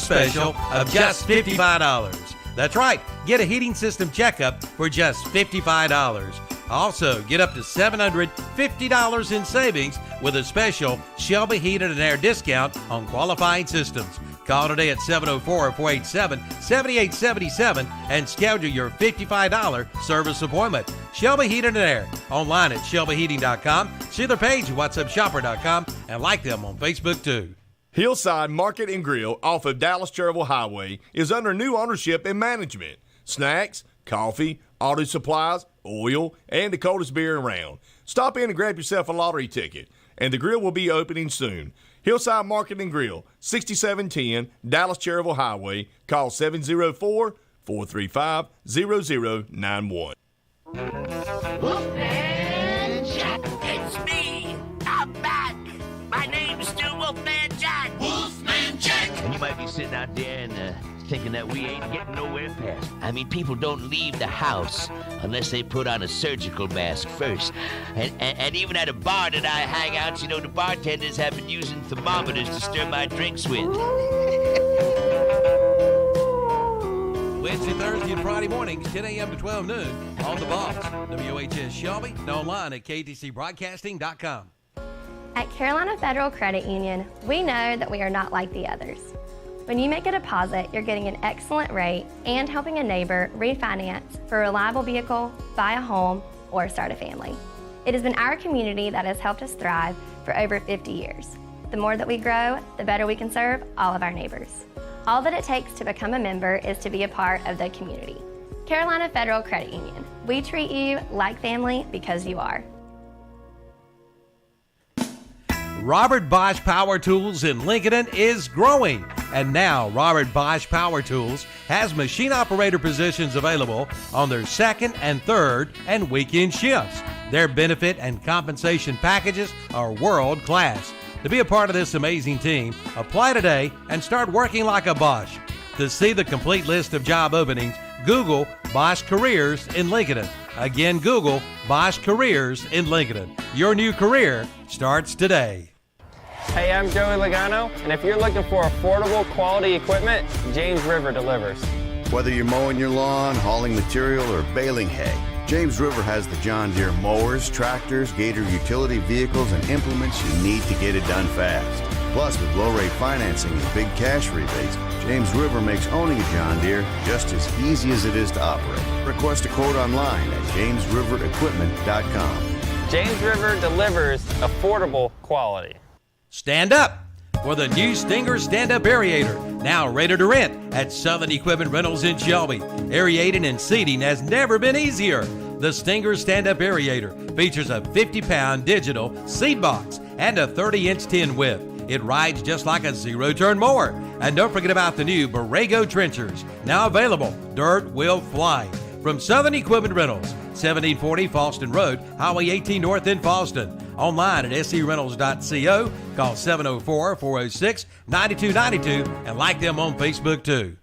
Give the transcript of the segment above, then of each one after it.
special of just $55. That's right, get a heating system checkup for just $55. Also, get up to $750 in savings with a special Shelby Heated and Air discount on qualified systems. Call today at 704-487-7877 and schedule your $55 service appointment. Shelby Heated and Air. Online at shelbyheating.com. See their page at whatsupshopper.com and like them on Facebook too. Hillside Market and Grill off of Dallas-Cherville Highway is under new ownership and management. Snacks, coffee, auto supplies, oil, and the coldest beer around. Stop in and grab yourself a lottery ticket, and the grill will be opening soon. Hillside Market and Grill, 6710 Dallas-Cherville Highway. Call 704-435-0091. Wolfman Jack, it's me. I'm back. My name's still Wolfman Jack. Wolfman Jack. And you might be sitting out there and thinking that we ain't getting nowhere fast. I mean, people don't leave the house unless they put on a surgical mask first. And even at a bar that I hang out, you know, the bartenders have been using thermometers to stir my drinks with. Wednesday, Thursday, and Friday mornings, 10 a.m. to 12 noon on The Boss. WHS Shelby and online at ktcbroadcasting.com. At Carolina Federal Credit Union, we know that we are not like the others. When you make a deposit, you're getting an excellent rate and helping a neighbor refinance for a reliable vehicle, buy a home, or start a family. It has been our community that has helped us thrive for over 50 years. The more that we grow, the better we can serve all of our neighbors. All that it takes to become a member is to be a part of the community. Carolina Federal Credit Union. We treat you like family because you are. Robert Bosch Power Tools in Lincoln is growing. And now Robert Bosch Power Tools has machine operator positions available on their second and third and weekend shifts. Their benefit and compensation packages are world class. To be a part of this amazing team, apply today and start working like a Bosch. To see the complete list of job openings, Google Bosch Careers in Lincoln. Again, Google Bosch Careers in Lincoln. Your new career starts today. Hey, I'm Joey Logano, and if you're looking for affordable, quality equipment, James River delivers. Whether you're mowing your lawn, hauling material, or baling hay, James River has the John Deere mowers, tractors, Gator utility vehicles, and implements you need to get it done fast. Plus, with low-rate financing and big cash rebates, James River makes owning a John Deere just as easy as it is to operate. Request a quote online at jamesriverequipment.com. James River delivers affordable quality. Stand up for the new Stinger Stand-Up Aerator, now ready to rent at Southern Equipment Rentals in Shelby. Aerating and seating has never been easier. The Stinger Stand-Up Aerator features a 50-pound digital seed box and a 30-inch tin whip. It rides just like a zero-turn mower. And don't forget about the new Borrego Trenchers, now available. Dirt will fly. From Southern Equipment Rentals, 1740 Falston Road, Highway 18 North in Falston. Online at screntals.co. Call 704-406-9292 and like them on Facebook too.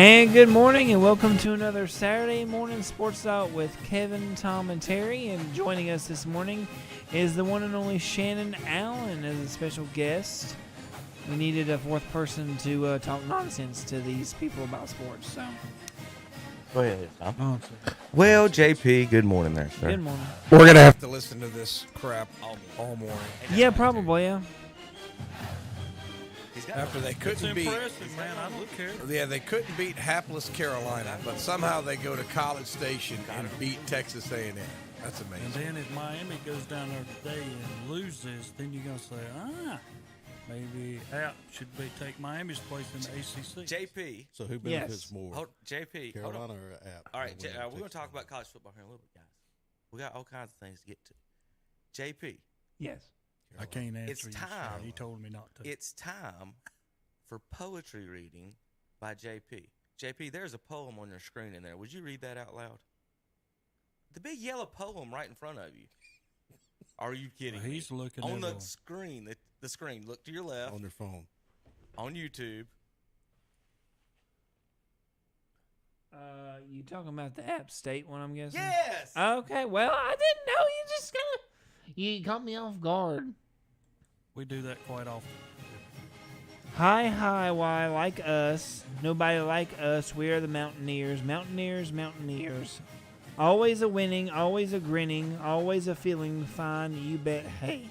And good morning, and welcome to another Saturday Morning Sports Talk with Kevin, Tom, and Terry. And joining us this morning is the one and only Shannon Allen as a special guest. We needed a fourth person to talk nonsense to these people about sports. So, go ahead, Tom. Well, JP, good morning there, sir. Good morning. We're going to have to listen to this crap all morning. Yeah, probably, yeah. After they couldn't beat, man. I don't care. Yeah, they couldn't beat hapless Carolina, but somehow they go to College Station and beat Texas A&M. That's amazing. And then if Miami goes down there today and loses, then you're gonna say, maybe App should take Miami's place in the ACC. JP. So who benefits more? JP. Carolina or App? All right, we're going to talk about college football here in a little bit, guys. We got all kinds of things to get to. JP. Yes. I can't answer it's you. Time. He told me not to. It's time for poetry reading by JP. JP, there's a poem on your screen in there. Would you read that out loud? The big yellow poem right in front of you. Are you kidding me? He's looking on at the screen. The screen. Look to your left. On your phone. On YouTube. You talking about the App State one, I'm guessing? Yes! Okay, well, I didn't know. You caught me off guard. We do that quite often. Hi, why, like us. Nobody like us. We are the Mountaineers. Mountaineers. Always a winning, always a grinning, always a feeling fine, you bet, hey.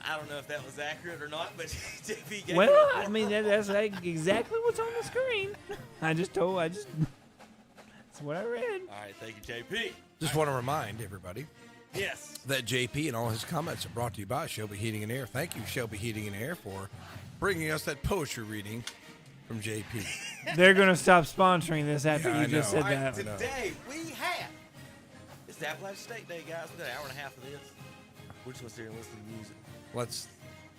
I don't know if that was accurate or not, but JP gave well, I mean, that's exactly what's on the screen. That's what I read. All right, thank you, JP. Just want to remind everybody yes, that JP and all his comments are brought to you by Shelby Heating and Air. Thank you, Shelby Heating and Air, for bringing us that poetry reading from JP. They're going to stop sponsoring this after you just said that. Today we have, it's the Appalachian State Day, guys. We got an hour and a half of this. We're just going to sit here and listen to music.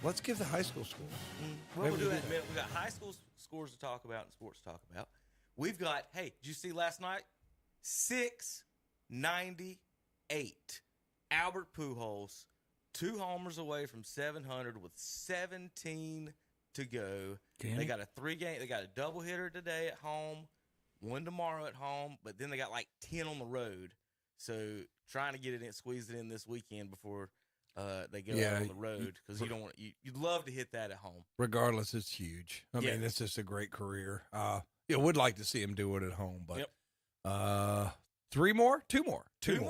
Let's give the high school scores. Well, we'll do that in a minute. We got high school scores to talk about and sports to talk about. We've got, hey, did you see last night? 698. Albert Pujols, 2 homers away from 700 with 17 to go. They got a 3-game. They got a doubleheader today at home, 1 tomorrow at home, but then they got like 10 on the road. So trying to get it in, squeeze it in this weekend before they go out on the road, because you'd love to hit that at home. Regardless, it's huge. I mean, it's just a great career. Would like to see him do it at home, but 3 more, 2 more, 2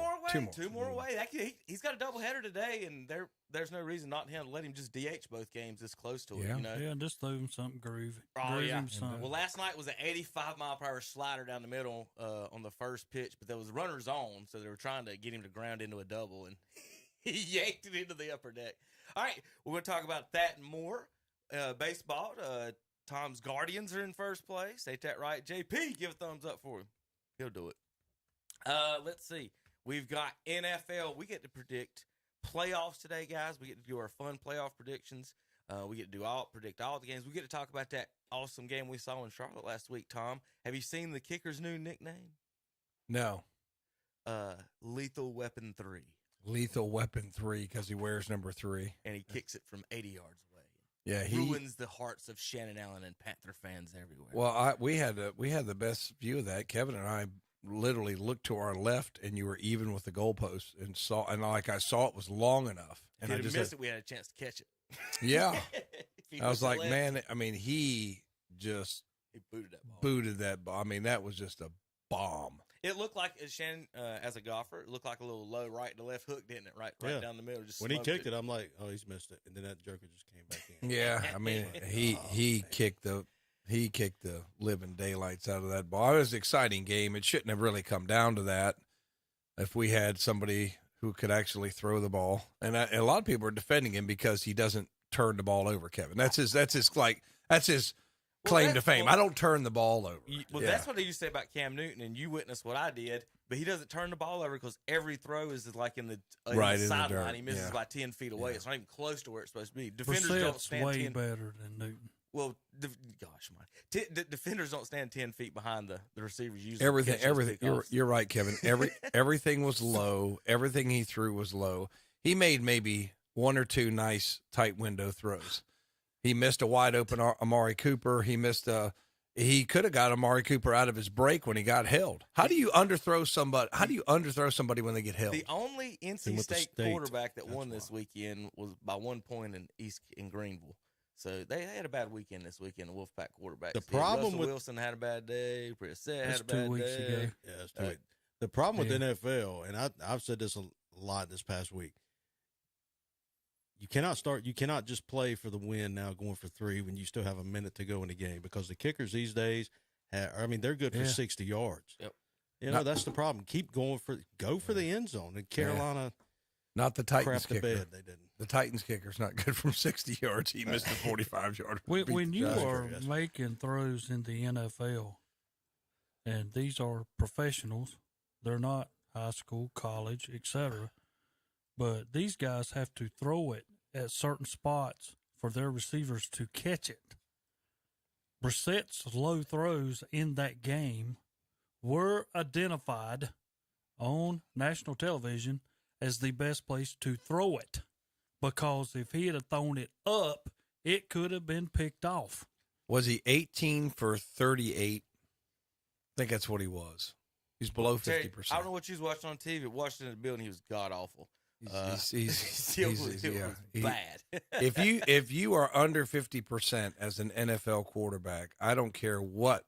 more away. He's got a doubleheader today, and there's no reason not to let him just DH both games this close to it. You know? Yeah, just throw him something groovy. Oh, yeah. Well, last night was an 85-mile-per-hour slider down the middle on the first pitch, but there was runners on, so they were trying to get him to ground into a double, and he yanked it into the upper deck. All right, we're going to talk about that and more. Baseball, Tom's Guardians are in first place. Ain't that right? JP, give a thumbs up for him. He'll do it. Let's see. We've got NFL. We get to predict playoffs today, guys. We get to do our fun playoff predictions. We get to predict all the games. We get to talk about that awesome game we saw in Charlotte last week, Tom. Have you seen the kicker's new nickname? No. Lethal Weapon 3. Lethal Weapon 3, because he wears number 3. And he kicks it from 80 yards away. Yeah, he ruins the hearts of Shannon Allen and Panther fans everywhere. Well, we had the best view of that. Kevin and I literally looked to our left, and you were even with the goalpost, and I saw it was long enough. And if I just missed it, we had a chance to catch it. Yeah, I was like, man. I mean, he booted that ball. I mean, that was just a bomb. It looked like Shannon, as a golfer, it looked like a little low right to left hook, didn't it? Right down the middle. Just when he kicked it, I'm like, oh, he's missed it, and then that joker just came back in. Yeah, I mean, he kicked the living daylights out of that ball. It was an exciting game. It shouldn't have really come down to that if we had somebody who could actually throw the ball. And a lot of people are defending him because he doesn't turn the ball over. Kevin, that's his claim to fame. I don't turn the ball over. That's what they used to say about Cam Newton, and you witnessed what I did. But he doesn't turn the ball over because every throw is like in the sideline. He misses by 10 feet away. It's not even close to where it's supposed to be. Defenders don't stand way better than Newton. Well, defenders don't stand 10 feet behind the receivers. Usually everything. You're right, Kevin. Everything was low. Everything he threw was low. He made maybe 1 or 2 nice tight window throws. He missed a wide open Amari Cooper. He missed he could have got Amari Cooper out of his break when he got held. How do you underthrow somebody? How do you underthrow somebody when they get held? The only NC State quarterback that won this weekend was by 1 point in Greenville. So they had a bad weekend this weekend. The Wolfpack quarterbacks. The problem Russell with Wilson had a bad day. Brissett had a bad 2 weeks day. ago. Yeah, that's 2 weeks. The problem with the NFL, and I've said this a lot this past week, you cannot just play for the win now going for 3 when you still have a minute to go in the game, because the kickers these days, they're good for 60 yards. Yep. You know, that's the problem. Keep going go for the end zone. And Carolina, not the Titans crapped the kicker. bed. They didn't. The Titans kicker's not good from 60 yards. He missed a 45-yard. When you are making throws in the NFL, and these are professionals, they're not high school, college, etc., but these guys have to throw it at certain spots for their receivers to catch it. Brissett's low throws in that game were identified on national television as the best place to throw it, because if he had thrown it up, it could have been picked off. Was he 18 for 38? I think that's what he was. He's below 50%. I don't know what you was watching on TV. Watching in the building, he was god awful. He's bad. if you are under 50% as an NFL quarterback, I don't care what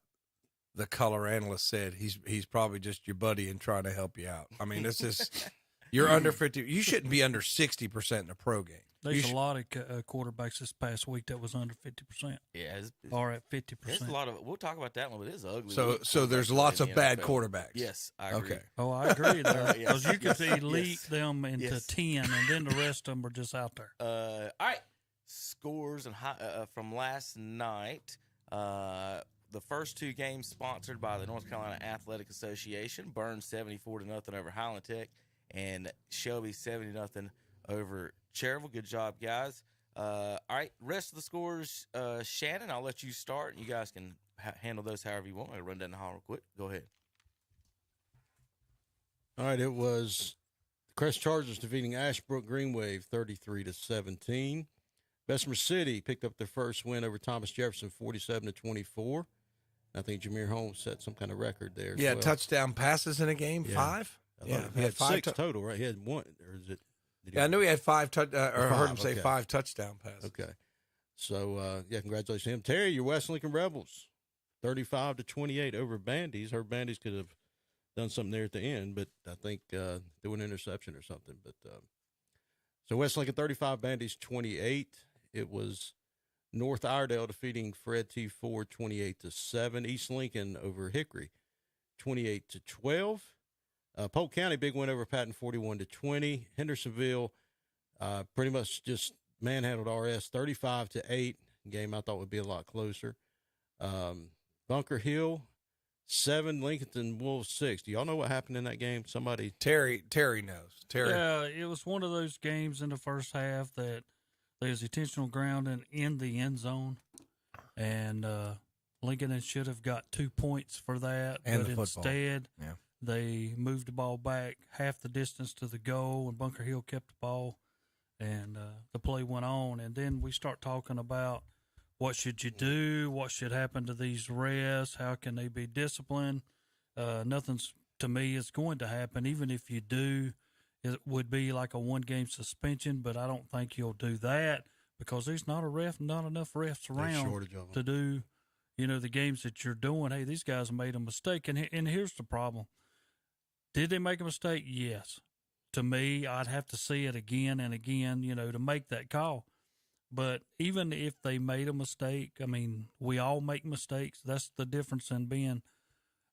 the color analyst said. He's probably just your buddy and trying to help you out. I mean, it's just you're under 50. You shouldn't be under 60% in a pro game. There's a lot of quarterbacks this past week that was under 50%. Yeah, or at 50%. There's a lot of. We'll talk about that one, but it's ugly. So there's lots of bad NFL. quarterbacks. Yes, I agree. Okay. Oh, I agree there, because Yes. you could elite them into 10, and then the rest of them are just out there. All right, scores and from last night. The first 2 games sponsored by the North Carolina Athletic Association. Burns 74-0 over Highland Tech, and Shelby 70-0 over Cherville. Good job, guys. All right, rest of the scores. Shannon, I'll let you start, and you guys can handle those however you want. I'll run down the hall real quick. Go ahead. All right, it was the Crest Chargers defeating Ashbrook Green Wave 33-17. Bessemer City picked up their first win over Thomas Jefferson 47-24. I think Jameer Holmes set some kind of record there. Yeah, touchdown passes in a game, 5. He had 5 total, right? He had 1, or is it? I knew he had 5. I heard him say okay. 5 touchdown passes. Okay, so congratulations to him. Terry, your West Lincoln Rebels, 35-28 over Bandies. Her Bandies could have done something there at the end, but I think threw an interception or something. But so West Lincoln 35, Bandies 28. It was North Iredale defeating Fred T. Ford 28-7. East Lincoln over Hickory 28-12. Polk County, big win over Patton 41-20. Hendersonville pretty much just manhandled RS 35-8. Game I thought would be a lot closer. Bunker Hill 7, Lincoln Wolves 6. Do y'all know what happened in that game? Somebody Terry knows. Terry. Yeah, it was one of those games in the first half that there's intentional grounding in the end zone, and Lincoln should have got 2 points for that, and but instead they moved the ball back half the distance to the goal, and Bunker Hill kept the ball, and the play went on. And then we start talking about what should you do, what should happen to these refs, how can they be disciplined. Nothing's, to me, is going to happen. Even if you do, it would be like a 1-game suspension, but I don't think you'll do that because there's not enough refs around to do, the games that you're doing. Hey, these guys made a mistake, and here's the problem. Did they make a mistake? Yes. To me, I'd have to see it again and again, to make that call. But even if they made a mistake, I mean, we all make mistakes. That's the difference in being,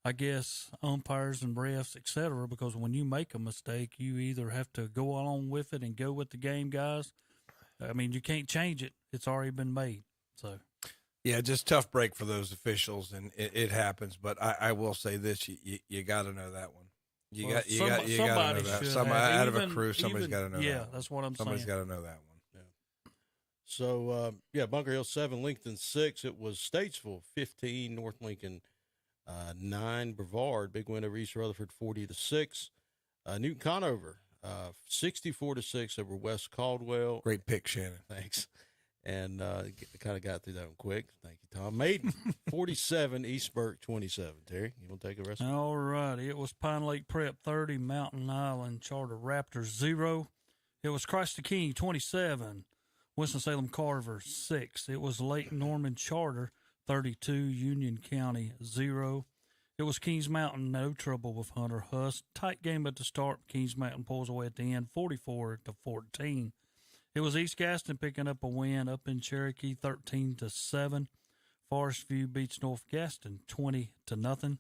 I guess, umpires and refs, et cetera, because when you make a mistake, you either have to go along with it and go with the game, guys. I mean, you can't change it. It's already been made. So, yeah, just tough break for those officials, and it happens. But I will say this: you got to know that one. You got to know that. Somebody out of a crew, somebody's got to know that. Yeah, that's what I'm saying. Somebody's got to know that one. So, Bunker Hill 7, Lincoln 6. It was Statesville 15, North Lincoln 9. Brevard, big win over East Rutherford 40-6. Newton Conover 64-6 over West Caldwell. Great pick, Shannon. Thanks. and kind of got through that one quick. Thank you, Tom. Maiden 47, East Burke 27. Terry, you want to take a rest? All right. It was Pine Lake Prep 30, Mountain Island Charter Raptors 0. It was Christ the King 27, Winston-Salem Carver 6. It was Lake Norman Charter 32, Union County 0. It was Kings Mountain, no trouble with Hunter Huss. Tight game at the start. Kings Mountain pulls away at the end, 44-14. It was East Gaston picking up a win up in Cherokee, 13-7. Forest View beats North Gaston, 20-0.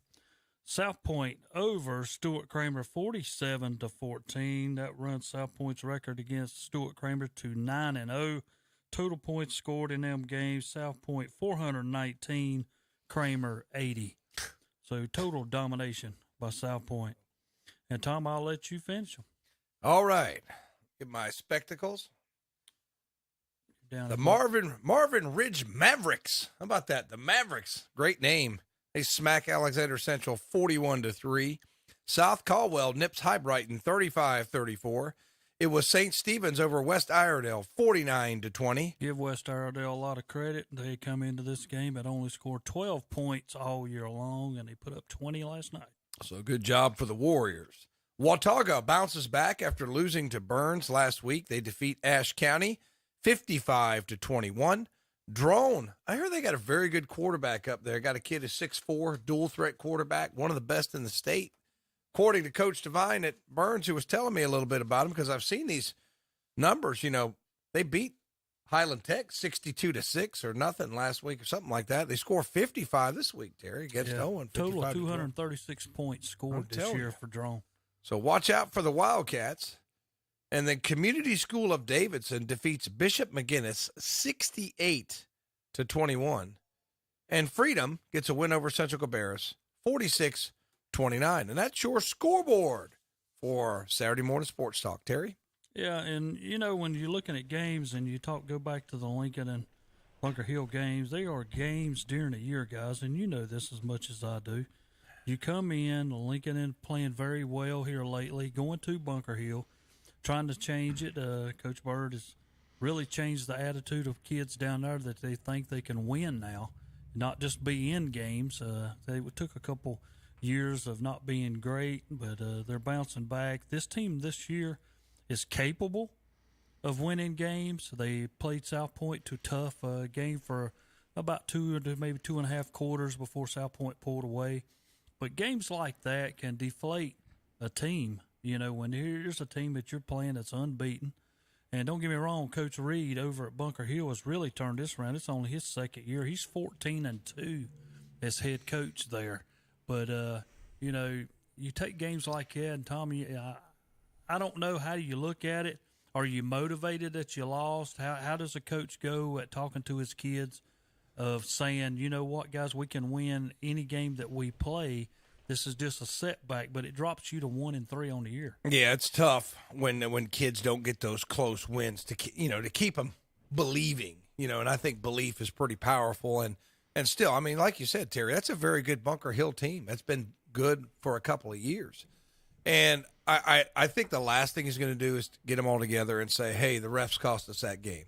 South Point over Stuart Kramer, 47-14. That runs South Point's record against Stuart Kramer to 9-0. Total points scored in them games: South Point 419, Kramer 80. So total domination by South Point. And Tom, I'll let you finish them. All right. Get my spectacles. Down The Marvin Ridge Mavericks. How about that? The Mavericks. Great name. They smack Alexander Central 41-3. South Caldwell nips Highbrighton 35-34. It was St. Stephen's over West Iredell 49-20. Give West Iredell a lot of credit. They come into this game and only scored 12 points all year long, and they put up 20 last night. So good job for the Warriors. Watauga bounces back after losing to Burns last week. They defeat Ashe County 55-21. Drone, I hear they got a very good quarterback up there. Got a kid who's 6'4", dual threat quarterback, one of the best in the state. According to Coach Devine at Burns, who was telling me a little bit about him, because I've seen these numbers, they beat Highland Tech 62-6 or nothing last week or something like that. They score 55 this week, Terry, against Owen. Total of 236 points scored this year for Drone. So watch out for the Wildcats. And then Community School of Davidson defeats Bishop McGinnis 68-21. And Freedom gets a win over Central Cabarrus 46-29. And that's your scoreboard for Saturday Morning Sports Talk. Terry? Yeah, and, when you're looking at games and you go back to the Lincoln and Bunker Hill games, they are games during the year, guys, and you know this as much as I do. You come in, Lincoln and playing very well here lately, going to Bunker Hill, trying to change it. Coach Bird has really changed the attitude of kids down there that they think they can win now, not just be in games. They took a couple years of not being great, but they're bouncing back. This team this year is capable of winning games. They played South Point to tough game for about 2 to maybe 2.5 quarters before South Point pulled away. But games like that can deflate a team. When here's a team that you're playing that's unbeaten. And don't get me wrong, Coach Reed over at Bunker Hill has really turned this around. It's only his second year. He's 14-2 as head coach there. But, you take games like that, and Tommy, I don't know, how do you look at it? Are you motivated that you lost? How does a coach go at talking to his kids of saying, you know what, guys, we can win any game that we play. This is just a setback, but it drops you to 1-3 on the year. Yeah, it's tough when kids don't get those close wins to keep them believing. And I think belief is pretty powerful. And still, I mean, like you said, Terry, that's a very good Bunker Hill team. That's been good for a couple of years. And I think the last thing he's going to do is get them all together and say, hey, the refs cost us that game.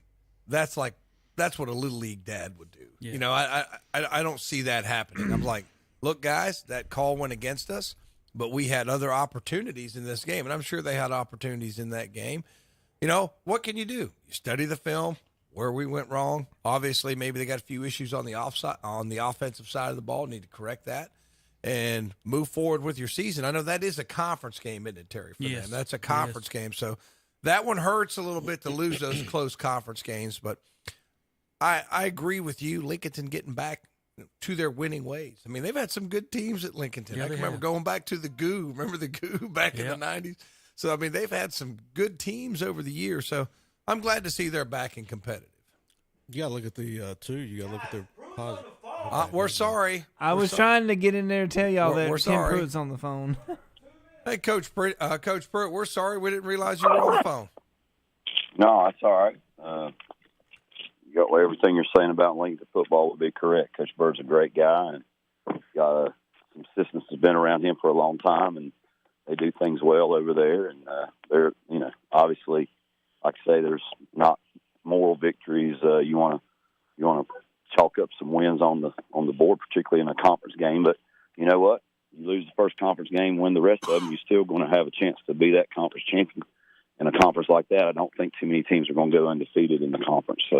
That's what a Little League dad would do. Yeah. I don't see that happening. I'm like, look, guys, that call went against us, but we had other opportunities in this game, and I'm sure they had opportunities in that game. What can you do? You study the film, where we went wrong. Obviously, maybe they got a few issues on the offensive side of the ball, need to correct that, and move forward with your season. I know that is a conference game, isn't it, Terry, for them? That's a conference game, so that one hurts a little bit to lose those close conference games, but I agree with you, Lincolnton getting back to their winning ways. I mean, they've had some good teams at Lincolnton. I can remember going back to the GOO. Remember the GOO back in the 90s? So, I mean, they've had some good teams over the years. So, I'm glad to see they're back and competitive. You got to look at the two. You got to look at their positive. We're sorry. I was trying to get in there and tell y'all that we're Tim sorry. Pruitt's on the phone. Hey, Coach Pruitt, we're sorry. We didn't realize you were on the phone. No, that's all right. Everything you're saying about Lincoln football would be correct. Coach Bird's a great guy, and got some assistants that's been around him for a long time, and they do things well over there. And they're, obviously, like I say, there's not moral victories. You want to chalk up some wins on the board, particularly in a conference game. But you know what? You lose the first conference game, win the rest of them, you're still going to have a chance to be that conference champion. In a conference like that, I don't think too many teams are going to go undefeated in the conference. So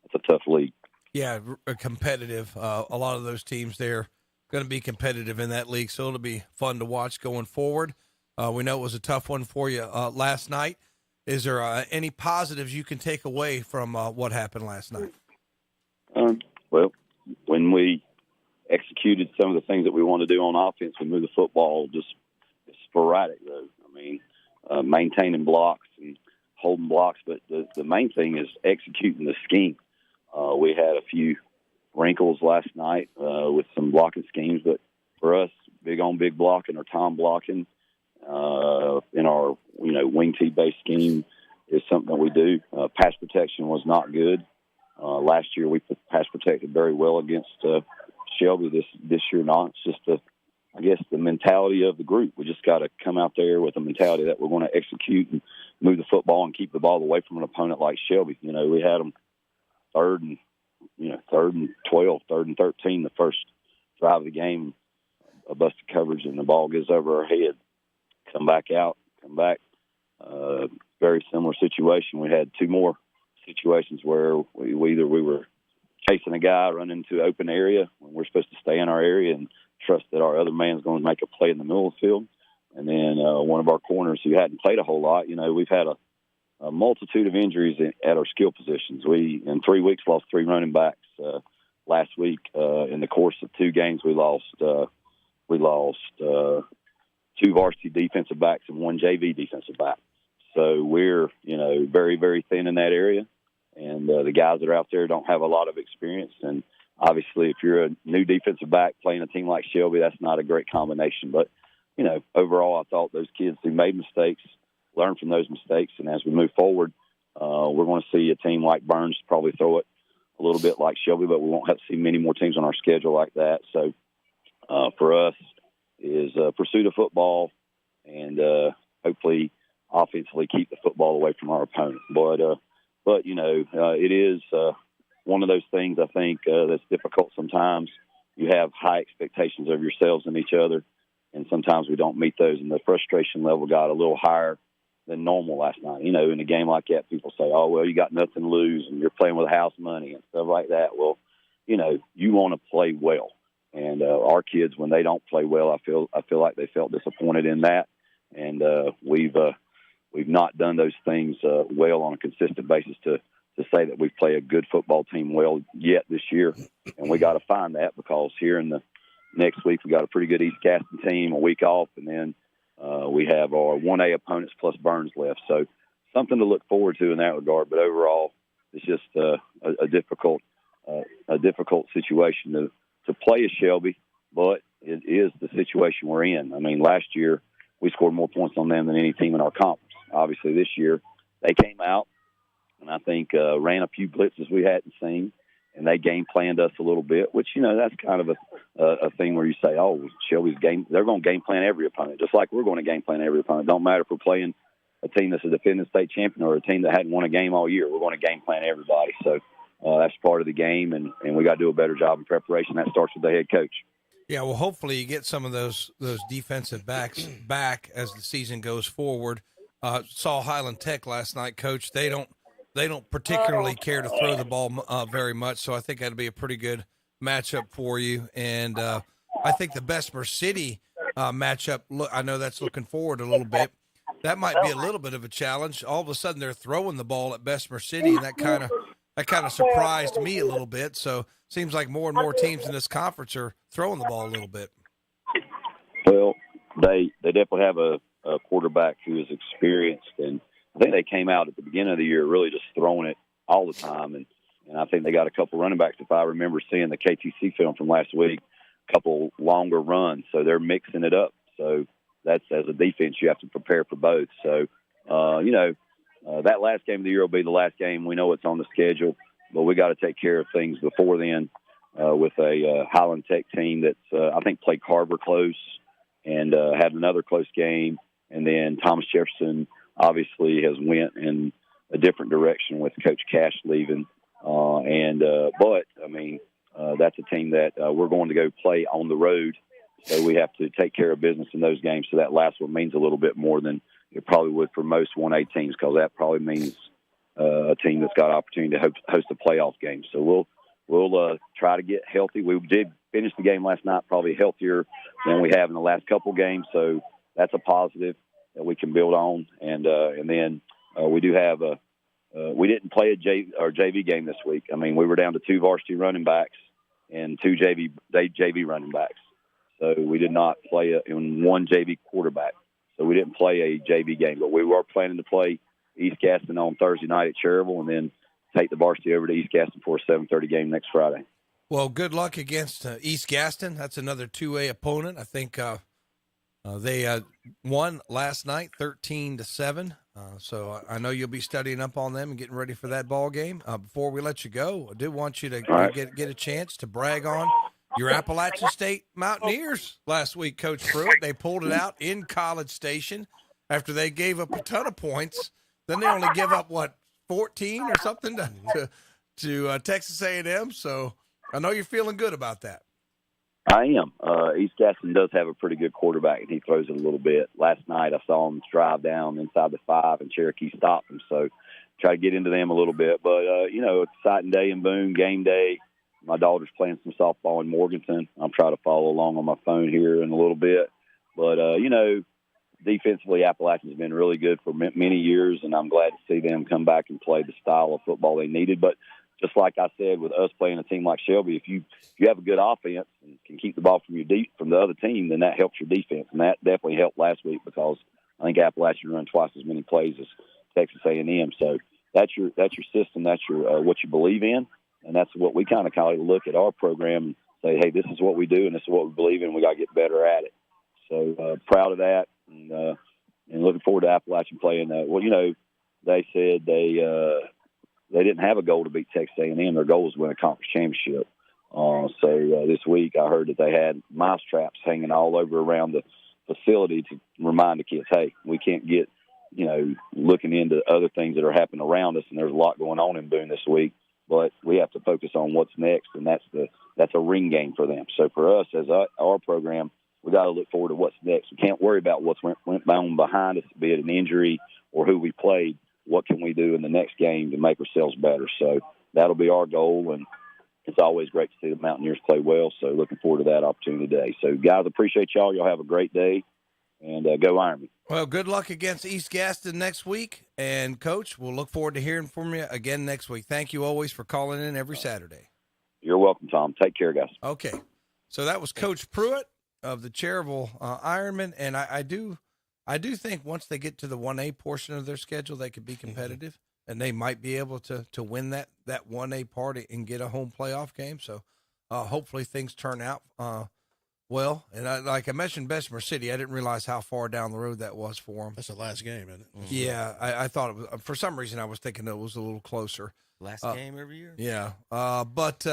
it's a tough league. Yeah, competitive. A lot of those teams there going to be competitive in that league, so it'll be fun to watch going forward. We know it was a tough one for you last night. Is there any positives you can take away from what happened last night? Well, when we executed some of the things that we want to do on offense, we moved the football just sporadic, though. I mean, maintaining blocks and holding blocks, but the main thing is executing the scheme. We had a few wrinkles last night with some blocking schemes, but for us, big on big blocking or time blocking in our wing tee based scheme is something that we do. Pass protection was not good. Last year we pass protected very well against Shelby. This year not. It's just I guess the mentality of the group. We just got to come out there with a mentality that we're going to execute and move the football and keep the ball away from an opponent like Shelby. We had them third and 12, third and 13, the first drive of the game, a busted coverage, and the ball goes over our head. Come back. Very similar situation. We had two more situations where we were chasing a guy, running into an open area when we're supposed to stay in our area and trust that our other man's going to make a play in the middle of the field. And then one of our corners who hadn't played a whole lot, we've had a multitude of injuries at our skill positions. We, in 3 weeks, lost 3 running backs. Last week, in the course of 2 games, we lost 2 varsity defensive backs and 1 JV defensive back. So we're, very, very thin in that area. And the guys that are out there don't have a lot of experience. And obviously, if you're a new defensive back playing a team like Shelby, that's not a great combination. But, overall, I thought those kids who made mistakes learn from those mistakes. And as we move forward, we're going to see a team like Burns probably throw it a little bit like Shelby, but we won't have to see many more teams on our schedule like that. So for us is pursue the football and hopefully offensively keep the football away from our opponent. But it is one of those things I think that's difficult sometimes. You have high expectations of yourselves and each other, and sometimes we don't meet those, and the frustration level got a little higher than normal last night. In a game like that, people say, oh, well, you got nothing to lose, and you're playing with house money and stuff like that. Well, you want to play well. And our kids, when they don't play well, I feel like they felt disappointed in that. And we've not done those things well on a consistent basis to say that we play a good football team well yet this year. And we got to find that, because here in the next week we got a pretty good East Gaston team, a week off, and then we have our 1A opponents plus Burns left. So something to look forward to in that regard. But overall, it's just a difficult situation to play as Shelby, but it is the situation we're in. I mean, last year we scored more points on them than any team in our conference. Obviously, this year they came out and I think ran a few blitzes we hadn't seen, and they game planned us a little bit, which, that's kind of a thing where you say, oh, Shelby's game, they're going to game plan every opponent, just like we're going to game plan every opponent. Don't matter if we're playing a team that's a defending state champion or a team that hadn't won a game all year. We're going to game plan everybody. So that's part of the game, and we got to do a better job in preparation. That starts with the head coach. Yeah, well, hopefully you get some of those defensive backs back as the season goes forward. Saw Highland Tech last night, Coach. They don't particularly care to throw the ball very much, so I think that'll be a pretty good matchup for you. And I think the Bessemer City matchup, I know that's looking forward a little bit. That might be a little bit of a challenge. All of a sudden they're throwing the ball at Bessemer City, and that kind of surprised me a little bit. So seems like more and more teams in this conference are throwing the ball a little bit. Well, they definitely have a quarterback who is experienced, and I think they came out at the beginning of the year really just throwing it all the time, and I think they got a couple running backs, if I remember seeing the KTC film from last week, a couple longer runs, so they're mixing it up. So that's, as a defense, you have to prepare for both. So, that last game of the year will be the last game. We know it's on the schedule, but we got to take care of things before then with a Highland Tech team that's, I think, played Carver close and had another close game. And then Thomas Jefferson obviously has went and a different direction with Coach Cash leaving. But I mean, that's a team that we're going to go play on the road. So we have to take care of business in those games. So that last one means a little bit more than it probably would for most 1A teams, because that probably means a team that's got opportunity to host a playoff game. So we'll try to get healthy. We did finish the game last night probably healthier than we have in the last couple games. So that's a positive that we can build on. And then we do have we didn't play our JV game this week. I mean, we were down to 2 varsity running backs and 2 JV running backs. So we did not play in 1 JV quarterback. So we didn't play a JV game, but we were planning to play East Gaston on Thursday night at Cherryville and then take the varsity over to East Gaston for a 7:30 game next Friday. Well, good luck against East Gaston. That's another 2A opponent. I think they won last night 13-7. So I know you'll be studying up on them and getting ready for that ball game. Before we let you go, I do want you to get a chance to brag on your Appalachian State Mountaineers last week, Coach Pruitt. They pulled it out in College Station after they gave up a ton of points. Then they only give up, 14 or something to Texas A&M. So I know you're feeling good about that. I am. East Gaston does have a pretty good quarterback, and he throws it a little bit. Last night I saw him drive down inside the 5, and Cherokee stopped him. So try to get into them a little bit. But, exciting day in Boone, game day. My daughter's playing some softball in Morganton. I'm trying to follow along on my phone here in a little bit. But, defensively, Appalachian's been really good for many years, and I'm glad to see them come back and play the style of football they needed. But just like I said, with us playing a team like Shelby, if you have a good offense and can keep the ball from the other team, then that helps your defense. And that definitely helped last week, because I think Appalachian run twice as many plays as Texas A&M. So that's your system. That's your what you believe in. And that's what we kind of look at our program and say, hey, this is what we do and this is what we believe in. We got to get better at it. So proud of that, and looking forward to Appalachian playing. They said they didn't have a goal to beat Texas A&M. Their goal was to win a conference championship. So this week I heard that they had mouse traps hanging all over around the facility to remind the kids, hey, we can't get looking into other things that are happening around us. And there's a lot going on in Boone this week. But we have to focus on what's next, and that's a ring game for them. So for us, as our program, we got to look forward to what's next. We can't worry about what's went on behind us, be it an injury or who we played. What can we do in the next game to make ourselves better? So that'll be our goal, and it's always great to see the Mountaineers play well. So looking forward to that opportunity today. So guys, appreciate y'all. Y'all have a great day, and go Ironman. Well, good luck against East Gaston next week. And, Coach, we'll look forward to hearing from you again next week. Thank you always for calling in every Saturday. You're welcome, Tom. Take care, guys. Okay. So that was Coach Pruitt of the Cherryville Ironman. And I do think once they get to the 1A portion of their schedule, they could be competitive. And they might be able to win that 1A party and get a home playoff game. So hopefully things turn out well, and like I mentioned Bessemer City, I didn't realize how far down the road that was for them. That's the last game, isn't it? Mm-hmm. Yeah, I thought it was, for some reason I was thinking it was a little closer. Last game every year? Yeah. But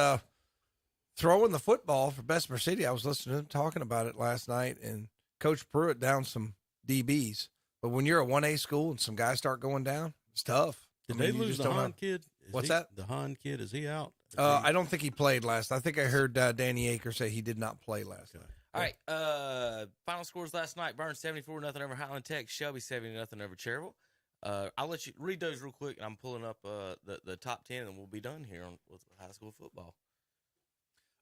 throwing the football for Bessemer City, I was listening to them talking about it last night, and Coach Pruitt down some DBs. But when you're a 1A school and some guys start going down, it's tough. Did they lose the Hahn kid? What's that? The Hahn kid, is he out? I don't think he played last. I think I heard Danny Aker say he did not play last night. All right. Final scores last night: Burns 74-0 over Highland Tech. Shelby 70-0 over Cherryville. I'll let you read those real quick, and I'm pulling up the top 10, and we'll be done here with high school football.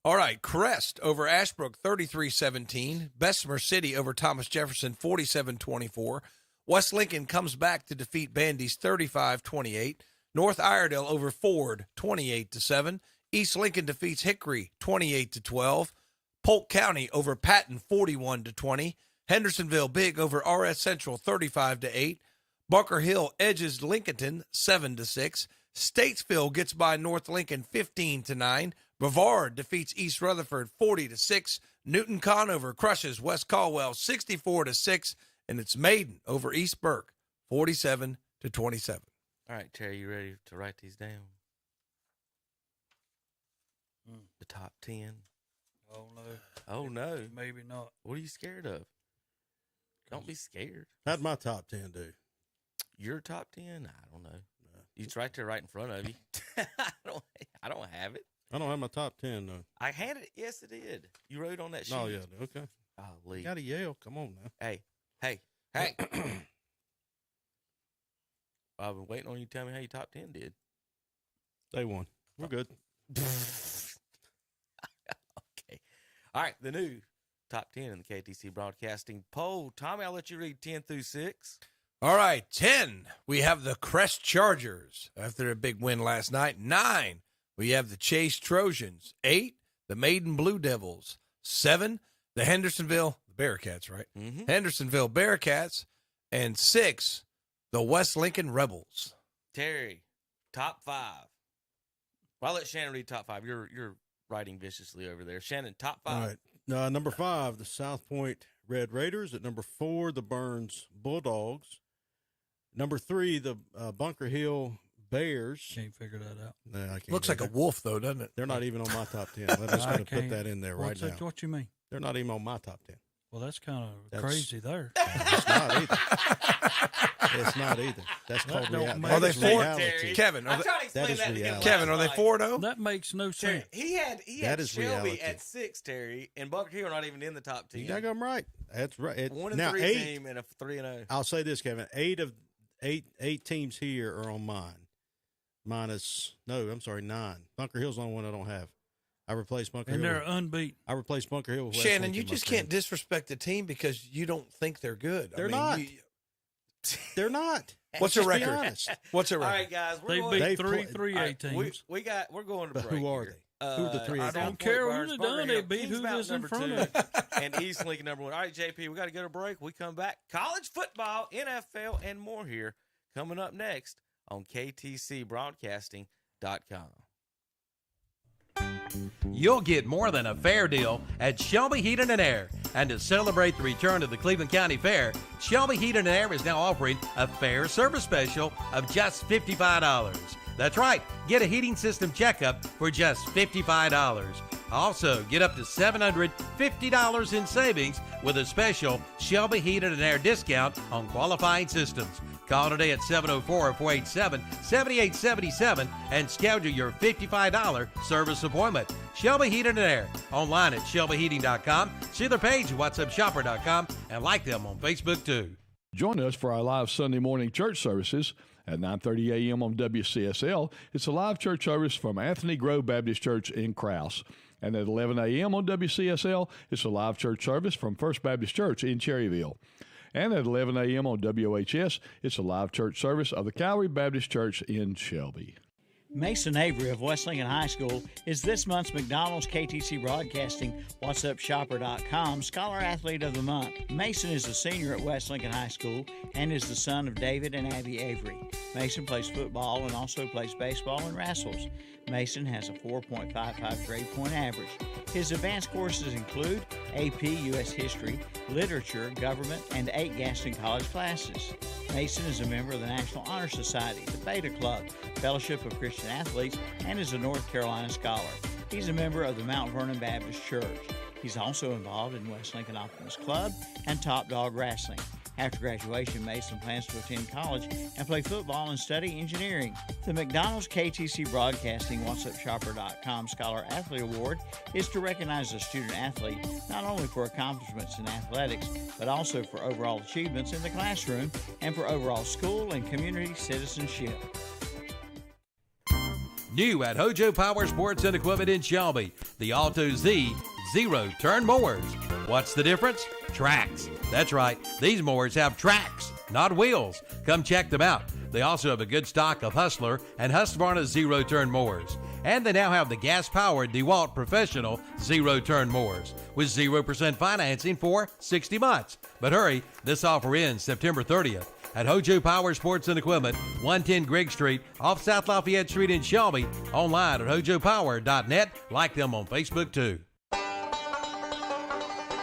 All right. Crest over Ashbrook 33-17. Bessemer City over Thomas Jefferson 47-24. West Lincoln comes back to defeat Bandy's 35-28. North Iredell over Ford, 28-7. East Lincoln defeats Hickory, 28-12. Polk County over Patton, 41-20. Hendersonville big over RS Central, 35-8. Bunker Hill edges Lincolnton, 7-6. Statesville gets by North Lincoln, 15-9. Brevard defeats East Rutherford, 40-6. Newton Conover crushes West Caldwell, 64-6. And it's Maiden over East Burke, 47-27. All right, Terry, you ready to write these down? The top 10. Oh, no. Oh, no. Maybe not. What are you scared of? Don't be scared. How'd my top 10 do? Your top 10? I don't know. It's right there, right in front of you. I don't have it. I don't have my top 10 though. I had it. Yes, it did. You wrote on that sheet. Oh yeah, okay. Golly. You got to yell. Come on now. Hey. I've been waiting on you to tell me how your top 10 did. Day one. We're good. Okay. All right. The new top 10 in the KTC Broadcasting poll. Tommy, I'll let you read 10 through 6. All right, 10, we have the Crest Chargers after a big win last night. 9, we have the Chase Trojans. 8, the Maiden Blue Devils. 7, the Hendersonville Bearcats, right? Mm-hmm. Hendersonville Bearcats. And 6, the West Lincoln Rebels. Terry, top 5. Well, I'll let Shannon read top 5. You're writing viciously over there. Shannon, top 5. All right. Number 5, the South Point Red Raiders. At number 4, the Burns Bulldogs. Number 3, the Bunker Hill Bears. Can't figure that out. No, I can't. Looks like a wolf, though, doesn't it? They're not even on my top 10. I'm just going to put that in there right now. What you mean? They're not even on my top 10. Well, that's kind of crazy there. It's not either. It's not either. That's called reality. Are they 4? Reality. Kevin, I'm trying to explain that is that to him. reality. Kevin, are they 4-0? That makes no Terry, sense. he had That is Shelby reality. at 6, Terry, and Bunker Hill not even in the top 10. You got them right. That's right. 1-3 team and a 3-0. I'll say this, Kevin. 8 teams here are on mine. 9. Bunker Hill's the only one I don't have. I replaced Bunker Hill. And they're unbeaten. I replaced Bunker Hill with West Shannon, Lincoln, you just my friend. can't disrespect the team because you don't think they're good. They're not. They're not. What's their Let's be record? honest. What's their All record? right, guys. They beat three 3A teams. We're going to But break. who are here. they? Who are the 3A I teams? don't care who they done. They beat who was in front of them. And East Lincoln number 1. All right, JP, we got to go to break. We come back. College football, NFL, and more here coming up next on KTCBroadcasting.com. You'll get more than a fair deal at Shelby Heating and Air. And to celebrate the return of the Cleveland County Fair, Shelby Heating and Air is now offering a fair service special of just $55. That's right, get a heating system checkup for just $55. Also, get up to $750 in savings with a special Shelby Heating and Air discount on qualifying systems. Call today at 704-487-7877 and schedule your $55 service appointment. Shelby Heating and Air. Online at shelbyheating.com. See their page at whatsupshopper.com and like them on Facebook too. Join us for our live Sunday morning church services at 9:30 a.m. on WCSL. It's a live church service from Anthony Grove Baptist Church in Krause. And at 11 a.m. on WCSL, it's a live church service from First Baptist Church in Cherryville. And at 11 a.m. on WHS, it's a live church service of the Calvary Baptist Church in Shelby. Mason Avery of West Lincoln High School is this month's McDonald's KTC Broadcasting WhatsUpShopper.com Scholar Athlete of the Month. Mason is a senior at West Lincoln High School and is the son of David and Abby Avery. Mason plays football and also plays baseball and wrestles. Mason has a 4.55 grade point average. His advanced courses include AP U.S. History, Literature, Government, and 8 Gaston College classes. Mason is a member of the National Honor Society, the Beta Club, Fellowship of Christian Athletes, and is a North Carolina Scholar. He's a member of the Mount Vernon Baptist Church. He's also involved in West Lincoln Optimist Club and Top Dog Wrestling. After graduation, Mason plans to attend college and play football and study engineering. The McDonald's KTC Broadcasting WhatsUpShopper.com Scholar Athlete Award is to recognize a student athlete not only for accomplishments in athletics, but also for overall achievements in the classroom and for overall school and community citizenship. New at Hojo Power Sports and Equipment in Shelby, the Alto Z zero-turn mowers. What's the difference? Tracks. That's right, these mowers have tracks, not wheels. Come check them out. They also have a good stock of Hustler and Husqvarna zero-turn mowers. And they now have the gas-powered DeWalt Professional zero-turn mowers with 0% financing for 60 months. But hurry, this offer ends September 30th. At Hojo Power Sports and Equipment, 110 Grigg Street, off South Lafayette Street in Shelby. Online at hojopower.net. Like them on Facebook too.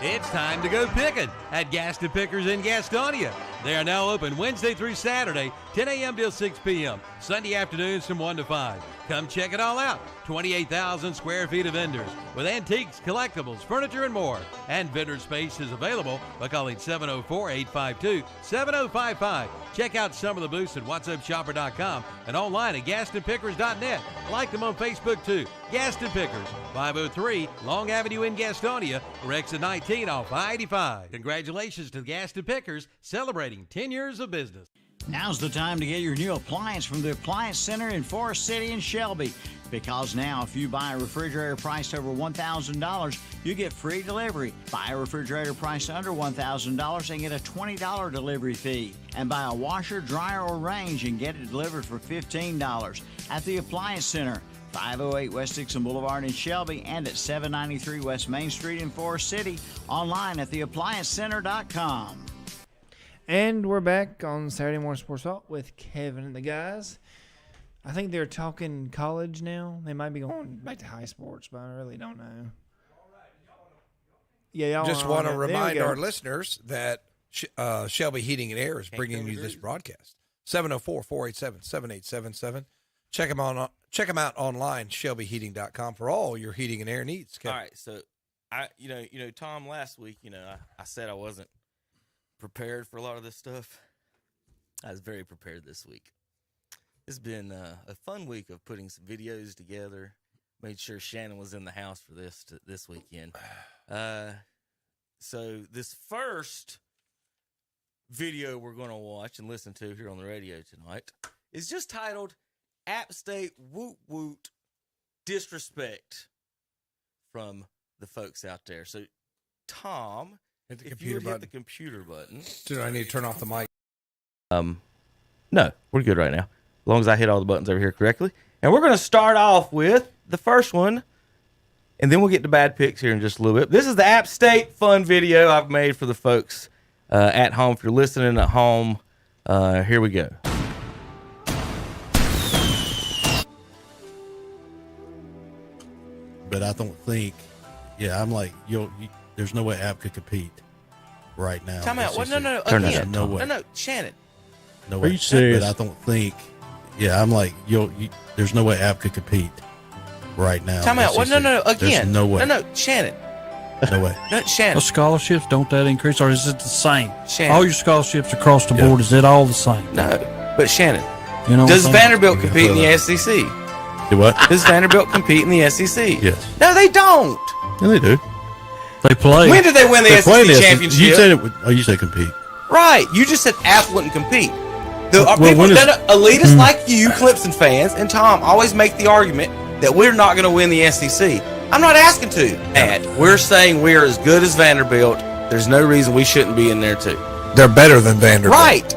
It's time to go picking at Gaston Pickers in Gastonia. They are now open Wednesday through Saturday, 10 a.m. till 6 p.m., Sunday afternoons from 1 to 5. Come check it all out. 28,000 square feet of vendors with antiques, collectibles, furniture, and more. And vendor space is available by calling 704-852-7055. Check out some of the booths at whatsupshopper.com and online at gastonpickers.net. Like them on Facebook too. Gaston Pickers, 503 Long Avenue in Gastonia, or exit 19 off I-85. Congratulations to the Gaston Pickers, celebrating 10 years of business. Now's the time to get your new appliance from the Appliance Center in Forest City and Shelby. Because now, if you buy a refrigerator priced over $1,000, you get free delivery. Buy a refrigerator priced under $1,000 and get a $20 delivery fee. And buy a washer, dryer, or range and get it delivered for $15 at the Appliance Center. 508 West Dixon Boulevard in Shelby and at 793 West Main Street in Forest City. Online at theappliancecenter.com. And we're back on Saturday Morning Sports Talk with Kevin and the guys. I think they're talking college now. They might be going back to high sports, but I really don't know. Yeah, y'all just want to remind our listeners that Shelby Heating and Air is bringing you this broadcast. 704-487-7877. Check them out online, shelbyheating.com, for all your heating and air needs. Kevin. All right, so Tom, last week, I said I wasn't prepared for a lot of this stuff. I was very prepared this week. It's been a fun week of putting some videos together. Made sure Shannon was in the house for this weekend. So this first video we're going to watch and listen to here on the radio tonight is just titled App State Woot Woot Disrespect from the folks out there. So, Tom, if you would hit the computer button. Do I need to turn off the mic? No, we're good right now. As long as I hit all the buttons over here correctly. And we're going to start off with the first one, and then we'll get to bad picks here in just a little bit. This is the App State fun video I've made for the folks at home. If you're listening at home, here we go. But I don't think, I'm like, there's no way App could compete right now. Time out. No, Turn again. No way. No, Shannon. No Are way. you serious? But I don't think, I'm like, there's no way App could compete right now. Time out. No, again. There's no way. No, Shannon. No way. No, Shannon. The scholarships, don't that increase, or is it the same? Shannon. All your scholarships across the board, is it all the same? No, but Shannon, you know, does Vanderbilt compete in the SEC? Do what? Does Vanderbilt compete in the SEC? Yes. No, they don't. Yeah, they do. They play. When did they win the SEC championship? You said you said compete. Right. You just said App wouldn't compete. Elitists like you, Clemson fans, and Tom always make the argument that we're not going to win the SEC. I'm not asking to. We're saying we're as good as Vanderbilt. There's no reason we shouldn't be in there too. They're better than Vanderbilt. Right.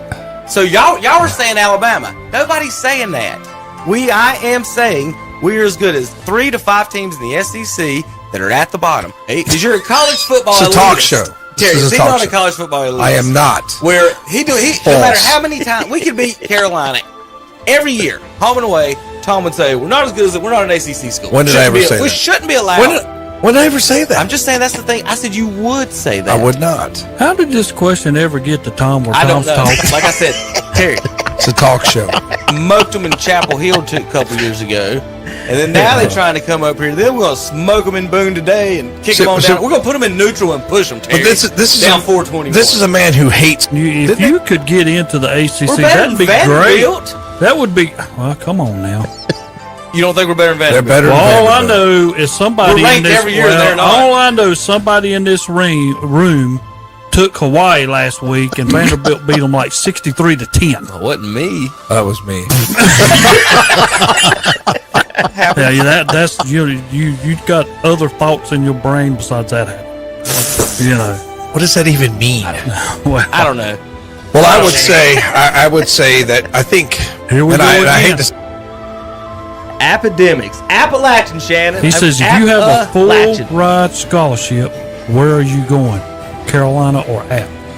So y'all are saying Alabama. Nobody's saying that. I am saying we're as good as 3 to 5 teams in the SEC that are at the bottom. Because you're a college football elitist. It's a talk show. Terry, is he not a college football elitist? I am not. Where no matter how many times we could beat Carolina every year, home and away, Tom would say we're not as good as we're not an ACC school. When did I ever say that? We shouldn't be allowed. When did I ever say that? I'm just saying that's the thing. I said you would say that. I would not. How did this question ever get to Tom where I don't Tom's know. talking? Like I said, Terry. It's a talk show. Smoked them in Chapel Hill a couple years ago. And then now they're trying to come up here. Then we're going to smoke them in Boone today and kick them on down. We're going to put them in neutral and push them, Terry. But this is down 421. This is a man who hates. If you could get into the ACC, that'd be great. That would be. Well, come on now. You don't think we're better than Vanderbilt? They're better than All Vanderbilt. I know is somebody We're in ranked this every year, they're not. All I know is somebody in this room took Hawaii last week, and Vanderbilt beat them like 63-10. It wasn't me. That was me. That's you got other thoughts in your brain besides that. What does that even mean? I don't know. Well, I would say that I think. Here we go again. I hate to. Academics, Appalachian, Shannon. He says if you have a full ride scholarship, where are you going? Carolina or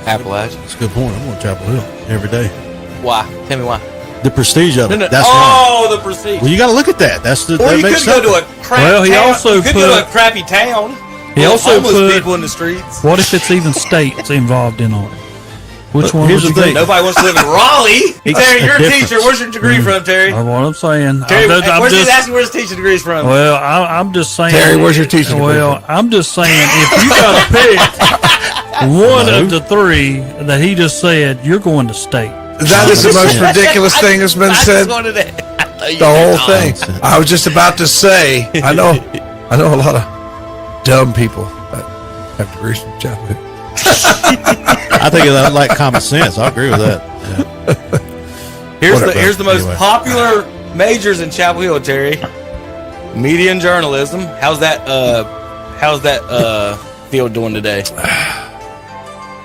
Appalachian? That's a good point. I'm going to Chapel Hill every day. Why? Tell me why. The prestige of it. No. That's right. The prestige. Well, you got to look at that. That's the. Or you could go to a crappy town. Also go to a crappy town. He also homeless put people in the streets. What if it's even states involved in on it? Which one? Here's the thing. Nobody wants to live in Raleigh. Terry, you're a teacher. Where's your degree from, Terry? That's what I'm saying. Terry, where's he asking where's the teaching degrees from? Well, I'm just saying. Terry, where's your teaching degree Well, I'm just saying, if you got to pick one of the three that he just said, you're going to state. That is the most ridiculous thing that's been said. The whole thing. I was just about to say. I know a lot of dumb people that have degrees from Chapel Hill. I think that's like common sense. I agree with that. Yeah. Here's the most popular majors in Chapel Hill, Terry. Media and journalism. How's that field doing today?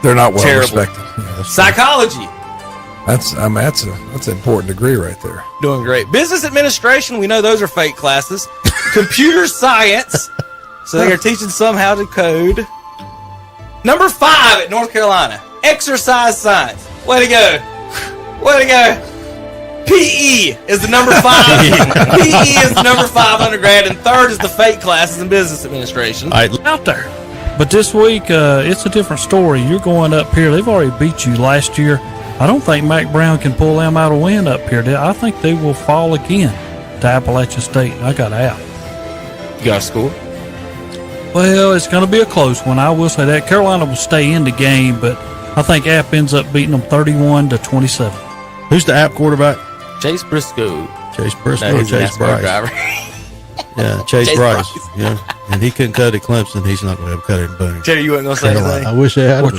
They're not well Terrible. respected. Yeah, Psychology. that's an important degree right there. Doing great. Business administration. We know those are fake classes. Computer science. So they are teaching some how to code. Number 5 at North Carolina. Exercise science. Way to go. Way to go. PE is the number 5. PE is the number 5 undergrad, and third is the fake classes in business administration. Out there. But this week, it's a different story. You're going up here. They've already beat you last year. I don't think Mac Brown can pull them out a win up here. I think they will fall again to Appalachian State. I got out. You got a score? Well, it's going to be a close one. I will say that. Carolina will stay in the game, but I think App ends up beating them 31-27. Who's the App quarterback? Chase Briscoe. Chase Briscoe No, or he's a Chase NASCAR Bryce? driver. Yeah, Chase Bryce. Yeah, and he couldn't cut at Clemson. He's not going to be able to cut it in Boone. Terry, you wasn't going to say anything? I wish they had him.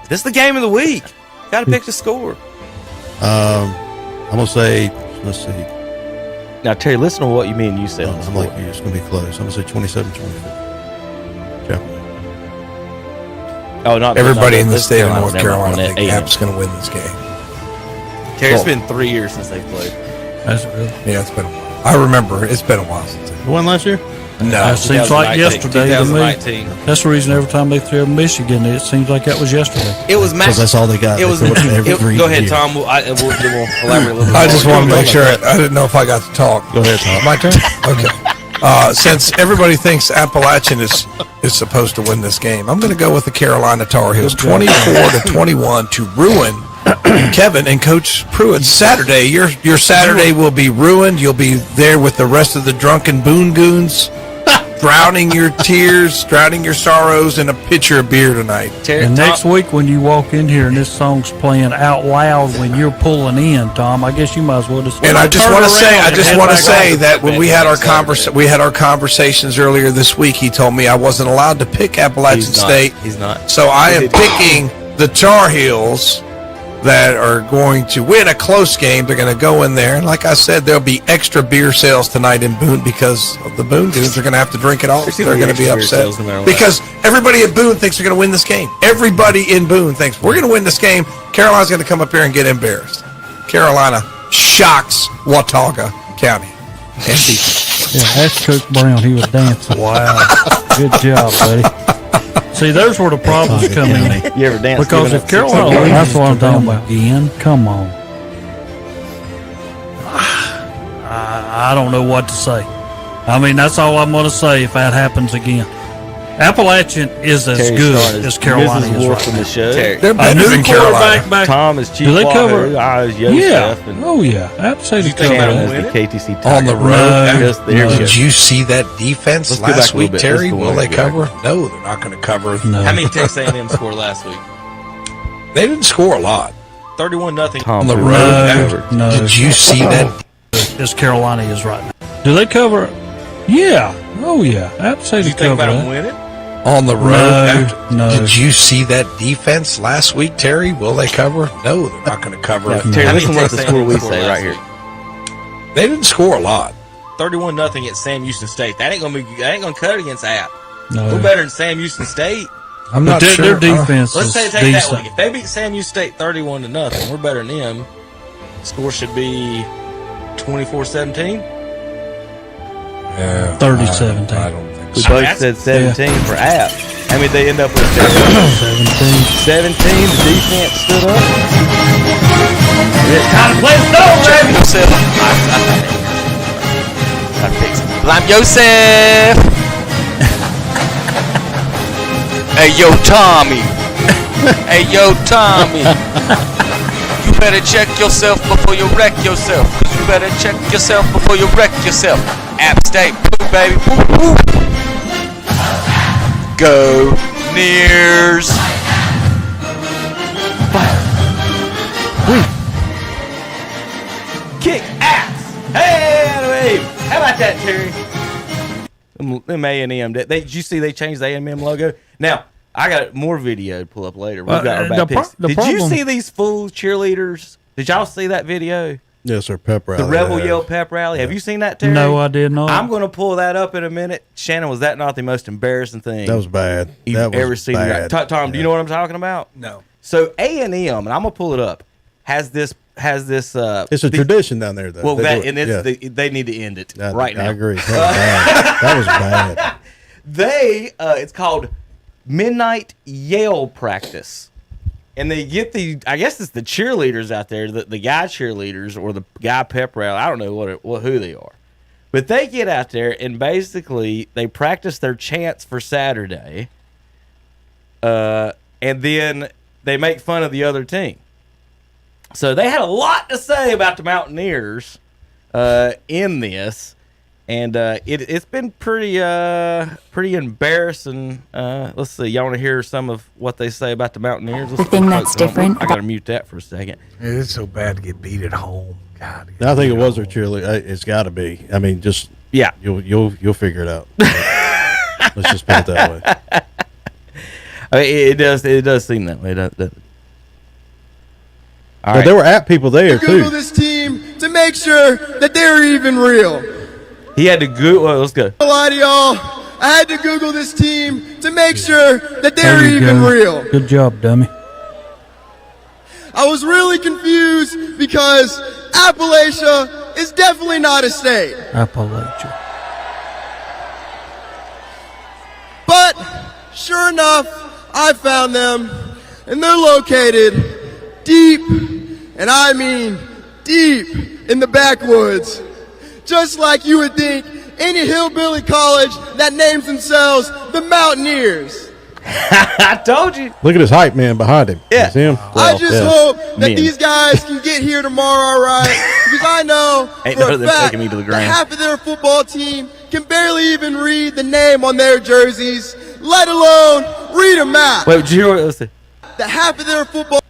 This is the game of the week. Got to pick the score. I'm going to say, let's see. Now, Terry, listen to what you mean. You said I'm like you. It's going to be close. I'm going to say 27-24. Oh, not Everybody not in the state of North Carolina Carolina think App's going to win this game. Terry, it's been 3 years since they've played. That's really. Yeah, it's been a while. I remember it's been a while since. You won last year? No. It seems like yesterday to me. 2019. That's the reason every time they throw Michigan, it seems like that was yesterday. It was Because that's all they got. It was. They throw it every Go ahead, year. Tom. We'll elaborate a little bit. I just want to make sure. I didn't know if I got to talk. Go ahead, Tom. My turn? Okay. Since everybody thinks Appalachian is supposed to win this game, I'm going to go with the Carolina Tar Heels 24-21 to ruin Kevin and Coach Pruitt's Saturday. Your Saturday will be ruined. You'll be there with the rest of the drunken Boone Goons, drowning your tears, drowning your sorrows in a pitcher of beer tonight. And next week when you walk in here and this song's playing out loud when you're pulling in, Tom, I guess you might as well just. And I just want to say that when we had our conversations earlier this week, he told me I wasn't allowed to pick Appalachian State. He's not. So I am picking the Tar Heels that are going to win a close game. They're going to go in there, and like I said, there'll be extra beer sales tonight in Boone because of the Boone Goons are going to have to drink it all. They're going to be upset because everybody at Boone thinks they're going to win this game. Everybody in Boone thinks we're going to win this game. Carolina's going to come up here and get embarrassed. Carolina shocks Watauga County. Yeah, that's Coach Brown. He was dancing. Wow. Good job, buddy. See, there's where the problems come in. You ever dance? Because if Carolina loses, that's what I'm talking about. Again, come on. I don't know what to say. I mean, that's all I'm going to say if that happens again. Appalachian is as good as Carolina is right now. They're better than Carolina. Tom is Chief. Do they cover? Yeah. Oh, yeah. Absolutely. KTC on the road. No. Did you see that defense last week, Terry? Will they cover? No, they're not going to cover. No. How many Texas A&M scored last week? They didn't score a lot. 31-0. On the road. No. Did you see that? As Carolina is right now. Do they cover? Yeah. Oh, yeah. Absolutely. Did you think about them winning? On the road. No. Did you see that defense last week, Terry? Will they cover? No, they're not going to cover. Terry, listen to what the score we say right here. They didn't score a lot. 31-0 at Sam Houston State. That ain't gonna cut it against App. No. We're better than Sam Houston State. I'm not sure. Their defense Let's is take decent. that way. If they beat Sam Houston State 31-0, we're better than them. Score should be 24-17. Yeah. 30-17. I don't think We so. both said 17 for App. How many they end up with? 17. The defense stood up. It's time to play the dog, baby. I'm Joseph. Hey, yo, Tommy. Hey, yo, Tommy. You better check yourself before you wreck yourself. 'Cause you better check yourself before you wreck yourself. App State, woo, baby. Woo, woo. Go Nears. Kick ass. Hey, how about that, Terry? Them A&M. Did you see they changed the A&M logo? Now, I got more video to pull up later. We've got our back picks. Did you see these fool cheerleaders? Did y'all see that video? Yes, sir. Pep rally. The Rebel Yell pep rally. Have you seen that, Terry? No, I did not. I'm going to pull that up in a minute. Shannon, was that not the most embarrassing thing? That was bad. You've That was ever seen? bad. Tom, do you know what I'm talking about? No. So A&M, and I'm gonna pull it up. Has this? It's a tradition down there, though. Well, They they need to end it right now. I agree. That was bad. It's called Midnight Yell Practice, and they get I guess it's the cheerleaders out there, the guy cheerleaders or the guy pep rally. I don't know who they are, but they get out there and basically they practice their chants for Saturday, and then they make fun of the other team. So they had a lot to say about the Mountaineers in this, and it's been pretty embarrassing. Let's see. Y'all want to hear some of what they say about the Mountaineers? The thing that's different. I got to mute that for a second. It's so bad to get beat at home. God. I think it was their cheerleader. It's got to be. I mean, just yeah. You'll figure it out. Let's just put it that way. I mean, it does seem that way. All But right. there were app people there too. Google this team to make sure that they're even real. He had to Google. Well, let's go. I'll lie to y'all. I had to Google this team to make sure that they're There you even go. real. Good job, dummy. I was really confused because Appalachia is definitely not a state. Appalachia. But sure enough, I found them, and they're located deep, and I mean deep, in the backwoods. Just like you would think any hillbilly college that names themselves the Mountaineers. I told you. Look at his hype man behind him. Yeah. See him? I just hope that these guys can get here tomorrow, all right? Because I know Ain't for none a of them fact taking me to the that ground. half of their football team can barely even read the name on their jerseys, let alone read a map. Wait, did you hear what I said? That half of their football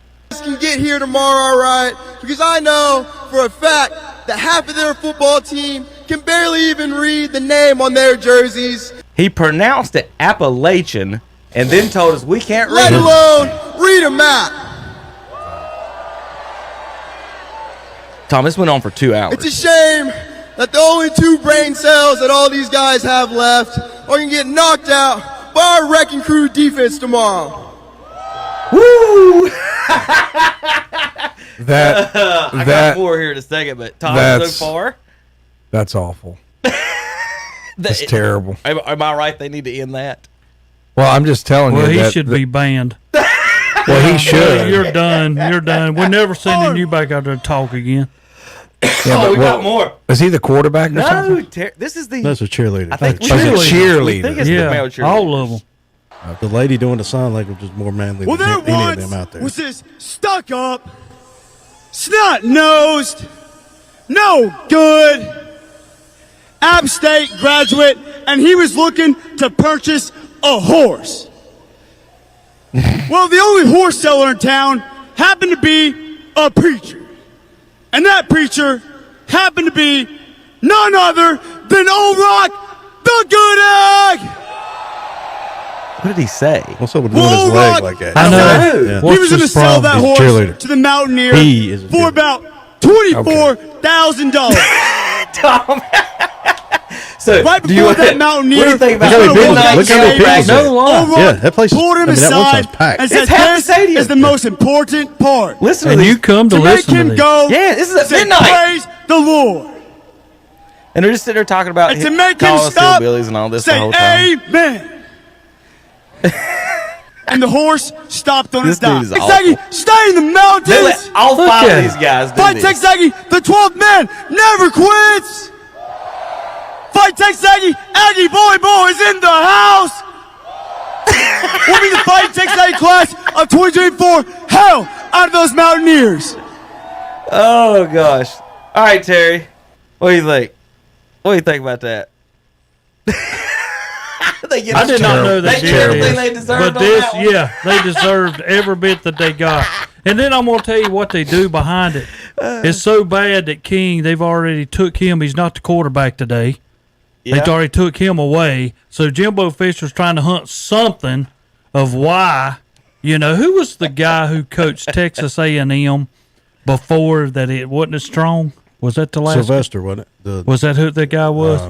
can get here tomorrow, all right? Because I know for a fact that half of their football team can barely even read the name on their jerseys, He pronounced it Appalachian and then told us we can't read let it. alone read a map. Tom, this went on for 2 hours. It's a shame that the only 2 brain cells that all these guys have left are going to get knocked out by our wrecking crew defense tomorrow. Woo! That I got more here in a second, but Tom, so far, that's awful. That's terrible. Am I right? They need to end that. Well, I'm just telling you. Well, he that, should be banned. Well, he should. You're done. You're done. We're never sending you back out there to talk again. Yeah, we got more. Is he the quarterback or something? No, this is the. That's a cheerleader. I think That's a cheerleader. We think it's the male cheerleader. All of them. The lady doing the sign language is more manly Well, than there any of once them out there. was this stuck-up, snot-nosed, no good App State graduate, and he was looking to purchase a horse. Well, the only horse seller in town happened to be a preacher. And that preacher happened to be none other than Old Rock the Good Egg! What did he say? What's up with moving his leg like that? I know. Yeah. He was going to sell that He's a horse cheerleader. to the Mountaineers He is a for about $24,000. Tom. So, right do you before that what Mountaineer do you think about was the gonna win midnight that Look how many game, people's there. No lie. Old Rock Yeah, that place is- pulled him I mean, that one aside sounds packed. and It's said, half the this stadium. is the most important part. Listen to And this. you come to To make listen to him this. go, Yeah, this is at say, midnight. praise the Lord. And they're just sitting there talking about And to make him calling us stop, hillbillies and all this the say whole time. amen. And the horse stopped on This his dime. dude is Texagi, stay in the They mountains. let all Look 5 at of these guys do Fight this. Texagi, the 12th man never quits. Fight Texagi, Aggie Boy is in the house. We'll be the Fight Texagi class of 2024. Hell out of those Mountaineers. Oh gosh! All right, Terry, what do you think? What do you think about that? I did not know they did everything they deserved. But this, yeah, they deserved every bit that they got. And then I'm gonna tell you what they do behind it. It's so bad that King, they've already took him. He's not the quarterback today. Yeah. They already took him away. So Jimbo Fisher's trying to hunt something of why. You know, who was the guy who coached Texas A&M before that? It wasn't as strong. Was that the last? Sylvester, wasn't it? Was that who the guy was?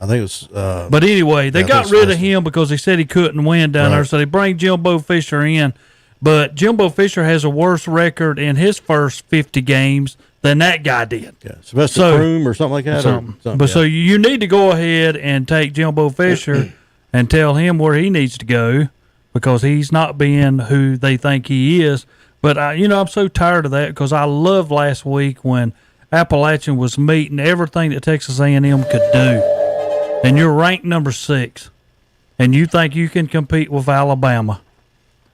I think it was. But anyway, they got rid of him because he said he couldn't win down there. So they bring Jimbo Fisher in. But Jimbo Fisher has a worse record in his first 50 games than that guy did. Yeah, Sylvester Croom or something like that. But so you need to go ahead and take Jimbo Fisher and tell him where he needs to go because he's not being who they think he is. But, I'm so tired of that because I loved last week when Appalachian was meeting everything that Texas A&M could do. And you're ranked number 6, and you think you can compete with Alabama.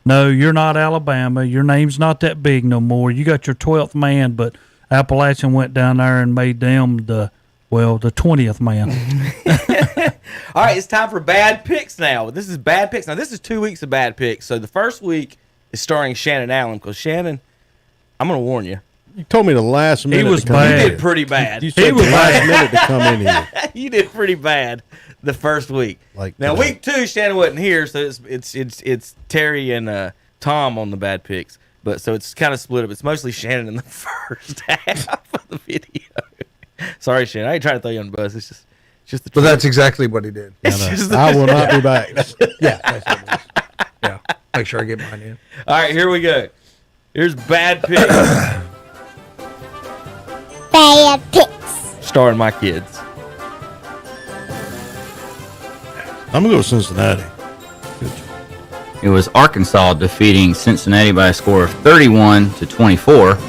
No, you're not Alabama. Your name's not that big no more. You got your 12th man, but Appalachian went down there and made them the 20th man. All right, it's time for bad picks now. This is bad picks. Now, this is 2 weeks of bad picks. So the first week is starring Shannon Allen because Shannon, I'm going to warn you. You told me the last minute. He was to come bad. You did pretty bad. You said the last minute to come in here. You did pretty bad the first week. Like now, week 2, Shannon wasn't here, so it's Terry and Tom on the bad picks. But so it's kind of split up. It's mostly Shannon in the first half of the video. Sorry, Shannon. I ain't trying to throw you on the bus. It's just the truth. But that's exactly what he did. I will not be back. Yeah. Yeah. Make sure I get mine in. All right, here we go. Here's bad picks. Bad picks. Starring my kids. I'm going to go with Cincinnati. It was Arkansas defeating Cincinnati by a score of 31-24. I'm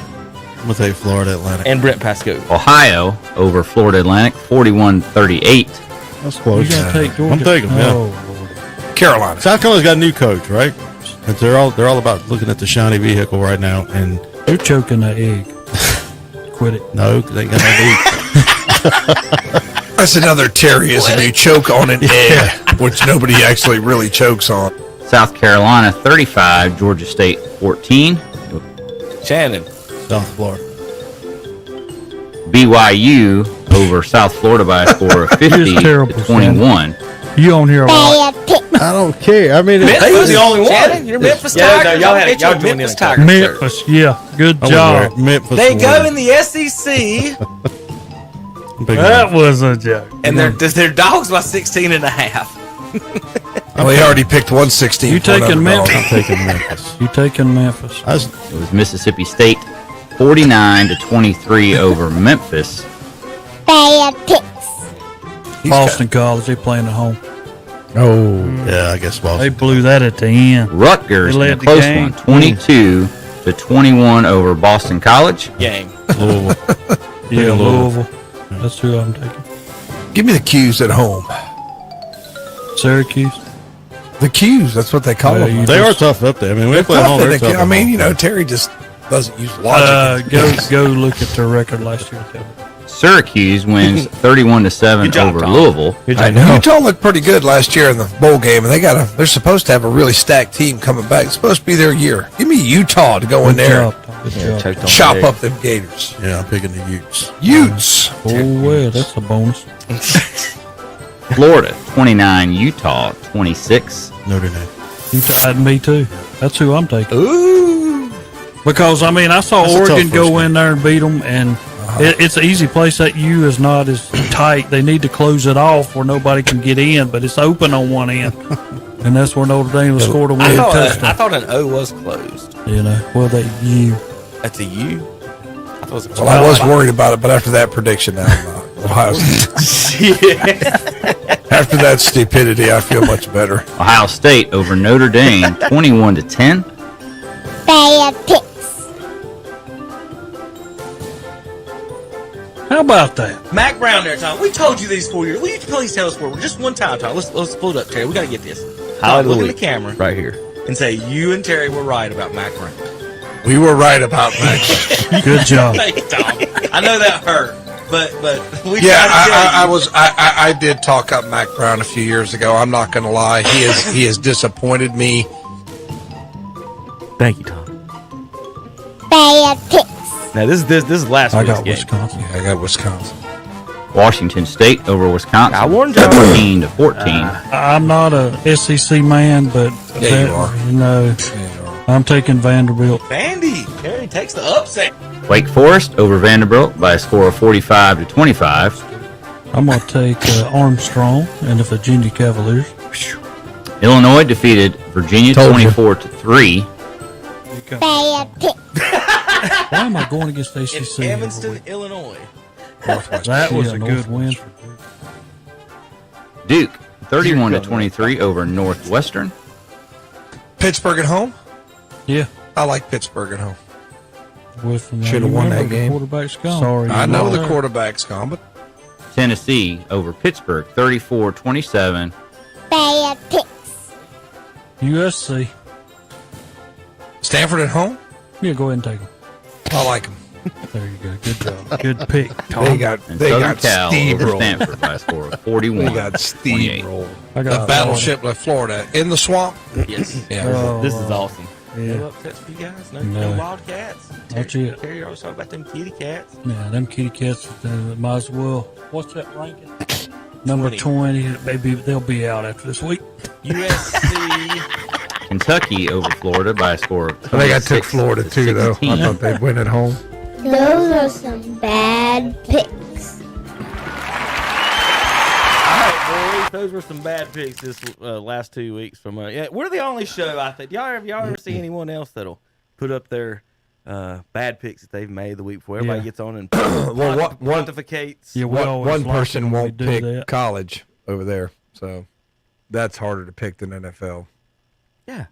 going to take Florida Atlantic. And Brent Pascoe. Ohio over Florida Atlantic, 41-38. That's close. You gotta take Georgia. I'm taking them, yeah. Oh, Carolina. South Carolina's got a new coach, right? And they're all about looking at the shiny vehicle right now. And you're choking that egg. Quit it. No, they ain't got no meat. That's another Terryism. You choke on an egg, which nobody actually really chokes on. South Carolina 35, Georgia State 14. Shannon. South Florida. BYU over South Florida by a score of 50-21. You on here a lot. I don't care. I mean, Memphis, was the only one. Shannon, you're Memphis Tigers. Y'all join Memphis in. Tigers. Memphis, yeah. Good job. Memphis They go in the SEC. That was a joke. And they're dogs by 16 and a half. Well, he already picked 116. You taking Memphis? I'm taking Memphis. You taking Memphis? It was Mississippi State 49-23 over Memphis. Bad picks. Boston College, they playing at home. Oh, yeah, I guess Boston. They blew that at the end. Rutgers They led in a the close game. one, 22-21 over Boston College. Game. Louisville. Yeah, Louisville. That's who I'm taking. Give me the Qs at home. Syracuse. The Qs, that's what they call them. They are tough up there. I mean, when they play at home, they're tough. I mean, Terry just doesn't use logic. Go look at their record last year. Syracuse wins 31-7 over Louisville. I know. Utah looked pretty good last year in the bowl game, and they're supposed to have a really stacked team coming back. It's supposed to be their year. Give me Utah to go in there and chop up them Gators. Yeah, I'm picking the Utes. Utes. Oh, well, that's a bonus. Florida 29, Utah 26. Notre Dame. Utah and me too. That's who I'm taking. Ooh. Because I saw That's a Oregon tough go first in there and beat them, and it's an easy place. That U is not as tight. They need to close it off where nobody can get in, but it's open on one end, and that's where Notre Dame scored a winning touchdown. I thought an O was closed. Well, that U. That's a U. I thought it was a Well, I was worried about it, but after that prediction, now Ohio after that stupidity, I feel much better. Ohio State over Notre Dame 21-10. Bad picks. How about that? Mac Brown there, Tom. We told you these 4 years. Will you please tell us 4? Just one time, Tom. Let's pull it up, Terry. We got to get this. Tom, look at the camera. Right here. and say you and Terry were right about Mac Brown. We were right about Mac. Good job. Thank you, Tom. I know that hurt, but we Yeah, tried to tell you. I did talk up Mac Brown a few years ago. I'm not going to lie. He has disappointed me. Thank you, Tom. Bad picks. Now this is last I week's got game. Wisconsin. Yeah, I got Wisconsin. Washington State over Wisconsin. I warned you. 14-14. I'm not a SEC man, but Yeah, you are. You know, I'm taking Vanderbilt. Vandy. Terry takes the upset. Wake Forest over Vanderbilt by a score of 45-25. I'm going to take Armstrong and the Virginia Cavaliers. Illinois defeated Virginia Told you. 24-3. Bad picks. Why am I going against ACC? In Evanston, Illinois. That was a good win. Duke 31-23 over Northwestern. Pittsburgh at home? Yeah. I like Pittsburgh at home. Should have won that game. Quarterback's gone. Sorry. I know the quarterback's gone, but Tennessee over Pittsburgh 34-27. Bad picks. USC. Stanford at home? Yeah, go ahead and take them. I like them. There you go. Good job. Good pick, Tom. They got Southern Cal over steamrolled. Stanford by a score of 41. They got steamrolled. I The got battleship like Florida in the swamp. Yes. Yeah. Oh, This is awesome. No Yeah. upsets for you guys. No No. Wildcats. That's it. Terry always talking about them kitty cats. Yeah, them kitty cats might as well. What's that ranking? Number 20. Maybe they'll be out after this week. USC. Kentucky over Florida by a score of 26. I think I took Florida too, though. I 16. thought they'd win at home. Those are some bad picks. All right, boys. Those were some bad picks this last 2 weeks from. Yeah, we're the only show I think. Y'all ever see anyone else that'll put up their bad picks that they've made the week before everybody Yeah. gets on and Well, pontificates? Yeah, we always one like person it when we won't do pick that. college over there, so that's harder to pick than NFL Yeah.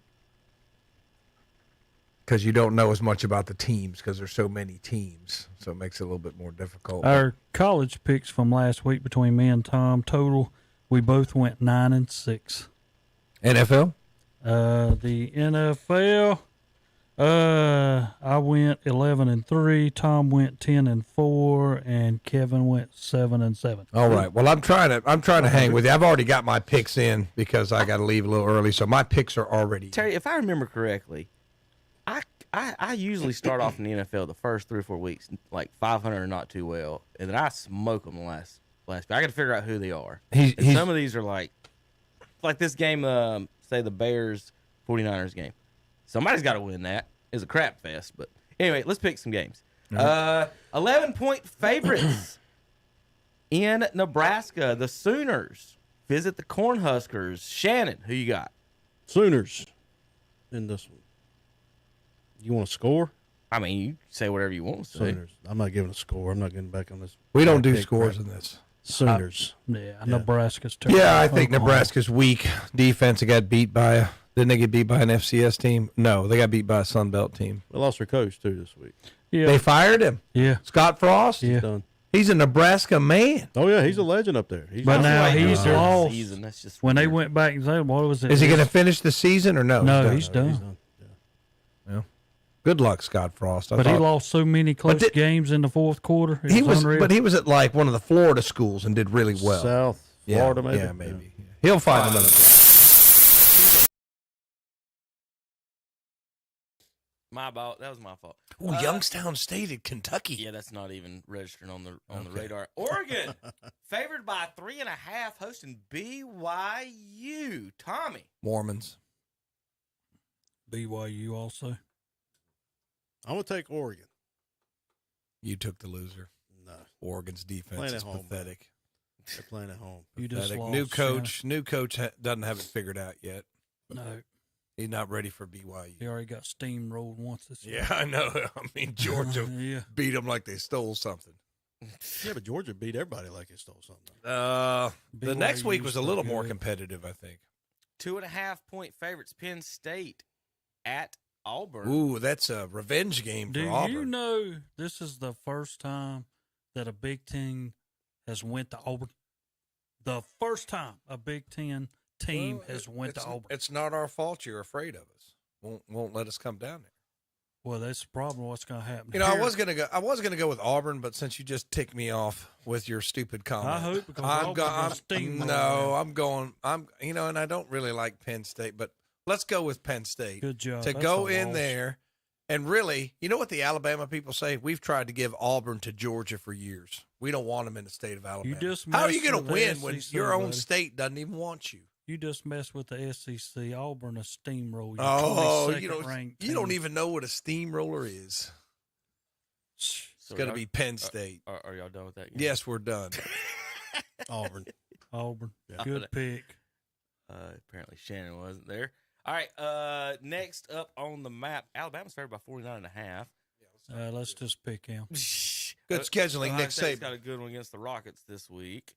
because you don't know as much about the teams because there's so many teams, so it makes it a little bit more difficult. Our college picks from last week between me and Tom total, we both went 9-6. NFL? The NFL, I went 11-3. Tom went 10-4, and Kevin went 7-7. All right. Well, I'm trying to hang with you. I've already got my picks in because I got to leave a little early, so my picks are already. Terry, if I remember correctly, I usually start off in the NFL the first 3 or 4 weeks like 500 or not too well, and then I smoke them the last. I got to figure out who they are. And some of these are like this game. Say the Bears 49ers game. Somebody's got to win that. It's a crap fest, but anyway, let's pick some games. 11-point favorites in Nebraska. The Sooners visit the Cornhuskers. Shannon, who you got? Sooners in this one. You want a score? I mean, you say whatever you want to say. Sooners. I'm not giving a score. I'm not getting back on this. We don't do Pick scores crap. in this. Sooners. Nebraska's terrible. Yeah, I think Nebraska's weak defense. They got beat by. Didn't they get beat by an FCS team? No, they got beat by a Sun Belt team. They lost their coach too this week. Yeah. They fired him. Yeah. Scott Frost. Yeah. Done. He's a Nebraska man. Oh yeah, he's a legend up there. He's But now That's he's why he lost. season. That's just When they weird. went back and said, what was it? Is he going to finish the season or no? No, he's done. he's done. Good luck, Scott Frost. But he lost so many close games in the fourth quarter. It He was, unreal. but he was at like one of the Florida schools and did really well. South Florida, maybe. Yeah, maybe. He'll find another job. My fault. That was my fault. Oh, Youngstown State at Kentucky. Yeah, that's not even registered on the radar. Oregon favored by 3.5, hosting BYU. Tommy. Mormons. BYU also. I'm gonna take Oregon. You took the loser. No, Oregon's defense Playing is at home, pathetic. they're playing at home. You just Pathetic. lost, New coach. New coach doesn't have it figured out yet. No. He's not ready for BYU. He already got steamrolled once this year. Yeah, I know. I mean, Georgia Yeah. beat them like they stole something. Yeah, but Georgia beat everybody like they stole something. The next week BYU was a still little more good. competitive, I think. 2.5-point favorites. Penn State at Auburn. Ooh, that's a revenge game Do for Auburn. you know this is the first time that a Big Ten has went to Auburn? The first time a Big Ten team has went to Auburn. It's not our fault you're afraid of us. Won't let us come down there. Well, that's the problem. What's going to happen? You know, I was gonna go with Auburn, but since you just ticked me off with your stupid comment, I hope because Auburn's and I don't really like Penn State, but let's go with Penn State. Good job. To That's go a in loss. there and really, you know what the Alabama people say? We've tried to give Auburn to Georgia for years. We don't want them in the state of Alabama. How are you going to win when your own state doesn't even want you? You just mess with the SEC. Auburn a steamroll. Oh, you don't even know what a steamroller is. It's going to be Penn State. Are y'all done with that? Yes, we're done. Auburn. Yeah. Good pick. Apparently Shannon wasn't there. All right. Next up on the map, Alabama's favored by 49.5. Let's just pick him. Good scheduling, Ohio Nick State's Saban. got a good one against the Rockets this week.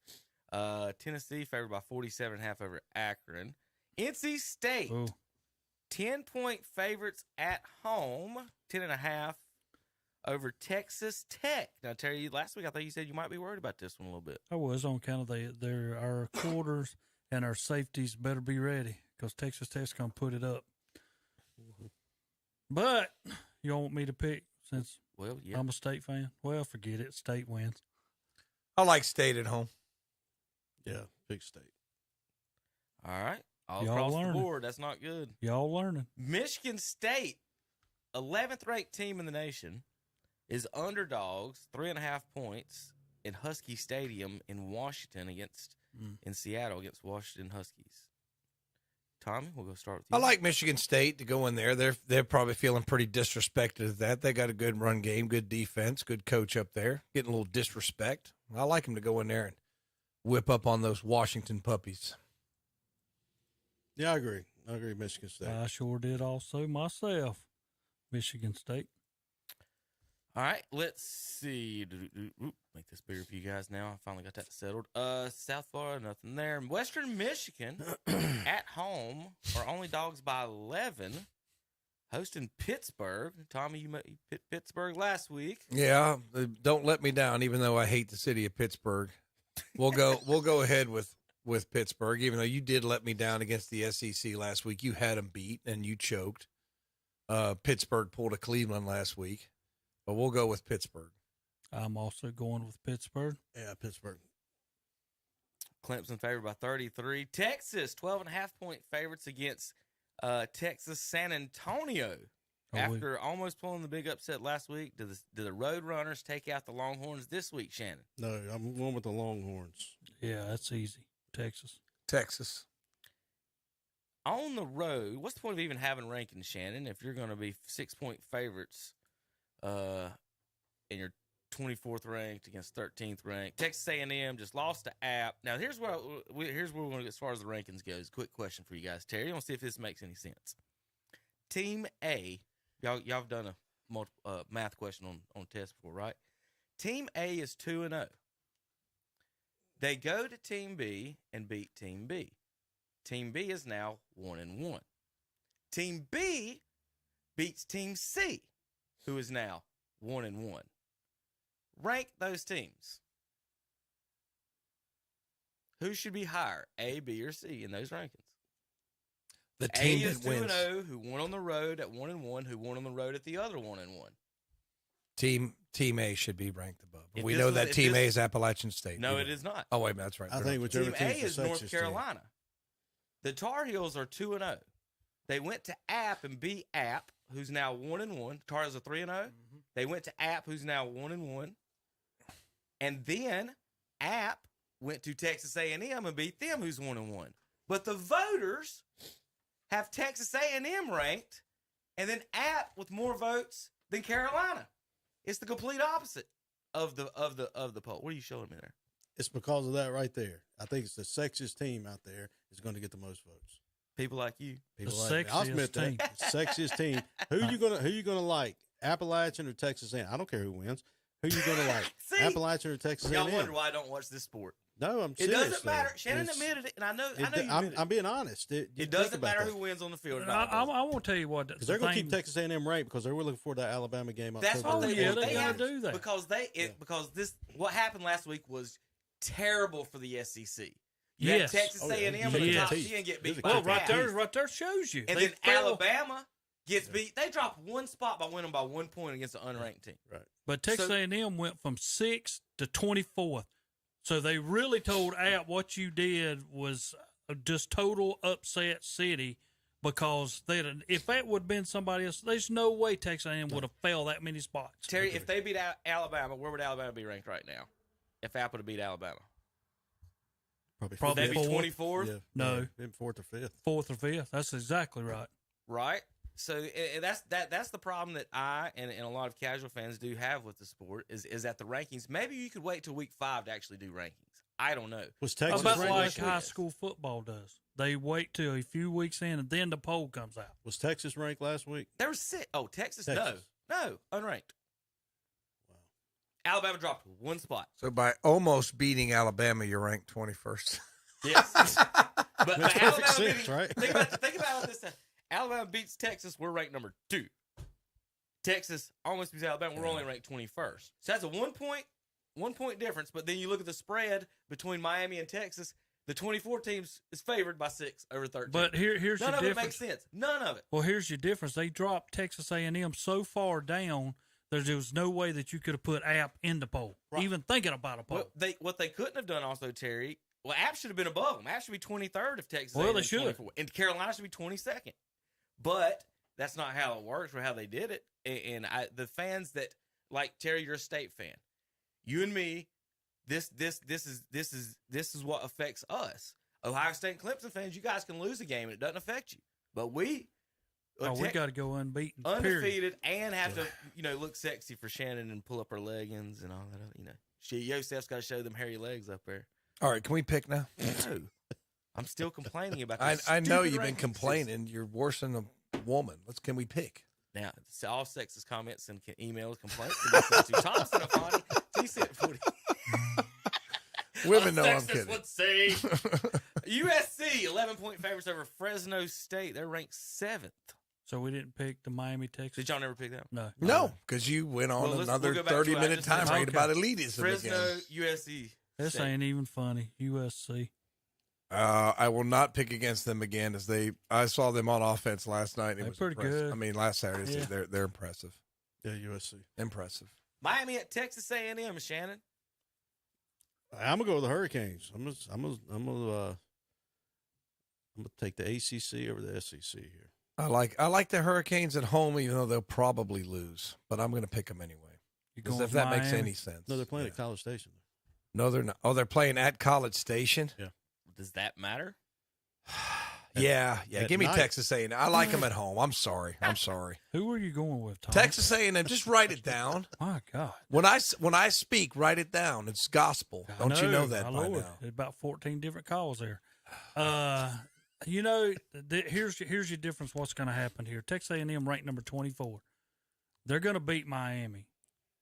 Tennessee favored by 47.5 over Akron. NC State, 10-point favorites at home, 10.5 over Texas Tech. Now, Terry, last week I think you said you might be worried about this one a little bit. I was on account of our quarters and our safeties better be ready because Texas Tech's going to put it up. But you want me to pick since I'm a State fan? Well, forget it. State wins. I like State at home. Yeah, pick State. All right. All Y'all across learning. the board. That's not good. Y'all learning. Michigan State, 11th ranked team in the nation, is underdogs, 3.5 points in Husky Stadium in Washington in Seattle against Washington Huskies. Tommy, we'll go start with you. I like Michigan State to go in there. They're probably feeling pretty disrespected at that. They got a good run game, good defense, good coach up there, getting a little disrespect. I like them to go in there and whip up on those Washington puppies. Yeah, I agree. Michigan State. I sure did also myself. Michigan State. All right, let's see. Make this bigger for you guys now. I finally got that settled. South Florida, nothing there. Western Michigan at home are only dogs by 11, hosting Pittsburgh. Tommy, you picked Pittsburgh last week. Yeah, don't let me down, even though I hate the city of Pittsburgh. We'll go ahead with Pittsburgh, even though you did let me down against the SEC last week. You had them beat, and you choked. Pittsburgh pulled a Cleveland last week. But we'll go with Pittsburgh. I'm also going with Pittsburgh. Yeah, Pittsburgh. Clemson favored by 33. Texas, 12.5-point favorites against Texas San Antonio. After almost pulling the big upset last week, do the Road Runners take out the Longhorns this week, Shannon? No, I'm going with the Longhorns. Yeah, that's easy. Texas. On the road, what's the point of even having rankings, Shannon, if you're going to be 6-point favorites and you're 24th ranked against 13th ranked? Texas A&M just lost to App. Now, here's where we're going to get as far as the rankings goes. Quick question for you guys. Terry, I want to see if this makes any sense. Team A, y'all have done a math question on test before, right? Team A is 2-0. They go to Team B and beat Team B. Team B is now 1-1. Team B beats Team C, who is now 1-1. Rank those teams. Who should be higher, A, B, or C in those rankings? The team A is that wins. 2-0, who won on the road at 1-1, who won on the road at the other 1-1. Team A should be ranked above. If We this know was- that if Team A this- is Appalachian State. No, it is not. Oh, wait a minute. That's right. I think whichever Team A team's is the North sexiest Carolina. The Tar Heels are 2-0. They went to App and beat App, who's now 1-1. Tar Heels are 3-0. They went to App, who's now 1-1. And then App went to Texas A&M and beat them, who's 1-1. But the voters have Texas A&M ranked, and then App with more votes than Carolina. It's the complete opposite of the poll. What are you showing me there? It's because of that right there. I think it's the sexiest team out there is going to get the most votes. People like you. People like me. I'll admit that. The sexiest team. Who you gonna like? Appalachian or Texas A&M? I don't care who wins. Who you gonna like? See, Appalachian or Texas Y'all A&M? wonder why I don't watch this sport. No, I'm It serious. doesn't matter. though. Shannon It's- admitted it, and I know you I'm admitted it. being honest. You It think doesn't about matter that. who wins on the field. I won't tell you what. Because they're going to keep Texas A&M ranked because they're looking for that Alabama game. That's October what they 4th. they gotta have do that. because what happened last week was terrible for the SEC. You had Yes. Texas A&M in the top 10 get beat by Well, right half. there shows you. And They then fell. Alabama gets beat. They dropped one spot by winning by 1 point against an unranked team. Right. But Texas A&M went from 6th to 24th. So they really told App what you did was just total upset city because if that would have been somebody else, there's no way Texas A&M would have fell that many spots. Terry, if they beat Alabama, where would Alabama be ranked right now? If App would have beat Alabama? Probably Would they be 24th? Yeah, No. maybe 4th or 5th. 4th or 5th. That's exactly right. Right? So that's the problem that I and a lot of casual fans do have with the sport is that the rankings. Maybe you could wait till week 5 to actually do rankings. I don't know. Was Texas about ranked like last week? high school football does? They wait till a few weeks in and then the poll comes out. Was Texas ranked last week? There was 6. Oh, Texas? Texas. No, unranked. Wow. Alabama dropped one spot. So by almost beating Alabama, you're ranked 21st. Yes. but Alabama six, beating, right? think about it this time. Alabama beats Texas, we're ranked number 2. Texas almost beats Alabama, we're only ranked 21st. So that's a 1 point difference, but then you look at the spread between Miami and Texas, the 24 teams is favored by 6 over 13. But here's None the of difference. it makes sense. None of it. Well, here's your difference. They dropped Texas A&M so far down that there was no way that you could have put App in the poll, even thinking about a poll. What they couldn't have done also, Terry, App should have been above them. App should be 23rd if Texas Well, A&M they should. 24. And Carolina should be 22nd. But that's not how it works or how they did it. And the fans that, like Terry, you're a State fan. You and me, this is what affects us. Ohio State and Clemson fans, you guys can lose a game and it doesn't affect you. But we got to go unbeaten, undefeated, and have to look sexy for Shannon and pull up her leggings and all that. Yosef's got to show them hairy legs up there. All right, can we pick now? No, I'm still complaining about. I know you've been complaining. You're worse than a woman. Can we pick? Now, all sexist comments and emails, complaints can be sent to Thompson and Fonnie. T-Set40. Women know I'm kidding. Would say. USC 11-point favorites over Fresno State. They're ranked 7th. So we didn't pick the Miami, Texas. Did y'all never pick that one? No, because you went on another 30-minute tirade about elitism Fresno, again. USC. This ain't even funny. USC. I will not pick against them again. I saw them on offense last night. And it was pretty impressive. good. I mean, last Saturday, Yeah. they're impressive. Yeah, USC. Impressive. Miami at Texas A&M, Shannon. I'm gonna go with the Hurricanes. I'm gonna take the ACC over the SEC here. I like the Hurricanes at home, even though they'll probably lose. But I'm going to pick them anyway. Because if that makes any sense. No, they're playing at College Station. No, they're not. Oh, they're playing at College Station? Yeah. Does that matter? Yeah. At Give me night. Texas A&M. I like them at home. I'm sorry. Who are you going with, Tom? Texas A&M. Just write it down. My God. When I speak, write it down. It's gospel. Don't you know that my by Lord. now? There's about 14 different calls there. Here's your difference. What's going to happen here? Texas A&M ranked number 24. They're going to beat Miami,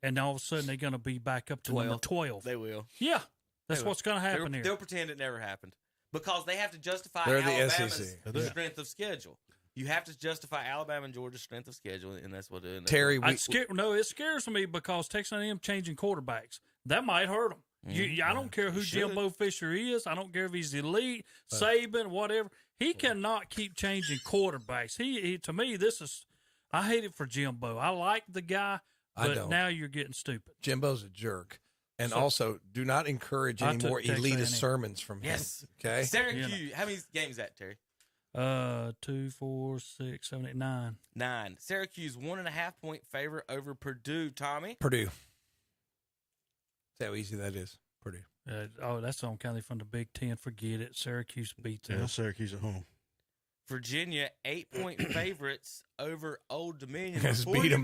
and all of a sudden they're going to be back up to number 12. They will. Yeah, that's what's going to happen here. They'll pretend it never happened because they have to justify They're the Alabama's SEC. strength of schedule. You have to justify Alabama and Georgia's strength of schedule, and that's what they're doing. Terry, it scares me because Texas A&M changing quarterbacks. That might hurt them. I don't care who Jimbo Fisher is. I don't care if he's elite, Saban, whatever. He cannot keep changing quarterbacks. He to me, I hate it for Jimbo. I like the guy, but now you're getting stupid. Jimbo's a jerk. And also, do not encourage any more elitist sermons from him. Yes. Okay? Syracuse. How many games is that, Terry? 2, 4, 6, 7, 8, 9. 9. Syracuse 1.5-point favorite over Purdue. Tommy. Purdue. See how easy that is. Purdue. That's on kind of from the Big Ten. Forget it. Syracuse beats them. Yeah, Syracuse at home. Virginia 8-point favorites over Old Dominion. Has beat them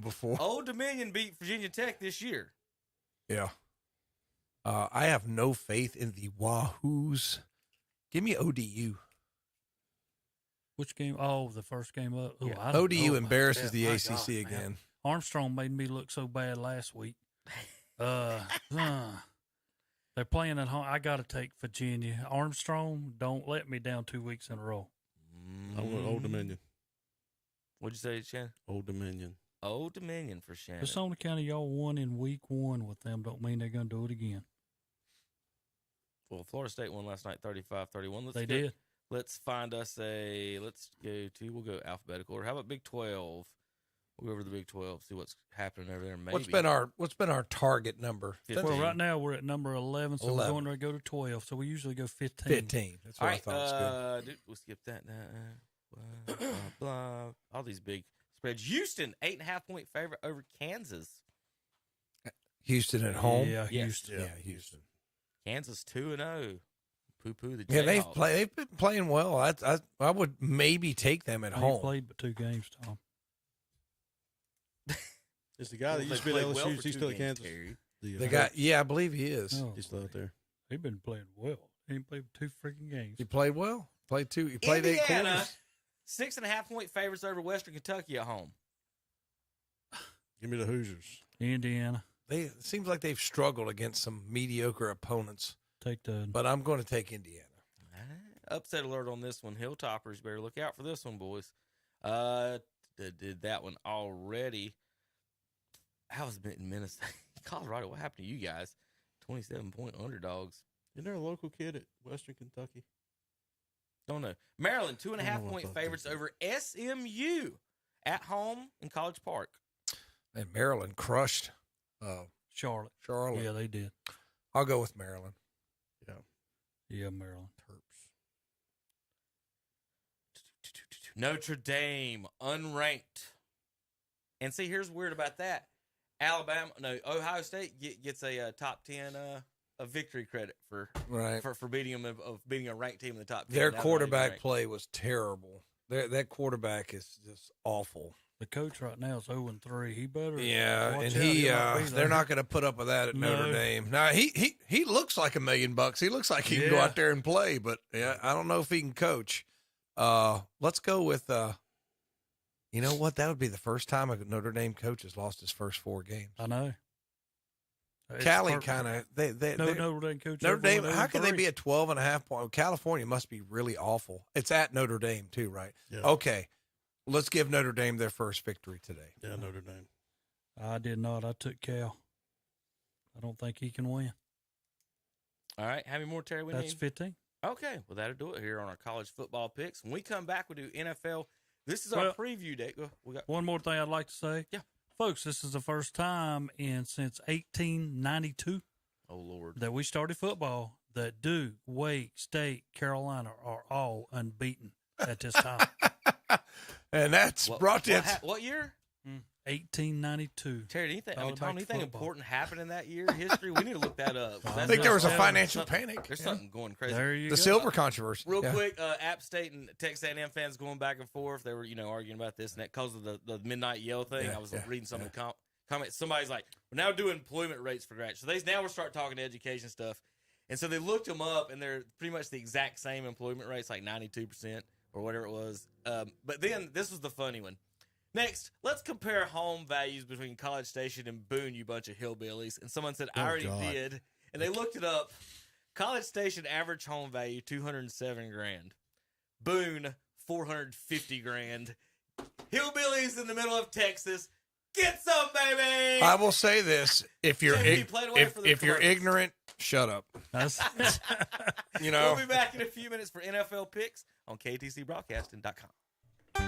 before. Old Dominion beat Virginia Tech this year. Yeah. I have no faith in the Wahoos. Give me ODU. Which game? Oh, the first game up. Ooh, Yeah. I don't ODU know. embarrasses the ACC again. Armstrong made me look so bad last week. They're playing at home. I got to take Virginia. Armstrong, don't let me down 2 weeks in a row. I'm with Old Dominion. What'd you say, Shannon? Old Dominion. Old Dominion for Shannon. Just on the count of y'all won in week 1 with them don't mean they're going to do it again. Well, Florida State won last night 35-31. They did. Let's find us we'll go alphabetical order. How about Big 12? We'll go over the Big 12, see what's happening over there. Maybe. What's been our target number? 15. Well, right now we're at number 11, so 11. we're going to go to 12. So we usually go 15. 15. That's what I thought was good. Dude, we'll skip that now. Blah, blah, blah. All these big spreads. Houston, 8.5-point favorite over Kansas. Houston at home? Yeah, Yes. Houston. Yeah, Houston. Kansas 2-0. Poo-poo the Yeah, Jayhawks. they've been playing well. I would maybe take them at They home. played but 2 games, Tom. Is the guy that used to be at LSU, is he still at Kansas? The guy, yeah, I believe he is. Oh, He's still out there. He's been playing well. He ain't played 2 freaking games. He played well. He played 8 Indiana, quarters. 6.5-point favorites over Western Kentucky at home. Give me the Hoosiers. Indiana. It seems like they've struggled against some mediocre opponents. But I'm going to take Indiana. Upset alert on this one. Hilltoppers, better look out for this one, boys. Did that one already. I was in Minnesota. Colorado, what happened to you guys? 27-point underdogs. Isn't there a local kid at Western Kentucky? Don't know. Maryland, 2.5-point favorites over SMU at home in College Park. And Maryland crushed Charlotte. Yeah, they did. I'll go with Maryland. Yeah, Maryland. Notre Dame, unranked. And see, here's weird about that. Ohio State gets a top 10 a victory credit for beating them of beating a ranked team in the top 10. Their quarterback play was terrible. That quarterback is just awful. The coach right now is 0-3. He better. Yeah, watch and out. they're not going to put up with that at Notre Dame. Now he looks like $1 million. He looks like he can go out there and play, but I don't know if he can coach. Let's go with. You know what? That would be the first time a Notre Dame coach has lost his first 4 games. I know. Cali kind of Notre Dame coach. Notre Dame. How can they be a 12.5 point? California must be really awful. It's at Notre Dame too, right? Yeah. Okay, let's give Notre Dame their first victory today. Yeah, Notre Dame. I did not. I took Cal. I don't think he can win. All right, how many more, Terry? That's 15. Okay, well that'll do it here on our college football picks. When we come back, we'll do NFL. This is our preview day. We got one more thing I'd like to say. Yeah. Folks, this is the first time since 1892 that we started football that Duke, Wake, State, Carolina are all unbeaten at this time. And that's brought to what year? 1892. Terry, anything important happened in that year in history? We need to look that up. I think there was a financial panic. There's something going crazy. There you go. The silver controversy. Real quick, App State and Texas A&M fans going back and forth. They were, arguing about this and that because of the midnight yell thing. I was reading some of the comments. Somebody's like, "We're now doing employment rates for grads." So now we're starting talking education stuff, and so they looked them up, and they're pretty much the exact same employment rates, like 92% or whatever it was. But then this was the funny one. Next, let's compare home values between College Station and Boone, you bunch of hillbillies. And someone said, I already did. And they looked it up. College Station average home value, $207,000. Boone, $450,000. Hillbillies in the middle of Texas, get some, baby! I will say this: if you're ignorant, shut up. We'll be back in a few minutes for NFL picks on KTCBroadcasting.com.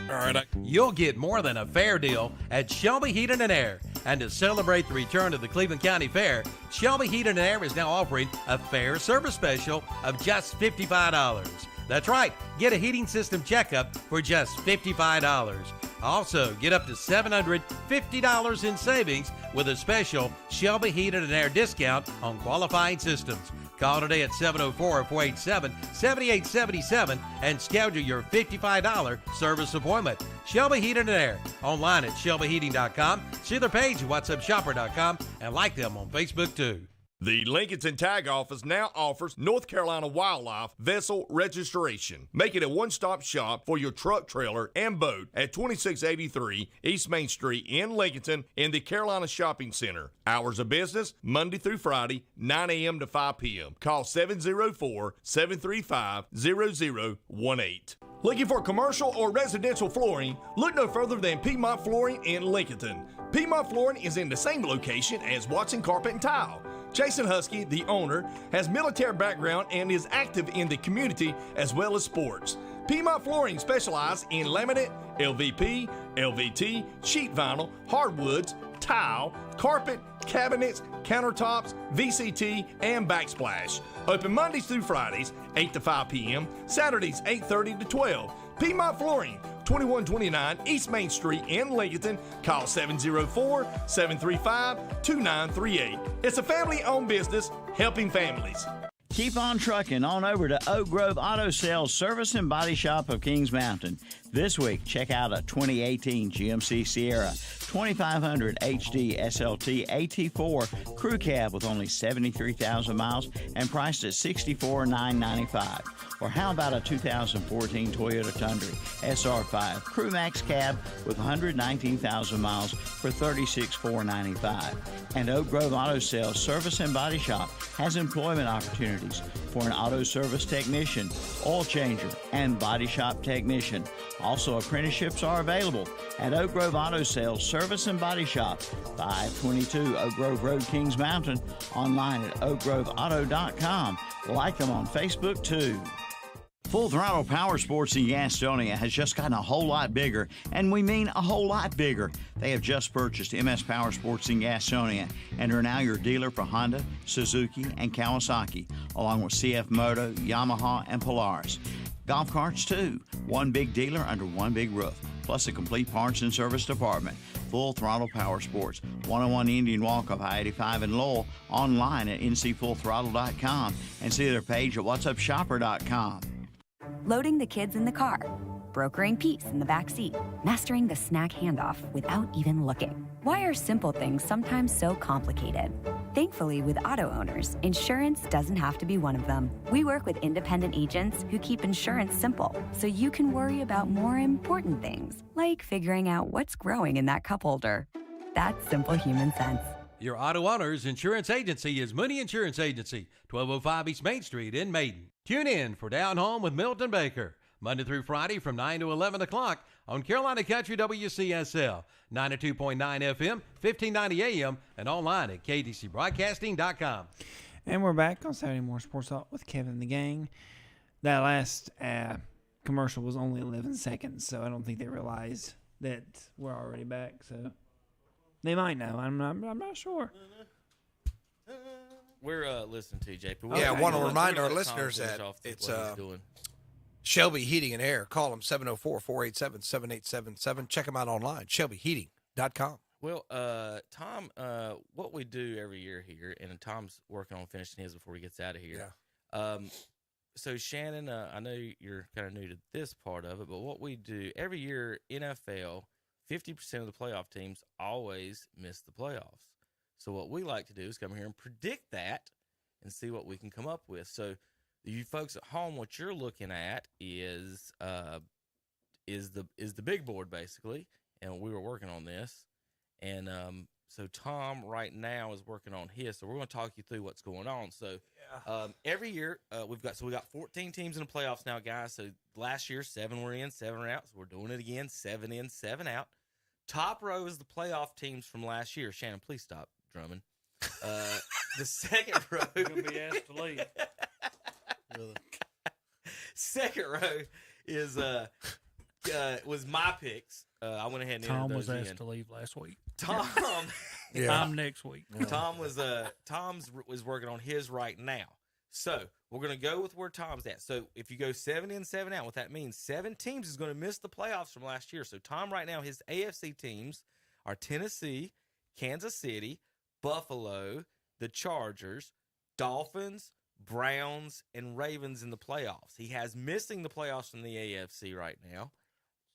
All right. You'll get more than a fair deal at Shelby Heating and Air. And to celebrate the return of the Cleveland County Fair, Shelby Heating and Air is now offering a fair service special of just $55. That's right. Get a heating system checkup for just $55. Also, get up to $750 in savings with a special Shelby Heating and Air discount on qualifying systems. Call today at 704-487-7877 and schedule your $55 service appointment. Shelby Heating and Air. Online at shelbyheating.com. See their page at whatsupshopper.com and like them on Facebook too. The Lincolnton Tag Office now offers North Carolina wildlife vessel registration. Make it a one-stop shop for your truck, trailer, and boat at 2683 East Main Street in Lincolnton in the Carolina Shopping Center. Hours of business, Monday through Friday, 9 a.m. to 5 p.m. Call 704-735-0018. Looking for commercial or residential flooring? Look no further than Piedmont Flooring in Lincolnton. Piedmont Flooring is in the same location as Watson Carpet and Tile. Jason Husky, the owner, has military background and is active in the community as well as sports. Piedmont Flooring specializes in laminate, LVP, LVT, sheet vinyl, hardwoods, tile, carpet, cabinets, countertops, VCT, and backsplash. Open Mondays through Fridays, 8 to 5 p.m., Saturdays, 8:30 to 12. Piedmont Flooring, 2129 East Main Street in Lincoln. Call 704-735-2938. It's a family-owned business helping families. Keep on trucking on over to Oak Grove Auto Sales Service and Body Shop of Kings Mountain. This week, check out a 2018 GMC Sierra 2500 HD SLT AT4 Crew Cab with only 73,000 miles and priced at $64,995. Or how about a 2014 Toyota Tundra SR5 Crew Max Cab with 119,000 miles for $36,495. And Oak Grove Auto Sales Service and Body Shop has employment opportunities for an auto service technician, oil changer, and body shop technician. Also, apprenticeships are available at Oak Grove Auto Sales Service and Body Shop, 522 Oak Grove Road, Kings Mountain, online at oakgroveauto.com. Like them on Facebook, too. Full Throttle Power Sports in Gastonia has just gotten a whole lot bigger, and we mean a whole lot bigger. They have just purchased MS Power Sports in Gastonia and are now your dealer for Honda, Suzuki, and Kawasaki, along with CF Moto, Yamaha, and Polaris. Golf carts, too. One big dealer under one big roof, plus a complete parts and service department. Full Throttle Power Sports, 101 Indian Walk off I-85 in Lowell, online at ncfullthrottle.com, and see their page at whatsupshopper.com. Loading the kids in the car, brokering peace in the back seat, mastering the snack handoff without even looking. Why are simple things sometimes so complicated? Thankfully, with auto owners, insurance doesn't have to be one of them. We work with independent agents who keep insurance simple, so you can worry about more important things, like figuring out what's growing in that cup holder. That's simple human sense. Your auto owner's insurance agency is Mooney Insurance Agency, 1205 East Main Street in Maiden. Tune in for Down Home with Milton Baker, Monday through Friday from 9 to 11 o'clock on Carolina Country WCSL, 92.9 FM, 1590 AM, and online at kdcbroadcasting.com. And we're back on Saturday Morning Sports Talk with Kevin and the gang. That last commercial was only 11 seconds, so I don't think they realized that we're already back. So they might know. I'm not sure. We're listening to you, JP. Yeah, I want to remind our listeners that it's Shelby Heating and Air. Call them 704-487-7877. Check them out online, shelbyheating.com. Well, Tom, what we do every year here, and Tom's working on finishing his before he gets out of here. Yeah. So, Shannon, I know you're kind of new to this part of it, but what we do every year, NFL, 50% of the playoff teams always miss the playoffs. So what we like to do is come here and predict that and see what we can come up with. So you folks at home, what you're looking at is the big board basically, and we were working on this, and so Tom right now is working on his. So we're going to talk you through what's going on. So every year we got 14 teams in the playoffs now, guys. So last year 7 were in, 7 were out. So we're doing it again, 7 in, 7 out. Top row is the playoff teams from last year. Shannon, please stop drumming. The second row gonna be asked to leave. Really? Second row is was my picks. I went ahead and Tom entered was those asked to leave last week. Tom, I'm next week. Tom was working on his right now. So we're gonna go with where Tom's at. So if you go 7 in, 7 out, what that means, 7 teams is gonna miss the playoffs from last year. So Tom right now, his AFC teams are Tennessee, Kansas City, Buffalo, the Chargers, Dolphins, Browns, and Ravens in the playoffs. He has missing the playoffs from the AFC right now.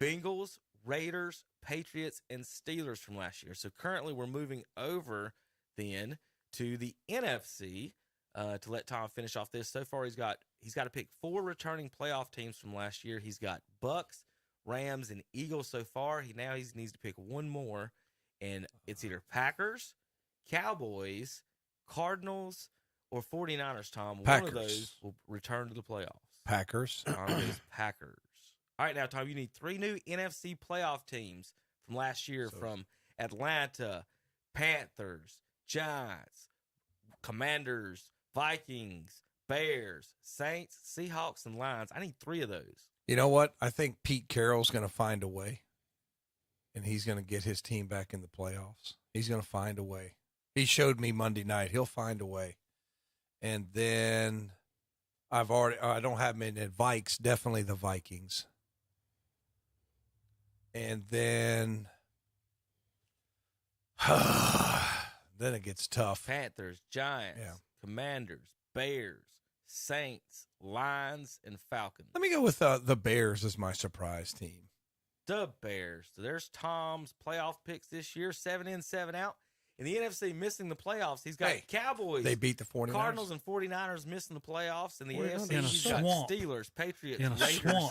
Bengals, Raiders, Patriots, and Steelers from last year. So currently we're moving over then to the NFC to let Tom finish off this. So far he's got to pick 4 returning playoff teams from last year. He's got Bucks, Rams, and Eagles so far. He needs to pick one more, and it's either Packers, Cowboys, Cardinals, or 49ers, Tom. Packers. One of those will return to the playoffs. Packers. Tom goes Packers. All right, now, Tom, you need 3 new NFC playoff teams from last year from Atlanta, Panthers, Giants, Commanders, Vikings, Bears, Saints, Seahawks, and Lions. I need 3 of those. You know what? I think Pete Carroll's going to find a way, and he's going to get his team back in the playoffs. He's going to find a way. He showed me Monday night. He'll find a way. And then I don't have him in Vikes, definitely the Vikings. And then it gets tough. Panthers, Giants, Commanders, Bears, Saints, Lions, and Falcons. Let me go with the Bears as my surprise team. The Bears. So there's Tom's playoff picks this year, 7 in, 7 out. In the NFC, missing the playoffs, he's got Cowboys. They beat the 49ers. Cardinals and 49ers missing the playoffs. In the 49ers. AFC, he's got Steelers, Patriots, Raiders,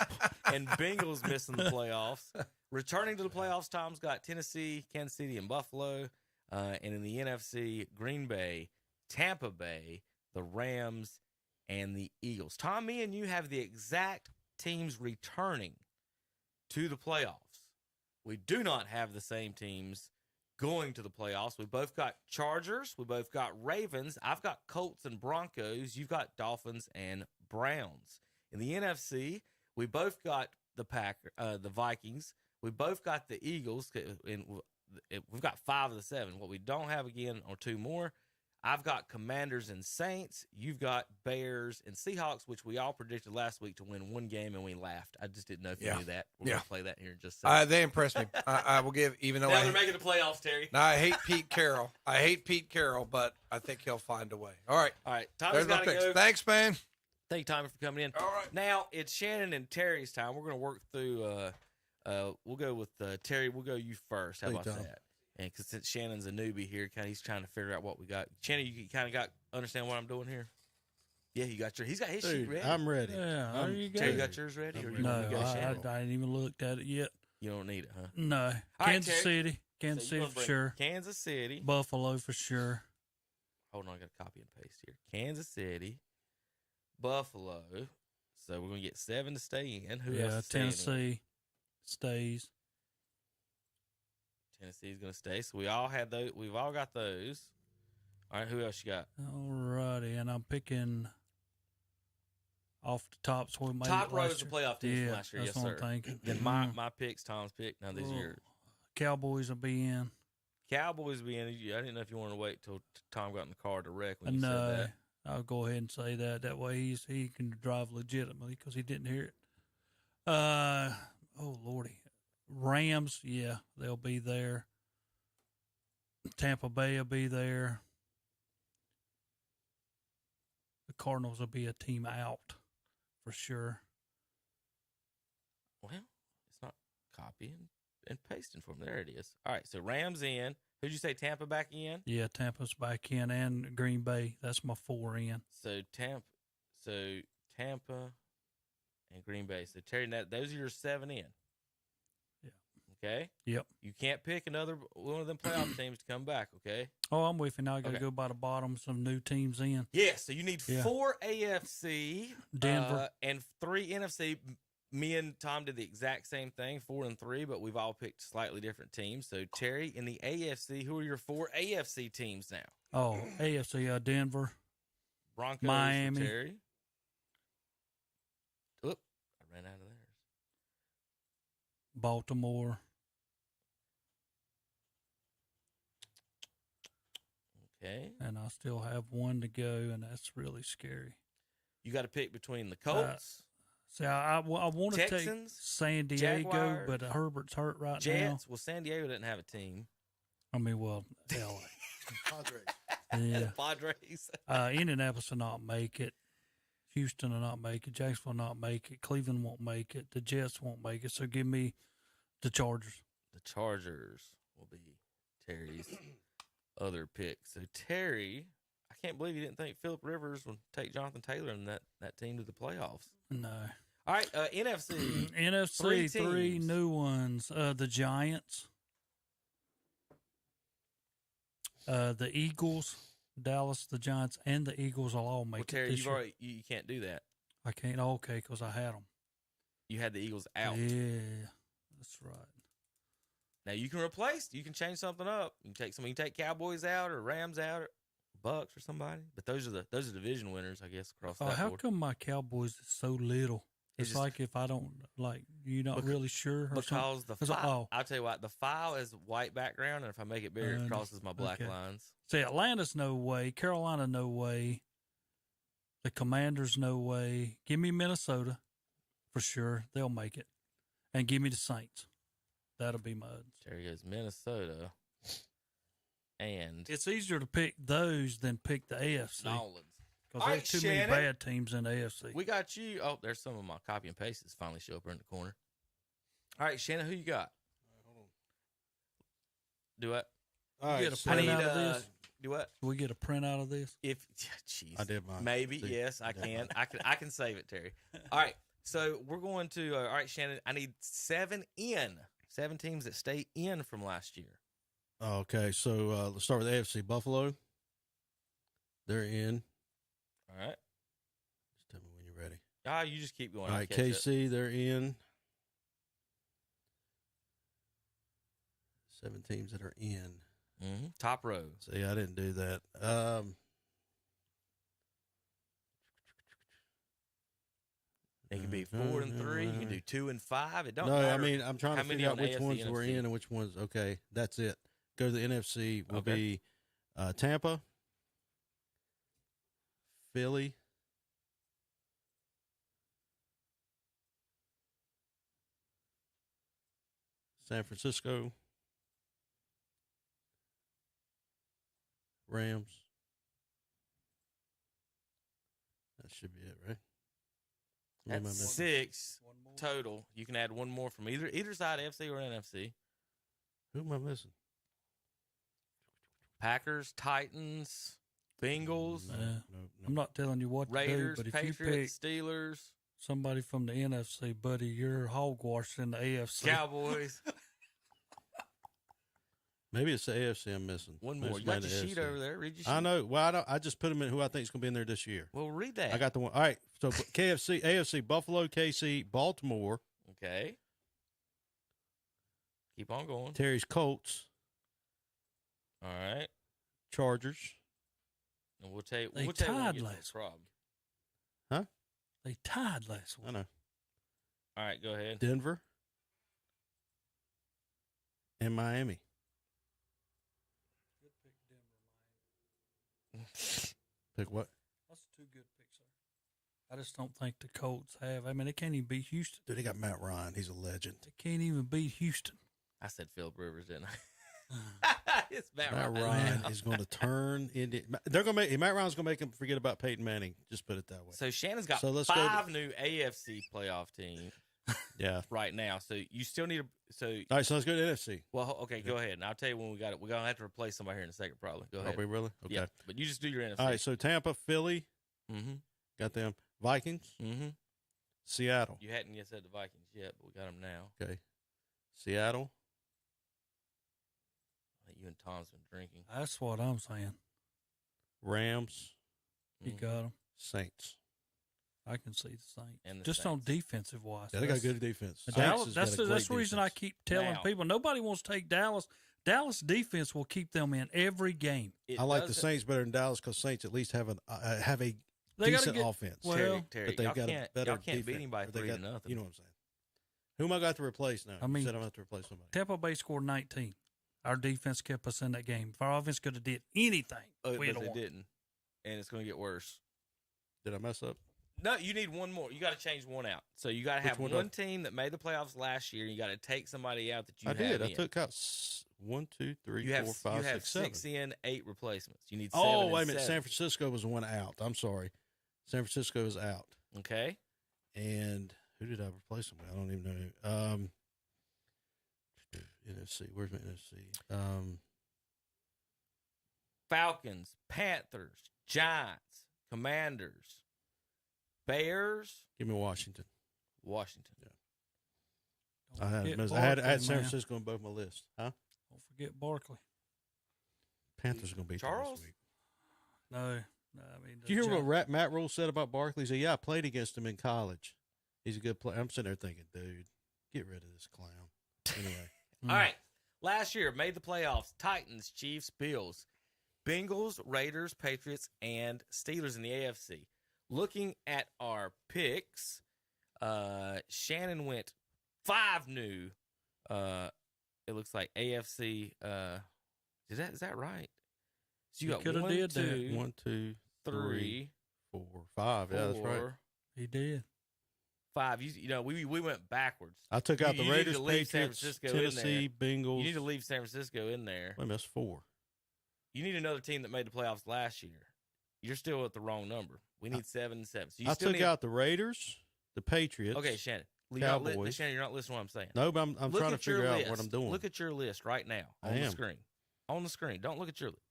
and Bengals missing the playoffs. Returning to the playoffs, Tom's got Tennessee, Kansas City, and Buffalo. And in the NFC, Green Bay, Tampa Bay, the Rams, and the Eagles. Tom, me and you have the exact teams returning to the playoffs. We do not have the same teams going to the playoffs. We both got Chargers. We both got Ravens. I've got Colts and Broncos. You've got Dolphins and Browns. In the NFC, we both got the Vikings. We both got the Eagles. We've got 5 of the 7. What we don't have again are 2 more. I've got Commanders and Saints. You've got Bears and Seahawks, which we all predicted last week to win 1 game, and we laughed. I just didn't know if you knew that. We're going to play that here in just a second. They impressed me. I will give, even though now they're making the playoffs, Terry. Now, I hate Pete Carroll. But I think he'll find a way. All right. Tommy's got to go. Thanks, man. Thank you, Tommy, for coming in. All right. Now, it's Shannon and Terry's time. We're going to work through we'll go with Terry. We'll go you first. How about that? And because since Shannon's a newbie here, he's trying to figure out what we got. Shannon, you kind of understand what I'm doing here? Yeah, you got he's got his sheet ready. I'm ready. Yeah, there you go. Terry, you got yours ready? Or you No, got I ain't even looked at it yet. You don't need it, huh? No. All right, Kansas City for sure. Kansas City. Buffalo for sure. Hold on, I got to copy and paste here. Kansas City, Buffalo. So we're going to get 7 to stay in. Who else is staying in? Tennessee stays. Tennessee's going to stay. So we all had those. We've all got those. All right, who else you got? All righty, and I'm picking off the top. So we made top it row last is the year. playoff team from last year. That's Yes, what sir. I'm thinking. Then my picks, Tom's pick. Now these are yours. Cowboys will be in. Cowboys will be in. I didn't know if you wanted to wait till Tom got in the car direct when you said that. I'll go ahead and say that. That way he can drive legitimately because he didn't hear it. Oh, Lordy. Rams, yeah, they'll be there. Tampa Bay will be there. The Cardinals will be a team out for sure. Well, it's not copying and pasting for them. There it is. All right, so Rams in. Who'd you say Tampa back in? Yeah, Tampa's back in, and Green Bay. That's my 4 in. So Tampa and Green Bay. So Terry, those are your 7 in. Yeah. Okay. Yep. You can't pick another one of them playoff teams to come back. Okay. Oh, I'm with you now. I got to go by the bottom. Some new teams in. Yeah. So you need 4 AFC, Denver, and 3 NFC. Me and Tom did the exact same thing, 4 and 3, but we've all picked slightly different teams. So Terry, in the AFC, who are your 4 AFC teams now? Oh, AFC, Denver, Broncos, Miami. For Terry. Oop, I ran out of theirs. Baltimore. Okay. And I still have 1 to go, and that's really scary. You got to pick between the Colts. See, I want to take San Diego, Jaguars, but Herbert's hurt right now. Jets. Well, San Diego doesn't have a team. I mean, well, LA. Padres. Yeah. Padres. Indianapolis will not make it. Houston will not make it. Jacksonville will not make it. Cleveland won't make it. The Jets won't make it. So give me the Chargers. The Chargers will be Terry's other pick. So Terry, I can't believe you didn't think Phillip Rivers would take Jonathan Taylor and that team to the playoffs. No. All right, NFC. NFC, 3 new ones. The Giants, the Eagles, Dallas, the Giants, and the Eagles will all make it Terry, this year. you can't do that. I can't. Okay, because I had them. You had the Eagles out. Yeah, that's right. Now you can replace. You can change something up. You can take Cowboys out or Rams out. Bucks or somebody. But those are division winners, I guess, across that how board. come my Cowboys is so little? It's just- like if I don't you're not really sure. Or Because something? the file, I'll tell you what, the file is white background, and if I make it bigger, it crosses my black lines. See, Atlanta's no way. Carolina, no way. The Commanders, no way. Give me Minnesota for sure. They'll make it. And give me the Saints. That'll be my odds. There goes Minnesota. And it's easier to pick those than pick the AFC. Nolans. Because there's too many bad teams in the AFC. We got you. Oh, there's some of my copy and pastes finally show up in the corner. All right, Shannon, who you got? Hold on. Do what? All right, get a print out of this? Do what? Can we get a print out of this? Jeez. I did mine. Maybe, See, yes, I can. I can save it, Terry. All right, so we're going to, all right, Shannon, I need 7 teams that stay in from last year. Okay, so let's start with AFC. Buffalo. They're in. All right. Just tell me when you're ready. You just keep going. All right, KC, they're in. 7 teams that are in. Mm-hmm. Top row. See, I didn't do that. It can be 4 and 3. You can do 2 and 5. It don't No, matter. I mean, I'm trying to figure out which AFC, ones NFC? were in and which ones. Okay, that's it. Go to the NFC. Will be Tampa, Philly, San Francisco, Rams. That should be it, right? What am I That's missing? 6 total. You can add one more from either side, AFC or NFC. Who am I missing? Packers, Titans, Bengals, I'm not telling you what Raiders, to do, but if you pick Patriots, Steelers, somebody from the NFC, buddy, you're hogwash in the AFC. Cowboys. Maybe it's the AFC I'm missing. One Maybe more. it's You got the your sheet AFC. over there. Read your sheet. I know. Well, I just put them in who I think is going to be in there this year. Well, read that. I got the one. All right. So AFC, Buffalo, KC, Baltimore. Okay. Keep on going. Terry's Colts. All right. Chargers. And we'll tell you. They We'll tell you when we tied get to the last problem. Huh? They tied last week. I know. All right, go ahead. Denver. And Miami. Pick what? That's two good picks, sir. I just don't think the Colts have. I mean, they can't even beat Houston. Dude, they got Matt Ryan. He's a legend. They can't even beat Houston. I said Philip Rivers, didn't I? It's Matt Ryan is going to turn into. They're going to make Matt Ryan's going to make him forget about Peyton Manning. Just put it that way. So Shannon's got So let's 5 new AFC playoff teams. Yeah. Right now, so you still need a. All right, so let's go to NFC. Well, okay, go ahead, and I'll tell you when we got it. We're gonna have to replace somebody here in a second, probably. Go ahead. Are we really? Okay. Yeah, but you just do your NFC. All right, so Tampa, Philly. Mm-hmm. Got them. Vikings. Mm-hmm. Seattle. You hadn't yet said the Vikings yet, but we got them now. Okay. Seattle. I think you and Tom's been drinking. That's what I'm saying. Rams. You got them. Saints. I can see the Saints. And the just on defensive wise. Yeah, they got good defense. Dallas, that's the reason I keep telling people nobody wants to take Dallas. Dallas defense will keep them in every game. I like the Saints better than Dallas because Saints at least have a They decent offense. Well, Terry, but they've got a better y'all can't beat defense. him by Or they 3 got- to nothing. You know what I'm saying? Who am I got to replace now? I mean, you said I'm going to have to replace somebody. Tampa Bay scored 19. Our defense kept us in that game. If our offense could have did anything, But we'd have they won. didn't, and it's going to get worse. Did I mess up? No, you need one more. You got to change one out. So you got to have Which one one do team that made the playoffs last year, and you got to take somebody out that you I have did. I in. took out 1, 2, 3, You have 4, 5, you have 6, 7. 6 in, 8 replacements. You need 7. Oh, and wait a minute. 7. San Francisco was the one out. I'm sorry. San Francisco is out. Okay. And who did I replace them with? I don't even know. NFC. Where's my NFC? Falcons, Panthers, Giants, Commanders, Bears. Give me Washington. Washington. Yeah. I had Barkley, San man. Francisco on both my lists. Huh? Don't forget Barkley. Panthers are going to beat them Charles? this week. No, I mean. Did you hear what Matt Rule said about Barkley? He said, yeah, I played against him in college. He's a good player. I'm sitting there thinking, dude, get rid of this clown. Anyway. All right. Last year, made the playoffs. Titans, Chiefs, Bills. Bengals, Raiders, Patriots, and Steelers in the AFC. Looking at our picks, Shannon went 5 new. It looks like AFC. Is that right? So you got coulda 1, did 2, that. 1, 2, 3, 4, 5. Yeah, that's right. He did. 5. You know, we went backwards. I took out the You need Raiders, to leave San Patriots, Francisco Tennessee, in there. Bengals. You need to leave San Francisco in there. Wait a minute, that's 4. You need another team that made the playoffs last year. You're still at the wrong number. We need 7 and 7. So you I still took out the Raiders, the Patriots. Okay, Shannon. Cowboys. Shannon, you're not listening to what I'm saying. No, but I'm trying to figure out what I'm doing. Look at your list right now I on the am. screen. On the screen. Don't look at your list.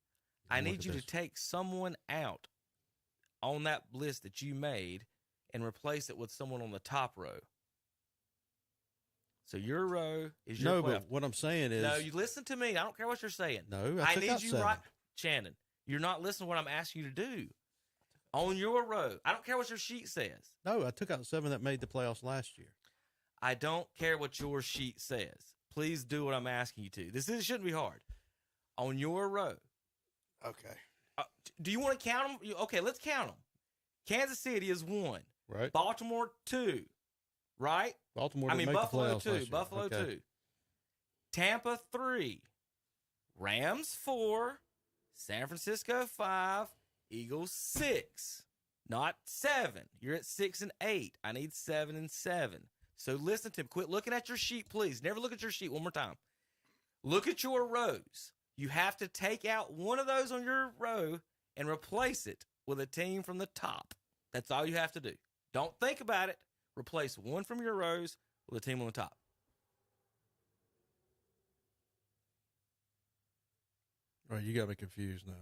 I need you to take someone out on that list that you made and replace it with someone on the top row. So your row is your playoff. But what I'm saying is... No, you listen to me. I don't care what you're saying. No, I took need out you 7. right. Shannon, you're not listening to what I'm asking you to do. On your row. I don't care what your sheet says. No, I took out 7 that made the playoffs last year. I don't care what your sheet says. Please do what I'm asking you to. This shouldn't be hard. On your row. Okay. Do you want to count them? Okay, let's count them. Kansas City is 1. Right. Baltimore 2. Right? Baltimore didn't make Buffalo the playoffs 2. last year. Buffalo Okay. 2. Tampa 3. Rams 4. San Francisco 5. Eagles 6. Not 7. You're at 6 and 8. I need 7 and 7. So listen to him. Quit looking at your sheet, please. Never look at your sheet one more time. Look at your rows. You have to take out one of those on your row and replace it with a team from the top. That's all you have to do. Don't think about it. Replace one from your rows with a team on the top. All right, you got me confused now.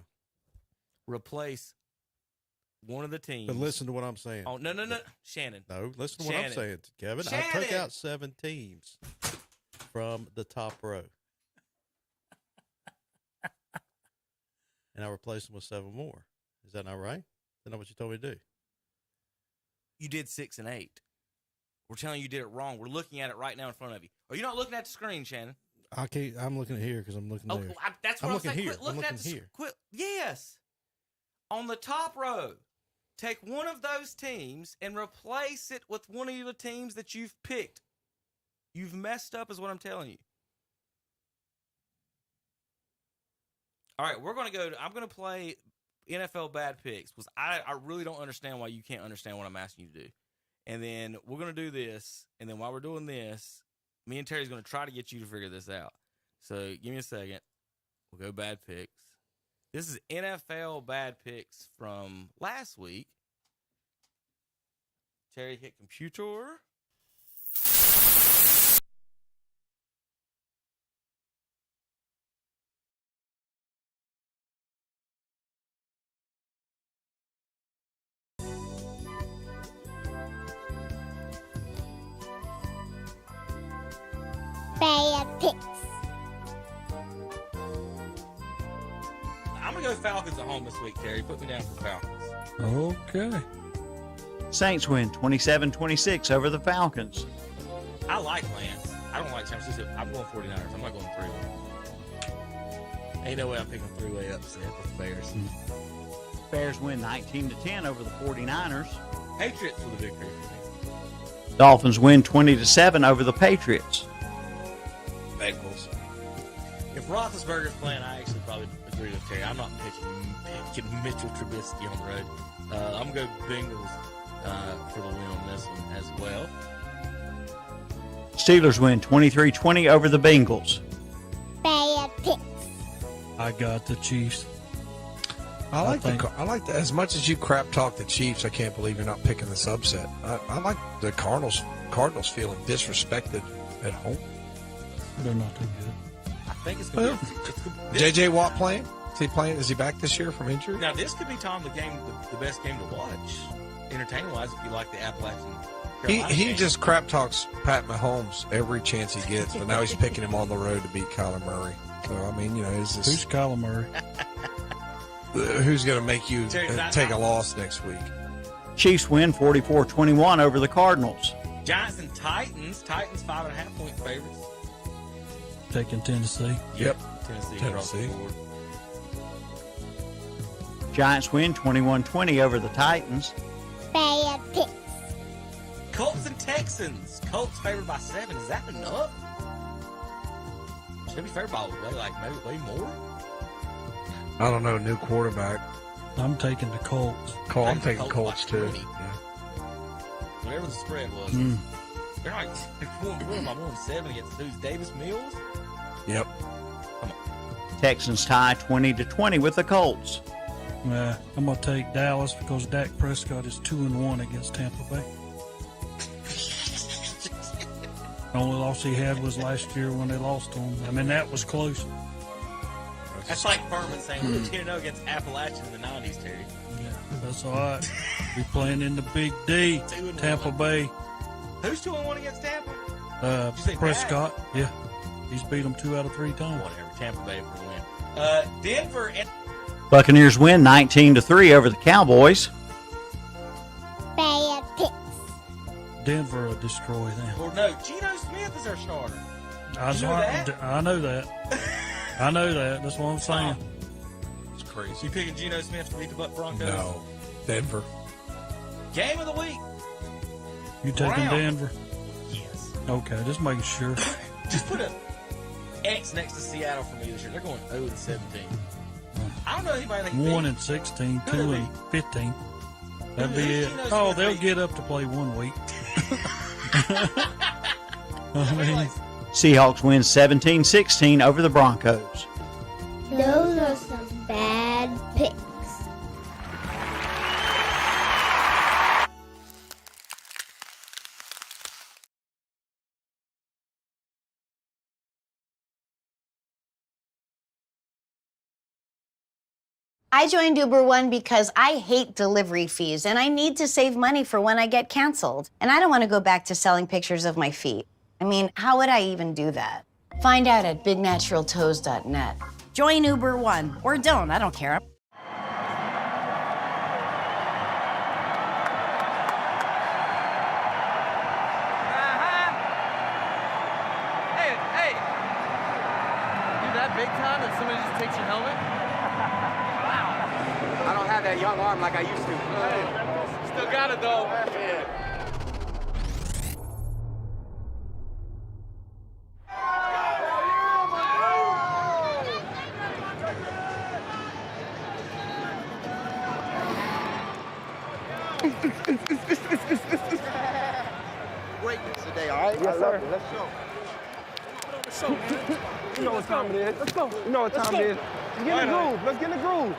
Replace one of the teams. But listen to what I'm saying. Oh, no. Shannon. No, listen to what I'm saying, Kevin. I took out 7 teams from the top row. And I replaced them with 7 more. Is that not right? Is that not what you told me to do? You did 6 and 8. We're telling you did it wrong. We're looking at it right now in front of you. Are you not looking at the screen, Shannon? I'm looking at here because I'm looking there. That's what I'm I'm looking saying. here. Quit looking I'm at looking here. Quit. Yes. On the top row, take one of those teams and replace it with one of the teams that you've picked. You've messed up is what I'm telling you. All right, I'm going to play NFL bad picks because I really don't understand why you can't understand what I'm asking you to do. And then we're going to do this, and then while we're doing this, me and Terry's going to try to get you to figure this out. So give me a second. We'll go bad picks. This is NFL bad picks from last week. Terry, hit computer. Bad picks. I'm going to go Falcons at home this week, Terry. Put me down for Falcons. Okay. Saints win 27-26 over the Falcons. I like Lance. I don't like San Francisco. I'm going 49ers. I'm not going 3-1. Ain't no way I'm picking 3-way upset with the Bears. Bears win 19-10 over the 49ers. Patriots with a victory for me. Dolphins win 20-7 over the Patriots. Bengals. If Roethlisberger's playing, I actually probably agree with Terry. I'm not picking Mitchell Trubisky on the road. I'm going to go Bengals for the win on this one as well. Steelers win 23-20 over the Bengals. Bad picks. I got the Chiefs. I like the as much as you crap talk the Chiefs. I can't believe you're not picking this upset. I like the Cardinals. Cardinals feeling disrespected at home. They're not too good. I think it's going to be J.J. Watt playing? Is he playing? Is he back this year from injury? Now this could be, Tom, the best game to watch, entertaining wise, if you like the Appalachian. He just crap talks Pat Mahomes every chance he gets, but now he's picking him on the road to beat Kyler Murray. So I mean, is this Who's Kyler Murray? Who's going to make you take a loss next week? Chiefs win 44-21 over the Cardinals. Giants and Titans. Titans 5.5-point favorites. Taking Tennessee. Yep. Tennessee. Giants win 21-20 over the Titans. Bad picks. Colts and Texans. Colts favored by 7. Is that enough? Should be favored by way more. I don't know. New quarterback. I'm taking the Colts. I'm taking Colts too. Yeah. Whatever the spread was. They're like, what am I, 1-7 against who's Davis Mills? Yep. Come on. Texans tie 20-20 with the Colts. I'm going to take Dallas because Dak Prescott is 2-1 against Tampa Bay. The only loss he had was last year when they lost to him. I mean, that was close. That's like Furman saying we were 10-0 against Appalachian in the 90s, Terry. Yeah, that's all right. We're playing in the Big D, Tampa Bay. Who's 2-1 against Tampa? Did you say Prescott. Dak? Yeah. He's beat them 2 out of 3 times. Whatever. Tampa Bay for the win. Denver and Buccaneers win 19-3 over the Cowboys. Bad picks. Denver will destroy them. Or no, Geno Smith is our starter. I know that. I know that. That's what I'm saying. It's crazy. You picking Geno Smith to beat the Broncos? No. Denver. Game of the week. You taking Brown. Denver? Yes. Okay, just making sure. Just put a X next to Seattle for me this year. They're going 0-17. I don't know anybody that can 1-16, 2-15. That'd be it. Oh, they'll get up to play 1 week. Seahawks win 17-16 over the Broncos. Those are some bad picks. I joined Uber One because I hate delivery fees and I need to save money for when I get canceled. And I don't want to go back to selling pictures of my feet. I mean, how would I even do that? Find out at bignaturaltoes.net. Join Uber One, or don't, I don't care. Hey! You that big time that somebody just takes your helmet? I don't have that young arm like I used to. Hey, still got it though. Yeah. Greatness today, all right? Yes, sir. Let's go. You know what time it is. Let's go. You know what time it is. Let's get in the groove. Let's get in the groove.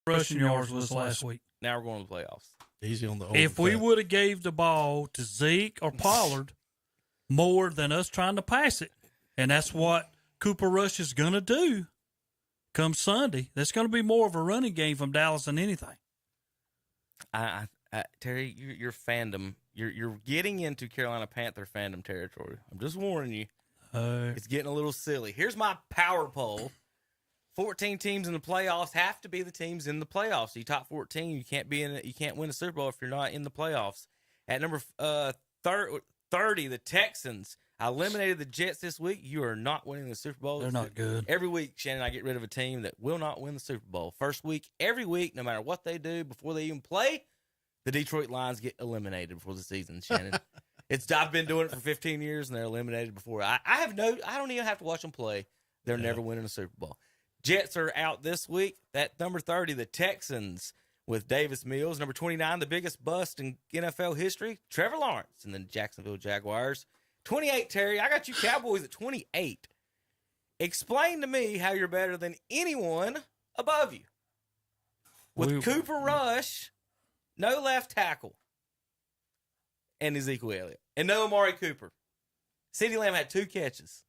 rushing yards was last week. Now we're going to the playoffs. Easy on the old If we fat. would have gave the ball to Zeke or Pollard more than us trying to pass it, and that's what Cooper Rush is going to do come Sunday, that's going to be more of a running game from Dallas than anything. Terry, your fandom, you're getting into Carolina Panther fandom territory. I'm just warning you. It's getting a little silly. Here's my power poll. 14 teams in the playoffs have to be the teams in the playoffs. So you top 14, you can't win a Super Bowl if you're not in the playoffs. At number 30, the Texans. I eliminated the Jets this week. You are not winning the Super Bowl. They're not good. Every week, Shannon, I get rid of a team that will not win the Super Bowl. First week, every week, no matter what they do before they even play, the Detroit Lions get eliminated before the season, Shannon. I've been doing it for 15 years, and they're eliminated before. I don't even have to watch them play. They're never winning a Super Bowl. Jets are out this week. At number 30, the Texans with Davis Mills. Number 29, the biggest bust in NFL history, Trevor Lawrence, and then Jacksonville Jaguars. 28, Terry. I got you Cowboys at 28. Explain to me how you're better than anyone above you. With Cooper Rush, no left tackle, and Ezekiel Elliott, and no Amari Cooper. CeeDee Lamb had 2 catches.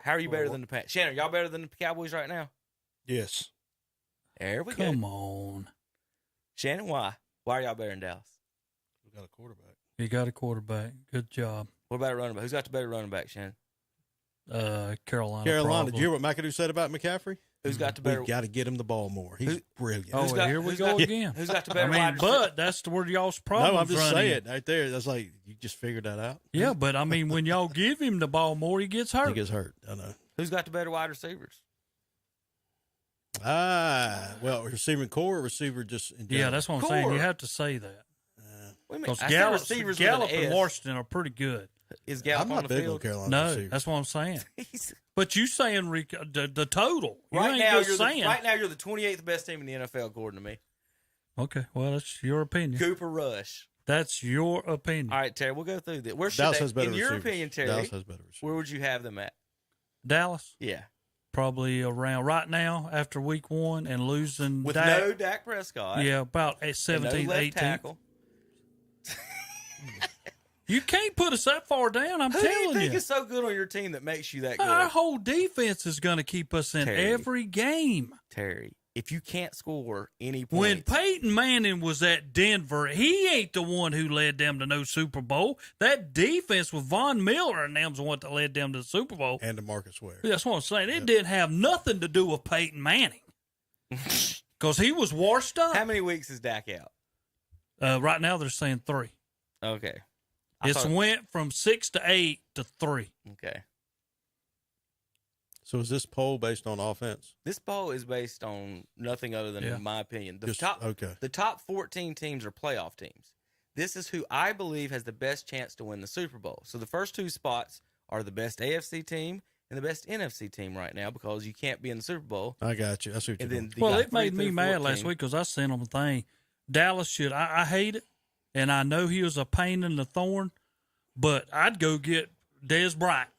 How are you better than the Pats? Shannon, y'all better than the Cowboys right now? Yes. There we go. Come on. Shannon, why? Why are y'all better than Dallas? We got a quarterback. You got a quarterback. Good job. What about a running back? Who's got the better running back, Shannon? Carolina. Did you hear what McAdoo said about McCaffrey? Who's got the better? We got to get him the ball more. He's brilliant. Oh, here we go again. Who's got the better? But that's where y'all's problem. No, I'm just saying right there. That's like you just figured that out. Yeah, but I mean, when y'all give him the ball more, he gets hurt. He gets hurt. I know. Who's got the better wide receivers? Well, receiving core, receiver just in general. Yeah, that's what I'm saying. You have to say that. Because receivers Gallup and Washington are pretty good. Is Gallup I'm not on the big field? on Carolina No, receivers. that's what I'm saying. But you saying the total? You Right ain't now, just saying. right now, you're the 28th best team in the NFL, according to me. Okay, well, that's your opinion. Cooper Rush. That's your opinion. All right, Terry, we'll go through this. Where should Dallas they, has better in your receivers. opinion, Terry? Dallas has better receivers. Where would you have them at? Dallas? Yeah. Probably around right now after week 1 and losing With Dak. no Dak Prescott. Yeah, about 17th, no left 18th. tackle. You can't put us that far down, I'm Who do telling you think you. is so good on your team that makes you that good? Our whole defense is going to keep us in Terry. every game. Terry, if you can't score any points. When Peyton Manning was at Denver, he ain't the one who led them to no Super Bowl. That defense with Von Miller and them's the one that led them to the Super Bowl. And DeMarcus Ware. That's what I'm saying. It didn't have nothing to do with Peyton Manning because he was washed up. How many weeks is Dak out? Right now, they're saying 3. Okay. It's went from 6 to 8 to 3. Okay. So is this poll based on offense? This poll is based on nothing other than, in my opinion, the top 14 teams are playoff teams. This is who I believe has the best chance to win the Super Bowl. So the first 2 spots are the best AFC team and the best NFC team right now because you can't be in the Super Bowl. I got you. I see what you're doing. Well, it made me mad last week because I sent them a thing. Dallas should. I hate it, and I know he was a pain in the thorn, but I'd go get Dez Bryant.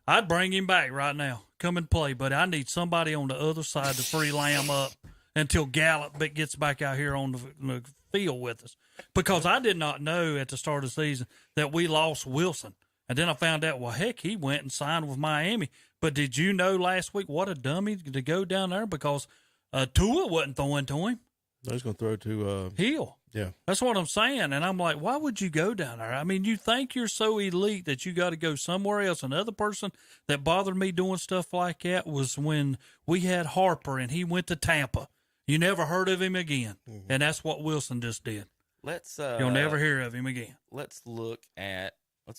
I'd bring him back right now. Come and play, but I need somebody on the other side to free Lamb up until Gallup gets back out here on the field with us. Because I did not know at the start of the season that we lost Wilson. And then I found out, well, heck, he went and signed with Miami. But did you know last week what a dummy to go down there because Tua wasn't throwing to him? He's going to throw to Hill. Yeah. That's what I'm saying. And I'm like, why would you go down there? I mean, you think you're so elite that you got to go somewhere else. Another person that bothered me doing stuff like that was when we had Harper and he went to Tampa. You never heard of him again. Mm-hmm. And that's what Wilson just did. You'll never hear of him again. Let's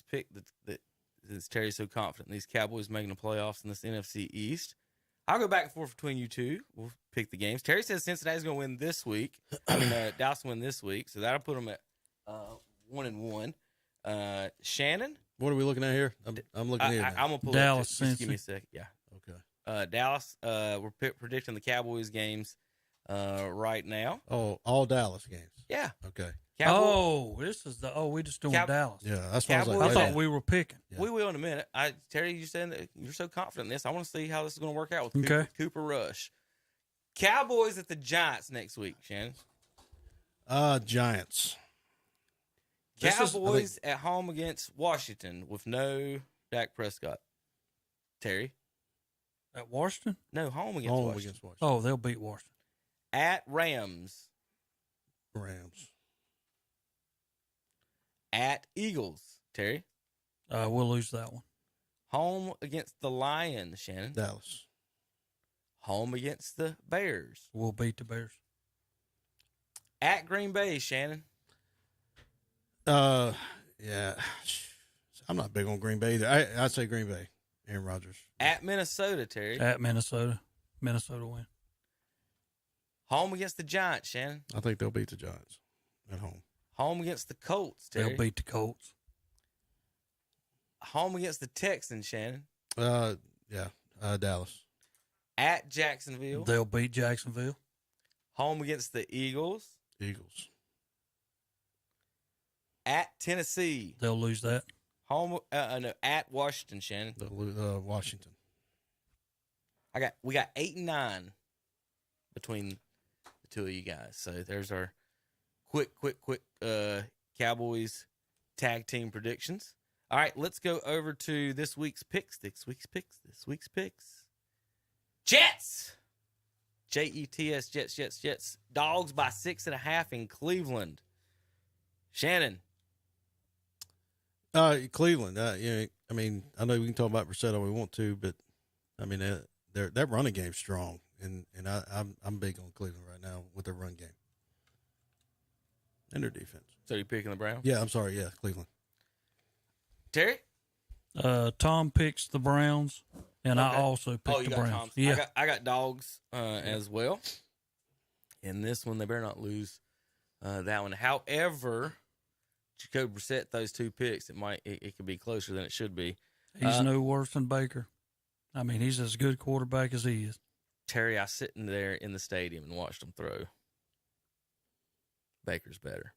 pick this Terry's so confident in these Cowboys making the playoffs in this NFC East. I'll go back and forth between you two. We'll pick the games. Terry says Cincinnati's going to win this week. Dallas will win this week, so that'll put them at 1-1. Shannon, what are we looking at here? I'm looking here. I'm gonna pull Dallas. Just give me a second. Yeah. Okay. Dallas. We're predicting the Cowboys games right now. Oh, all Dallas games. Yeah. Okay. This is we just doing Dallas. Yeah, that's why I thought we were picking. We will in a minute. Terry, you said that you're so confident in this. I want to see how this is going to work out with Cooper Rush. Cowboys at the Giants next week, Shannon. Giants. Cowboys at home against Washington with no Dak Prescott. Terry? At Washington? No, home against Washington. Oh, they'll beat Washington. At Rams. At Eagles. Terry? We'll lose that one. Home against the Lions, Shannon. Dallas. Home against the Bears. We'll beat the Bears. At Green Bay, Shannon. Yeah. I'm not big on Green Bay either. I'd say Green Bay. Aaron Rodgers. At Minnesota, Terry. At Minnesota. Minnesota win. Home against the Giants, Shannon. I think they'll beat the Giants at home. Home against the Colts, Terry. They'll beat the Colts. Home against the Texans, Shannon. Dallas. At Jacksonville. They'll beat Jacksonville. Home against the Eagles. Eagles. At Tennessee. They'll lose that. Home at Washington, Shannon. They'll lose Washington. We got 8 and 9 between the two of you guys. So there's our quick Cowboys tag team predictions. All right, let's go over to this week's picks. Jets. Jets, Jets. Dogs by 6.5 in Cleveland. Shannon. Cleveland. I mean, I know we can talk about Brissett all we want to, but I mean, that running game's strong, and I'm big on Cleveland right now with their run game and their defense. So you're picking the Browns? Yeah, I'm sorry. Yeah, Cleveland. Terry? Tom picks the Browns, and I also picked the Browns. Tom's. Yeah, I got Dogs as well. In this one, they better not lose that one. However, Jacoby Brissett those 2 picks, it could be closer than it should be. He's no worse than Baker. I mean, he's as good quarterback as he is. Terry, I was sitting there in the stadium and watched him throw. Baker's better.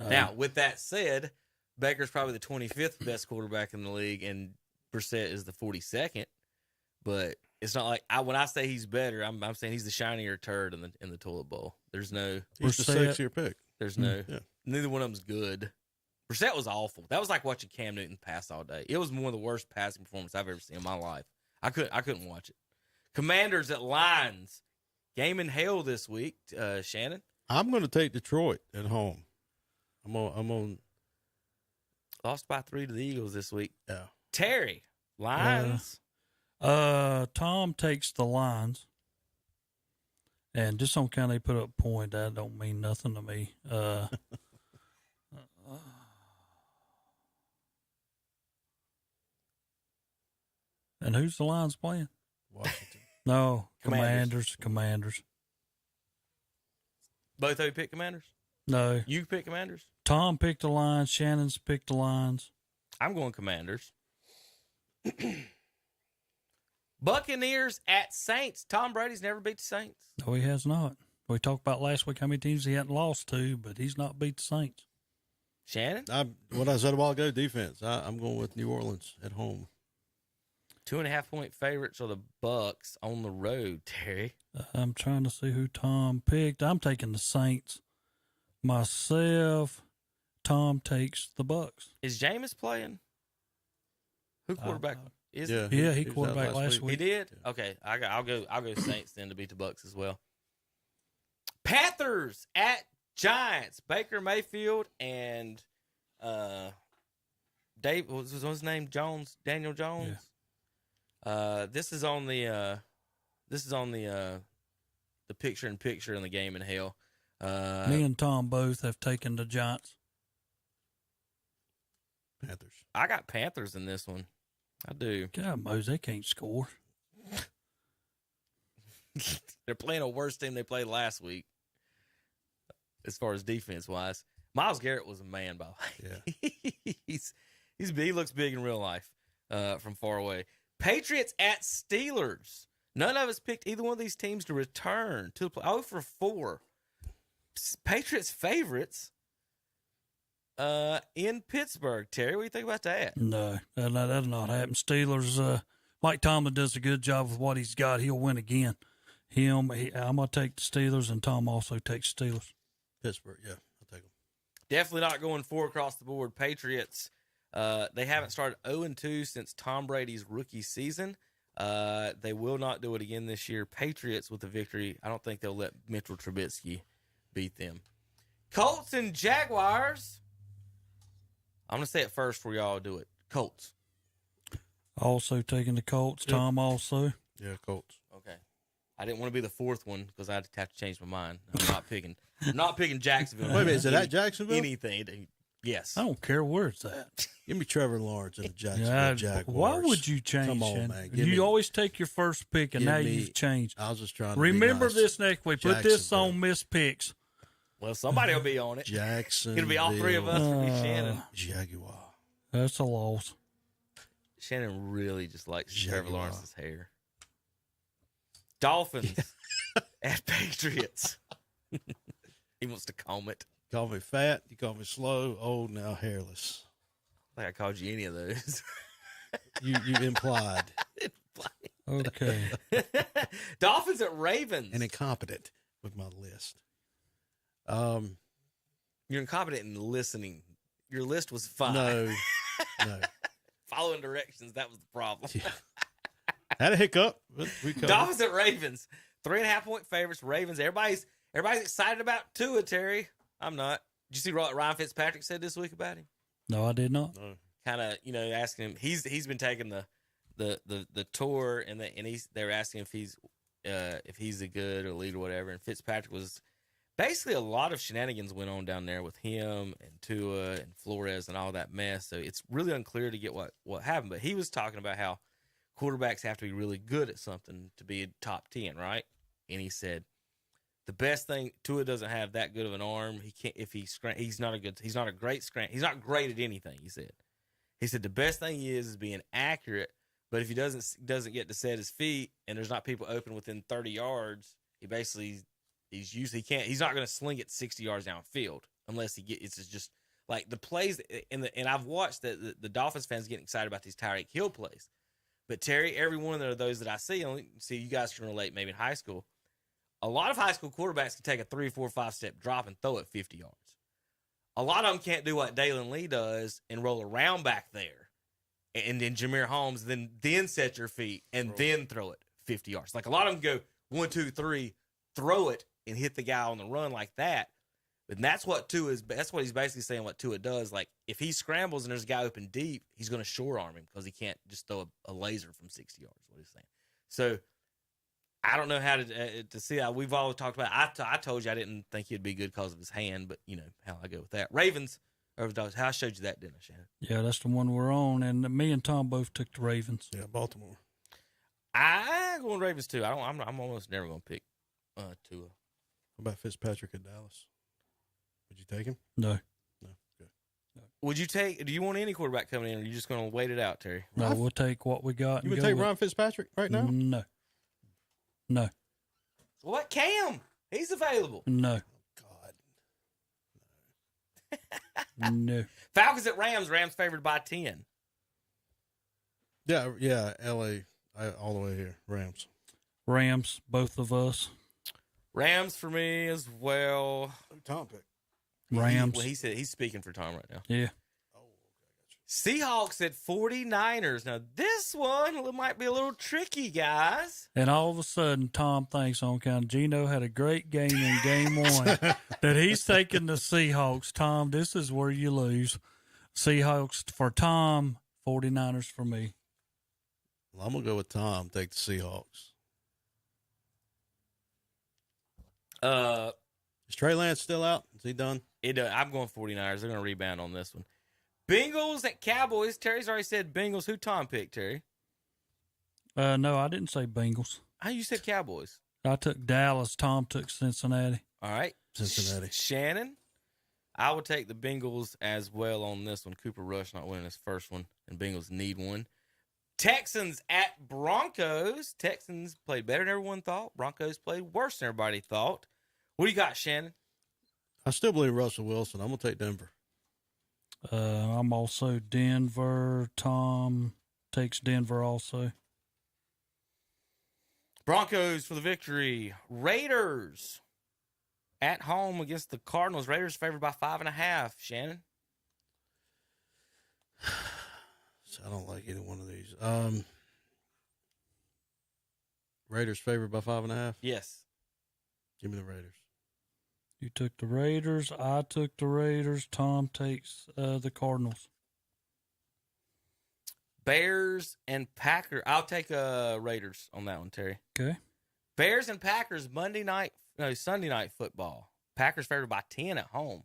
Now, with that said, Baker's probably the 25th best quarterback in the league, and Brissett is the 42nd. But it's not like when I say he's better, I'm saying he's the shinier turd in the toilet bowl. There's no. He's the sexier pick. There's no. Neither one of them's good. Brissett was awful. That was like watching Cam Newton pass all day. It was one of the worst passing performances I've ever seen in my life. I couldn't watch it. Commanders at Lions. Game in hell this week, Shannon. I'm going to take Detroit at home. I'm on. Lost by 3 to the Eagles this week. Yeah. Terry, Lions. Tom takes the Lions. And just on kind of they put up a point, that don't mean nothing to me. And who's the Lions playing? Washington. No, Commanders. Both of you pick Commanders? No. You pick Commanders? Tom picked the Lions. Shannon's picked the Lions. I'm going Commanders. Buccaneers at Saints. Tom Brady's never beat the Saints. No, he has not. We talked about last week how many teams he hadn't lost to, but he's not beat the Saints. Shannon? What I said a while ago, defense. I'm going with New Orleans at home. 2.5-point favorites are the Bucks on the road, Terry. I'm trying to see who Tom picked. I'm taking the Saints. Myself, Tom takes the Bucks. Is Jameis playing? Who quarterback is he? Yeah, he quarterback last week. He did? Yeah. Okay, I'll go Saints then to beat the Bucks as well. Panthers at Giants. Baker Mayfield and Dave, what was his name? Daniel Jones. Yeah. This is on the picture-in-picture in the game in hell. Me and Tom both have taken the Giants. Panthers. I got Panthers in this one. I do. God, Mose, they can't score. They're playing a worse team they played last week, as far as defense-wise. Myles Garrett was a man, by the way. Yeah. He looks big in real life from far away. Patriots at Steelers. None of us picked either one of these teams to return to the play. 0 for 4. Patriots favorites. in Pittsburgh. Terry, what do you think about that? No, that'll not happen. Steelers, Mike Tomlin does a good job with what he's got. He'll win again. I'm going to take the Steelers, and Tom also takes Steelers. Pittsburgh, yeah, I'll take them. Definitely not going 4 across the board. Patriots, they haven't started 0-2 since Tom Brady's rookie season. They will not do it again this year. Patriots with a victory. I don't think they'll let Mitchell Trubisky beat them. Colts and Jaguars. I'm going to say it first before y'all do it. Colts. Also taking the Colts. Yep. Tom also. Yeah, Colts. Okay. I didn't want to be the fourth one because I'd have to change my mind. I'm not picking Jacksonville. Wait a minute, is it at Jacksonville? Anything. Yes. I don't care where it's at. Give me Trevor Lawrence and the Jacksonville Jaguars. Why would you change? Come on, man. You always take your first pick, and now you've changed. I was just trying to remember be nice. this next week. Put this on Miss Picks. Well, somebody will be on it. Jacksonville. It'll be all 3 of us. It'll be Shannon. Jaguar. That's a loss. Shannon really just likes Trevor Lawrence's hair. Dolphins at Patriots. He wants to comb it. Call me fat. You call me slow. Old, now hairless. I think I called you any of those. You implied. Okay. Dolphins at Ravens. And incompetent with my list. You're incompetent in listening. Your list was fine. No. Following directions, that was the problem. Yeah. Had a hiccup. Dolphins at Ravens. 3.5-point favorites. Ravens. Everybody's excited about Tua, Terry. I'm not. Did you see what Ryan Fitzpatrick said this week about him? No, I did not. Kind of, asking him. He's been taking the tour, and they're asking if he's a good or lead or whatever. And Fitzpatrick was basically a lot of shenanigans went on down there with him and Tua and Flores and all that mess. So it's really unclear to get what happened. But he was talking about how quarterbacks have to be really good at something to be a top 10, right? And he said the best thing, Tua doesn't have that good of an arm. He can't he's not great at anything. He said the best thing is being accurate. But if he doesn't get to set his feet and there's not people open within 30 yards, he's not going to sling it 60 yards downfield unless it's just like the plays and I've watched the Dolphins fans getting excited about these Tyreek Hill plays. But Terry, every one of those that I see you guys can relate maybe in high school. A lot of high school quarterbacks can take a 3, 4, 5 step drop and throw it 50 yards. A lot of them can't do what Dalen Lee does and roll around back there. And then Jameer Holmes, then set your feet and then throw it 50 yards. Like a lot of them go 1, 2, 3, throw it and hit the guy on the run like that. And that's what that's what he's basically saying what Tua does. Like if he scrambles and there's a guy open deep, he's going to short arm him because he can't just throw a laser from 60 yards. What he's saying. So I don't know how to see how we've always talked about. I told you I didn't think he'd be good because of his hand, but you know how I go with that. Ravens over those. How I showed you that, didn't I, Shannon? Yeah, that's the one we're on, and me and Tom both took the Ravens. Yeah, Baltimore. I'm going Ravens too. I'm almost never going to pick Tua. What about Fitzpatrick in Dallas? Would you take him? No. Good. Would you take? Do you want any quarterback coming in, or are you just going to wait it out, Terry? No, we'll take what we got. You would take Ryan Fitzpatrick right now? No. What Cam? He's available. No. God. No. Falcons at Rams. Rams favored by 10. Yeah. L.A. All the way here. Rams. Both of us. Rams for me as well. Tom pick. Rams. He said he's speaking for Tom right now. Yeah. Seahawks at 49ers. Now, this one might be a little tricky, guys. And all of a sudden, Tom thinks on account Gino had a great game in game one that he's taking the Seahawks. Tom, this is where you lose. Seahawks for Tom, 49ers for me. Well, I'm going to go with Tom, take the Seahawks. Is Trey Lance still out? Is he done? I'm going 49ers. They're going to rebound on this one. Bengals at Cowboys. Terry's already said Bengals. Who Tom picked, Terry? No, I didn't say Bengals. How you said Cowboys? I took Dallas. Tom took Cincinnati. All right. Cincinnati. Shannon, I would take the Bengals as well on this one. Cooper Rush not winning his first one, and Bengals need one. Texans at Broncos. Texans played better than everyone thought. Broncos played worse than everybody thought. What do you got, Shannon? I still believe Russell Wilson. I'm going to take Denver. I'm also Denver. Tom takes Denver also. Broncos for the victory. Raiders at home against the Cardinals. Raiders favored by 5.5. Shannon? I don't like either one of these. Raiders favored by 5.5? Yes. Give me the Raiders. You took the Raiders. I took the Raiders. Tom takes the Cardinals. Bears and Packers. I'll take Raiders on that one, Terry. Okay. Bears and Packers Sunday night football. Packers favored by 10 at home.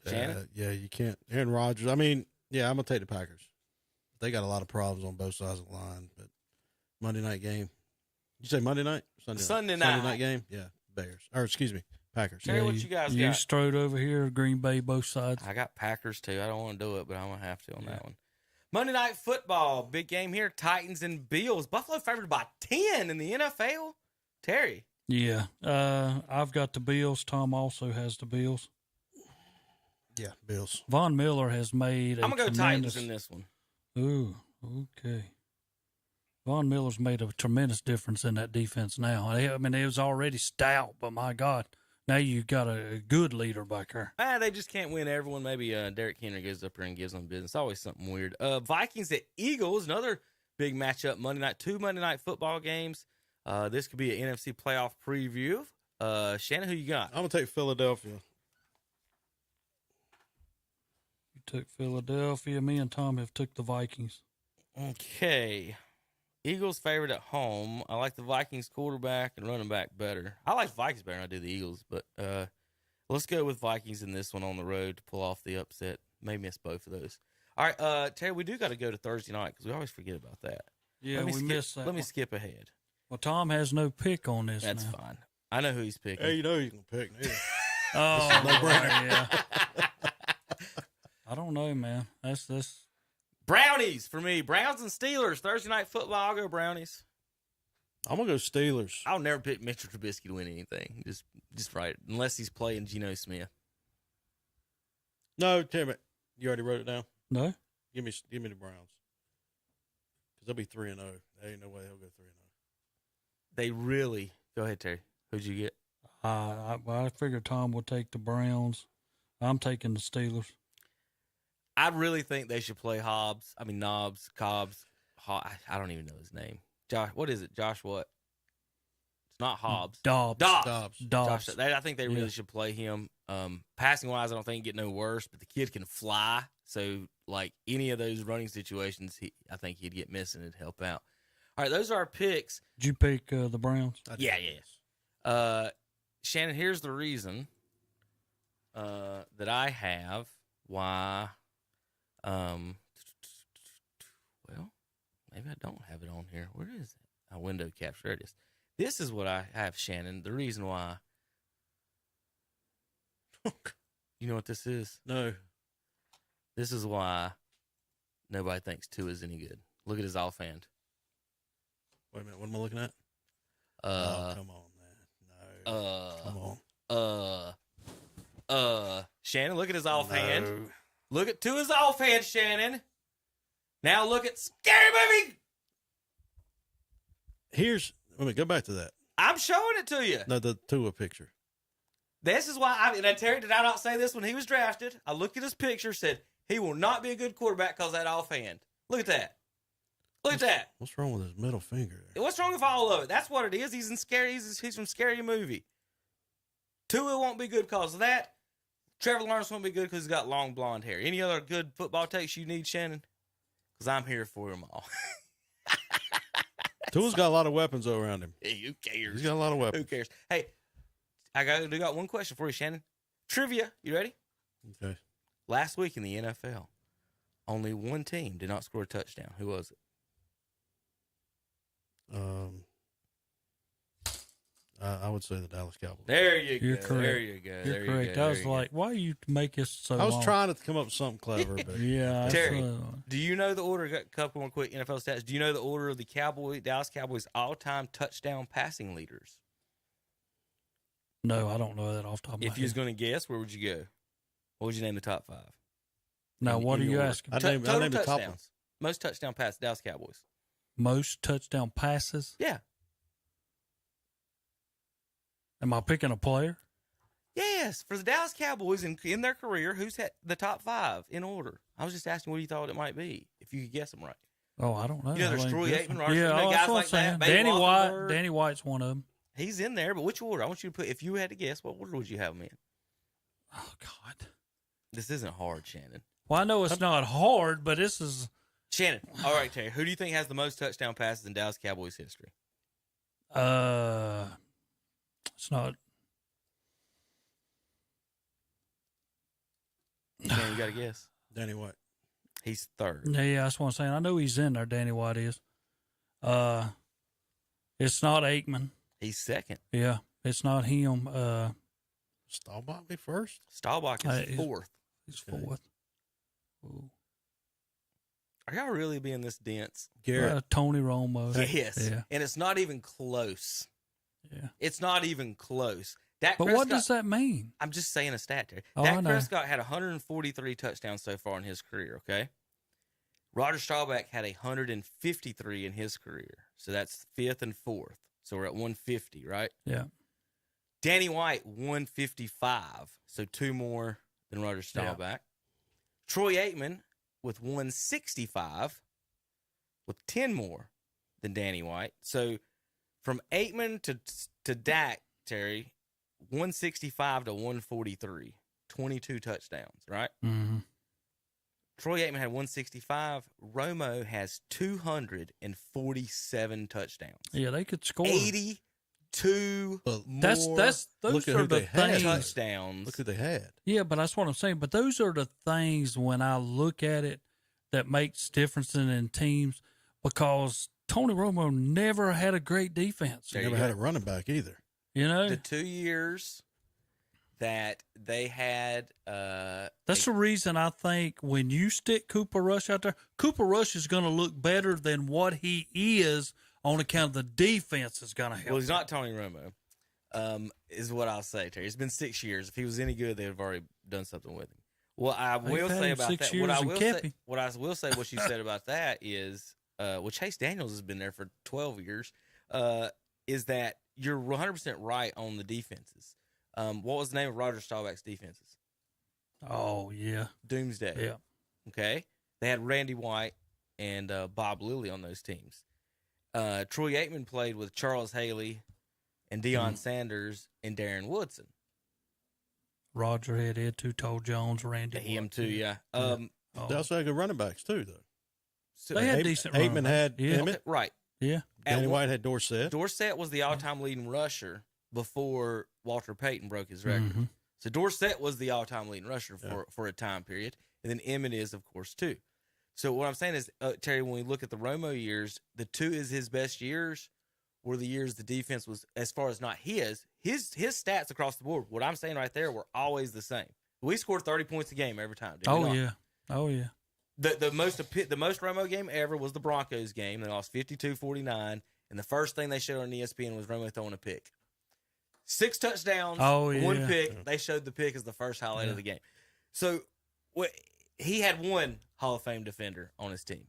Shannon? Yeah, you can't. Aaron Rodgers. I mean, yeah, I'm going to take the Packers. They got a lot of problems on both sides of the line, but Monday night game. You say Monday night? Sunday night. Sunday night game? Yeah, Bears. Or, excuse me, Packers. Terry, what you guys You got? strode over here, Green Bay, both sides. I got Packers, too. I don't want to do it, but I'm going to have to on that one. Monday night football. Big game here. Titans and Bills. Buffalo favored by 10 in the NFL. Terry? Yeah. I've got the Bills. Tom also has the Bills. Yeah, Bills. Von Miller has made I'm going to go Titans in this one. Ooh, okay. Von Miller's made a tremendous difference in that defense now. I mean, it was already stout, but my God, now you got a good leader back there. They just can't win everyone. Maybe Derrick Henry goes up here and gives them business. Always something weird. Vikings at Eagles, another big matchup Monday night. 2 Monday night football games. This could be an NFC playoff preview. Shannon, who you got? I'm going to take Philadelphia. You took Philadelphia. Me and Tom have took the Vikings. Okay. Eagles favored at home. I like the Vikings quarterback and running back better. I like Vikings better than I do the Eagles, but let's go with Vikings in this one on the road to pull off the upset. May miss both of those. All right, Terry, we do got to go to Thursday night because we always forget about that. Yeah, we missed that. Let me skip ahead. Well, Tom has no pick on this. That's now. fine. I know who he's picking. Hey, you know who you can pick. Oh, yeah. I don't know, man. That's Brownies for me. Browns and Steelers. Thursday night football. I'll go Brownies. I'm going to go Steelers. I'll never pick Mitchell Trubisky to win anything. Just right. Unless he's playing Geno Smith. No, damn it. You already wrote it down? No. Give me the Browns. Because they'll be 3-0. There ain't no way they'll go 3-0. They really. Go ahead, Terry. Who'd you get? I figured Tom would take the Browns. I'm taking the Steelers. I really think they should play Cobbs. I don't even know his name. Josh, what is it? Josh what? It's not Hobbs. Dobbs. Josh, I think they really should play him. Passing wise, I don't think he'd get no worse, but the kid can fly. So, like any of those running situations, I think he'd get missing and help out. All right, those are our picks. Did you pick the Browns? Yeah. Shannon, here's the reason that I have why. Well, maybe I don't have it on here. Where is it? Window capture. There it is. This is what I have, Shannon. The reason why. You know what this is? No. This is why nobody thinks Tua is any good. Look at his offhand. Wait a minute. What am I looking at? Come on, man. No. Come on. Shannon, look at his offhand. No. Look at Tua's offhand, Shannon. Now look at Scary Movie. Go back to that. I'm showing it to you. No, the Tua picture. This is why Terry, did I not say this when he was drafted? I looked at his picture, said he will not be a good quarterback because of that offhand. Look at that. Look at that. What's wrong with his middle finger? What's wrong with all of it? That's what it is. He's from Scary Movie. Tua won't be good because of that. Trevor Lawrence won't be good because he's got long blonde hair. Any other good football takes you need, Shannon? Because I'm here for them all. Tua's got a lot of weapons around him. Hey, who cares? He's got a lot of weapons. Who cares? Hey, I got one question for you, Shannon. Trivia. You ready? Okay. Last week in the NFL, only one team did not score a touchdown. Who was it? I would say the Dallas Cowboys. There you go. You're correct. There you go. You're correct. I was like, why you make this so I was long? trying to come up with something clever, but yeah. Terry, do you know the order? Got a couple more quick NFL stats. Do you know the order of the Dallas Cowboys all-time touchdown passing leaders? No, I don't know that off the top of my If you was head. going to guess, where would you go? What would you name the top 5? Now, what are you order. asking? I named the top one. touchdowns. Most touchdown passes, Dallas Cowboys. Most touchdown passes? Yeah. Am I picking a player? Yes, for the Dallas Cowboys in their career, who's had the top 5 in order? I was just asking what you thought it might be, if you could guess them right. Oh, I don't know. You know, there's I ain't Troy guessing. Aikman, Roger, Yeah, guys that's what like I'm saying. that. Babe Danny White. Rothenberg. Danny White's one of them. He's in there, but which order? I want you to put, if you had to guess, what order would you have him in? Oh, God. This isn't hard, Shannon. Well, I know it's not hard, but this is. Shannon, all right, Terry, who do you think has the most touchdown passes in Dallas Cowboys history? It's not. Shannon, you got to guess. Danny White. He's third. Yeah, that's what I'm saying. I know he's in there. Danny White is. It's not Aikman. He's second. Yeah, it's not him. Staubach be first? Staubach is fourth. He's fourth. Ooh. Are y'all really being this dense? Tony Romo. Yes. Yeah. And it's not even close. Yeah. It's not even close. Dak But Prescott, what does that mean? I'm just saying a stat there. Oh, I Dak know. Prescott had 143 touchdowns so far in his career, okay? Roger Staubach had 153 in his career. So that's 5th and 4th. So we're at 150, right? Yeah. Danny White, 155. So 2 more than Roger Staubach. Yeah. Troy Aikman with 165 with 10 more than Danny White. So from Aikman to Dak, Terry, 165 to 143, 22 touchdowns, right? Mm-hmm. Troy Aikman had 165. Romo has 247 touchdowns. Yeah, they could score 82 more Those are the things. touchdowns. Look who they had. Yeah, but that's what I'm saying. But those are the things when I look at it that makes difference in teams, because Tony Romo never had a great defense. Never had a running back either. You know, the 2 years that they had. That's the reason I think when you stick Cooper Rush out there, Cooper Rush is going to look better than what he is on account of the defense is going to help. Well, he's not Tony Romo, is what I'll say, Terry. It's been 6 years. If he was any good, they'd have already done something with him. What I will say about that, what you said about that is, well, Chase Daniels has been there for 12 years, is that you're 100% right on the defenses. What was the name of Roger Staubach's defenses? Oh, yeah. Doomsday. Yeah. Okay. They had Randy White and Bob Lilly on those teams. Troy Aikman played with Charles Haley and Deion Sanders and Darren Woodson. Roger had Ed Too Jones, Randy. Him too, yeah. They also had good running backs too, though. So they had decent running Aikman backs. had Yeah. Emmett. Right. Yeah. Danny White had Dorsett. Dorsett was the all-time leading rusher before Walter Payton broke his record. Mm-hmm. So Dorsett was the all-time leading rusher for a time period, and then Emmett is, of course, too. So what I'm saying is, Terry, when we look at the Romo years, the 2 is his best years, were the years the defense was, as far as not his stats across the board, what I'm saying right there, were always the same. We scored 30 points a game every time. Did we not? Yeah. Oh, yeah. The most Romo game ever was the Broncos game. They lost 52-49, and the first thing they showed on ESPN was Romo throwing a pick. 6 touchdowns, 1 pick. They showed the pick as the first highlight of the game. So he had one Hall of Fame defender on his team,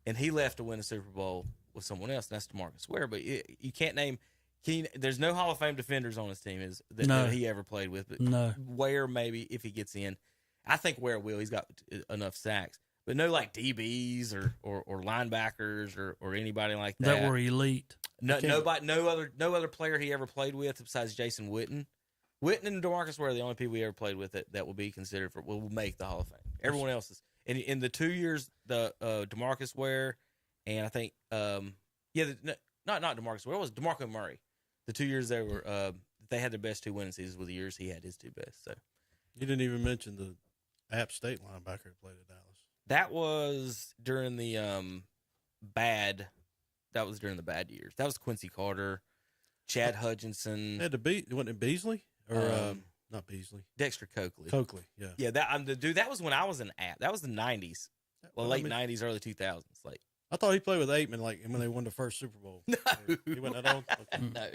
and he left to win a Super Bowl with someone else, and that's DeMarcus Ware. But you can't name there's no Hall of Fame defenders on his team that he ever played with. But Ware, maybe, if he gets in. I think Ware will. He's got enough sacks. But no, like DBs or linebackers or anybody like that. That were elite. No other player he ever played with besides Jason Witten. Witten and DeMarcus Ware are the only people he ever played with that will be considered will make the Hall of Fame. Everyone else is. In the 2 years, the DeMarcus Ware and I think not DeMarcus Ware, it was DeMarco Murray. The 2 years they had their best 2 winning seasons with the years he had his 2 best. So You didn't even mention the App State linebacker who played at Dallas. That was during the bad. That was during the bad years. That was Quincy Carter, Chad Hutchinson. Wasn't it Beasley or not Beasley? Dexter Coakley. Yeah. Yeah. That was when I was in App. That was the '90s, late '90s, early 2000s. Like I thought he played with Aikman, like when they won the first Super Bowl. No, he went that old. Okay. No.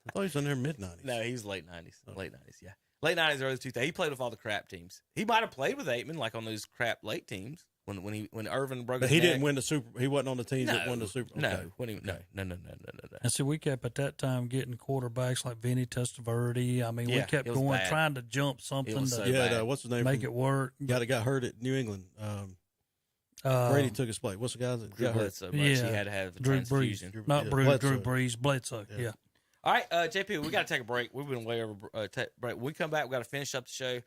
I thought he was in there mid-90s. No, he was late 90s. Late 90s, yeah. Late 90s, early 2000s. He played with all the crap teams. He might have played with Aitman, like on those crap late teams when Irvin broke But his he neck. didn't win the Super. He wasn't on the teams that won the Super. No, Okay. no. And so we kept at that time getting quarterbacks like Vinny Testaverde. I mean, we kept going, trying to jump something to what's his name? make it work. Guy that got hurt at New England. Brady took his place. What's the guy that got hurt? So much he had to have the transfusion. Brees. Not Brees, Drew Brees, Bledsoe. Yeah. All right, JP, we got to take a break. We've been way over break. When we come back, we got to finish up the show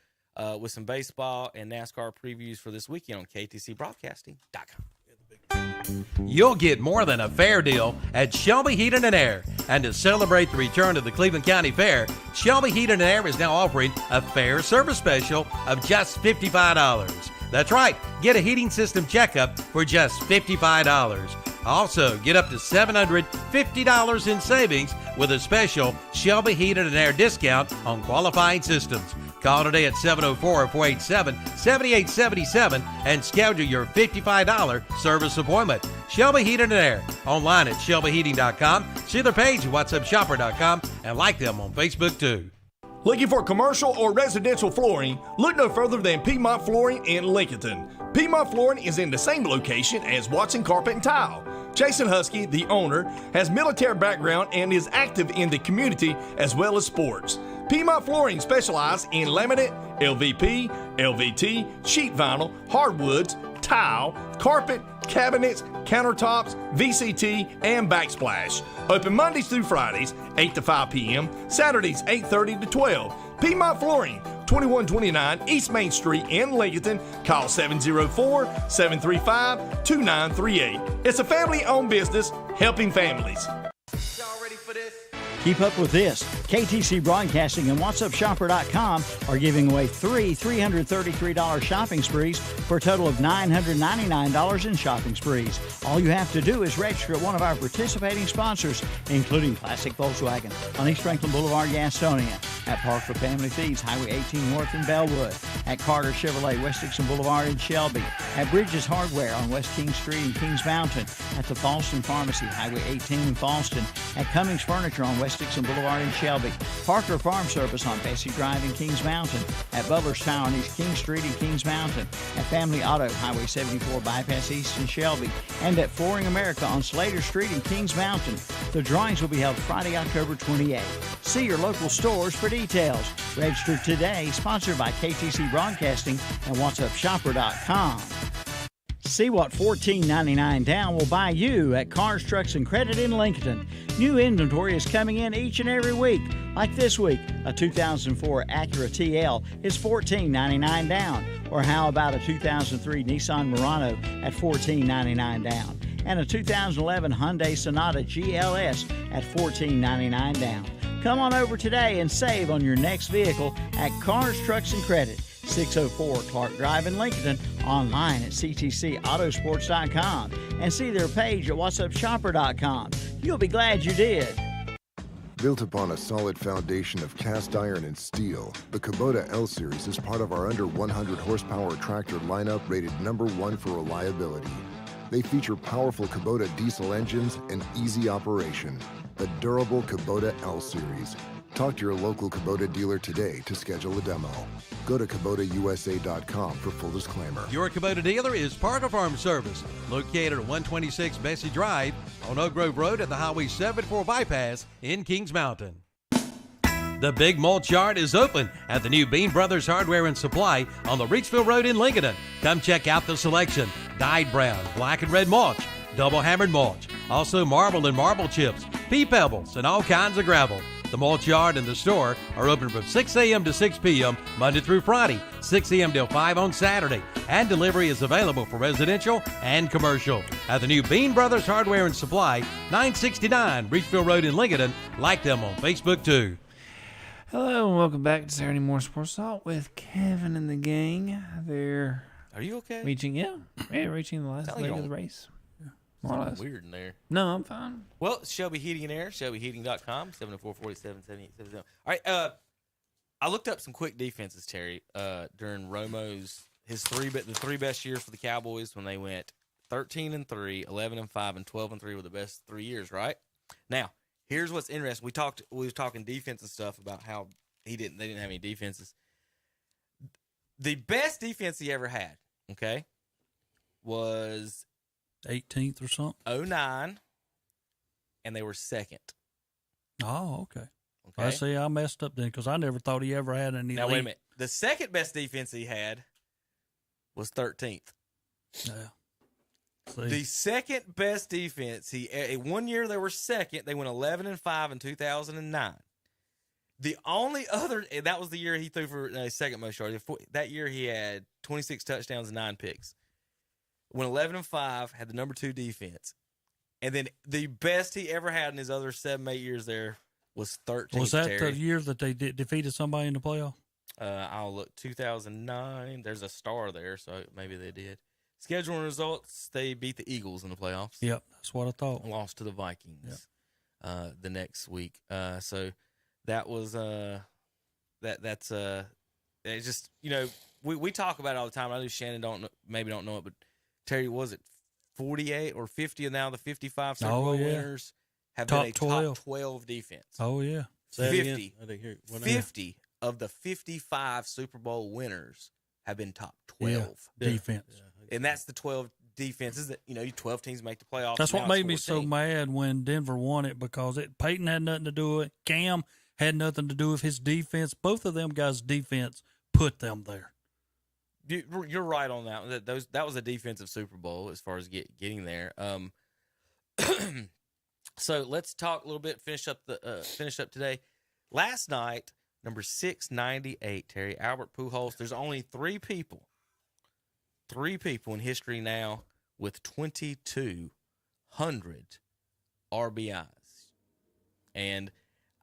with some baseball and NASCAR previews for this weekend on KTCBroadcasting.com. You'll get more than a fair deal at Shelby Heating and Air. And to celebrate the return of the Cleveland County Fair, Shelby Heating and Air is now offering a fair service special of just $55. That's right, get a heating system checkup for just $55. Also, get up to $750 in savings with a special Shelby Heating and Air discount on qualifying systems. Call today at 704-487-7877 and schedule your $55 service appointment. Shelby Heating and Air. Online at shelbyheating.com. See their page at whatsupshopper.com and like them on Facebook too. Looking for commercial or residential flooring? Look no further than Piedmont Flooring in Lincolnton. Piedmont Flooring is in the same location as Watson Carpet and Tile. Jason Husky, the owner, has military background and is active in the community as well as sports. Piedmont Flooring specializes in laminate, LVP, LVT, sheet vinyl, hardwoods, tile, carpet, cabinets, countertops, VCT, and backsplash. Open Mondays through Fridays, 8 to 5 p.m., Saturdays, 8:30 to 12. Piedmont Flooring, 2129 East Main Street in Lincoln. Call 704-735-2938. It's a family-owned business helping families. Y'all ready for this? Keep up with this. KTC Broadcasting and WhatsUpShopper.com are giving away three $333 shopping sprees for a total of $999 in shopping sprees. All you have to do is register at one of our participating sponsors, including Classic Volkswagen on East Franklin Boulevard, Gastonia, at Park for Family Feeds, Highway 18 North in Bellwood, at Carter Chevrolet, West Dixon Boulevard in Shelby, at Bridges Hardware on West King Street in Kings Mountain, at the Falston Pharmacy, Highway 18 in Falston, at Cummings Furniture on West Dixon Boulevard in Shelby, Parker Farm Service on Bessie Drive in Kings Mountain, at Butler's Tower on East King Street in Kings Mountain, at Family Auto, Highway 74 Bypass East in Shelby, and at Flooring America on Slater Street in Kings Mountain. The drawings will be held Friday, October 28th. See your local stores for details. Register today, sponsored by KTC Broadcasting and WhatsUpShopper.com. See what $14.99 down will buy you at Cars, Trucks, and Credit in Lincoln. New inventory is coming in each and every week. Like this week, a 2004 Acura TL is $14.99 down. Or how about a 2003 Nissan Murano at $14.99 down? And a 2011 Hyundai Sonata GLS at $14.99 down. Come on over today and save on your next vehicle at Cars, Trucks, and Credit. 604 Clark Drive in Lincoln, online at ctcautosports.com, and see their page at whatsupshopper.com. You'll be glad you did. Built upon a solid foundation of cast iron and steel, the Kubota L-Series is part of our under 100 horsepower tractor lineup rated #1 for reliability. They feature powerful Kubota diesel engines and easy operation. The durable Kubota L-Series. Talk to your local Kubota dealer today to schedule a demo. Go to KubotaUSA.com for full disclaimer. Your Kubota dealer is Parker Farm Service, located at 126 Bessie Drive on Oak Grove Road at the Highway 74 bypass in Kings Mountain. The Big Mulch Yard is open at the new Bean Brothers Hardware and Supply on the Reachville Road in Lincoln. Come check out the selection: dyed brown, black and red mulch, double hammered mulch, also marble and marble chips, pea pebbles, and all kinds of gravel. The mulch yard and the store are open from 6 a.m. to 6 p.m. Monday through Friday, 6 a.m. till 5 on Saturday, and delivery is available for residential and commercial at the new Bean Brothers Hardware and Supply, 969 Reachville Road in Lincoln. Like them on Facebook too. Hello and welcome back to Saturday Morning Sports Talk with Kevin and the gang. They're Are you okay? reaching the last leg of the race. More or less. Weird in there. No, I'm fine. Well, Shelby Heating and Air, ShelbyHeating.com, 704-47-7877. All right, I looked up some quick defenses, Terry, during Romo's the three best years for the Cowboys when they went 13-3, 11-5, and 12-3 were the best 3 years, right? Now, Here's what's interesting. We were talking defense and stuff about how they didn't have any defenses. The best defense he ever had, okay, was 18th or something. 09, and they were second. Oh, okay. Okay. I see. I messed up then because I never thought he ever had any. Now wait a minute. The second best defense he had was 13th. Yeah. See. The second best defense, one year they were second. They went 11-5 in 2009. The only other, and that was the year he threw for second most yards. That year he had 26 touchdowns and 9 picks. Went 11-5, had the number 2 defense, and then the best he ever had in his other 7-8 years there was 13th. Was that Terry. the year that they defeated somebody in the playoff? I'll look. 2009. There's a star there, so maybe they did. Scheduling results, they beat the Eagles in the playoffs. Yep, that's what I thought. Lost to the Vikings the next week. So that was that's it's just, we talk about it all the time. I know Shannon maybe don't know it, but Terry, was it 48 or 50 and now the 55 Super Bowl winners have been a top 12 defense. Oh yeah. 50 of the 55 Super Bowl winners have been top 12 defense. And that's the 12 defenses that, 12 teams make the playoffs. That's what made me so 14. mad when Denver won it, because Peyton had nothing to do with it. Cam had nothing to do with his defense. Both of them guys' defense put them there. You're right on that. That was a defensive Super Bowl as far as getting there. So let's talk a little bit. Finish up today. Last night, number 698, Terry, Albert Pujols. There's only three people in history now with 2,200 RBIs. And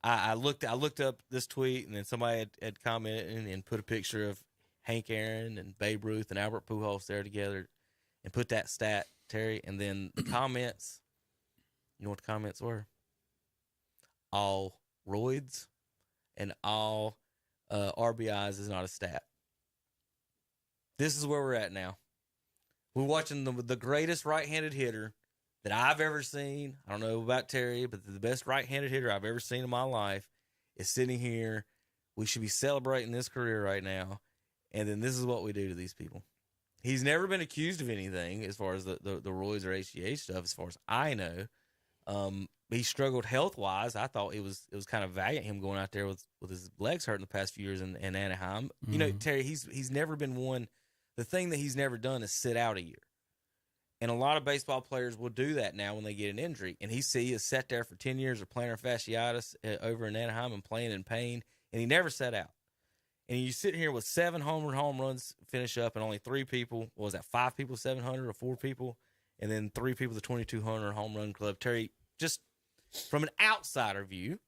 I looked up this tweet, and then somebody had commented and put a picture of Hank Aaron and Babe Ruth and Albert Pujols there together and put that stat, Terry. And then the comments, you know what the comments were? All roids and all RBIs is not a stat. This is where we're at now. We're watching the greatest right-handed hitter that I've ever seen. I don't know about Terry, but the best right-handed hitter I've ever seen in my life is sitting here. We should be celebrating this career right now. And then this is what we do to these people. He's never been accused of anything as far as the roids or HGH stuff, as far as I know. He struggled health-wise. I thought it was kind of valiant, him going out there with his legs hurt in the past few years in Anaheim. Mm-hmm. Terry, he's never been one. The thing that he's never done is sit out a year. And a lot of baseball players will do that now when they get an injury. And he has sat there for 10 years of plantar fasciitis over in Anaheim and playing in pain, and he never sat out. And you sit here with 7 home runs finish up, and only 3 people, what was that, 5 people 700 or 4 people, and then 3 people the 2,200 home run club. Terry, just from an outsider view,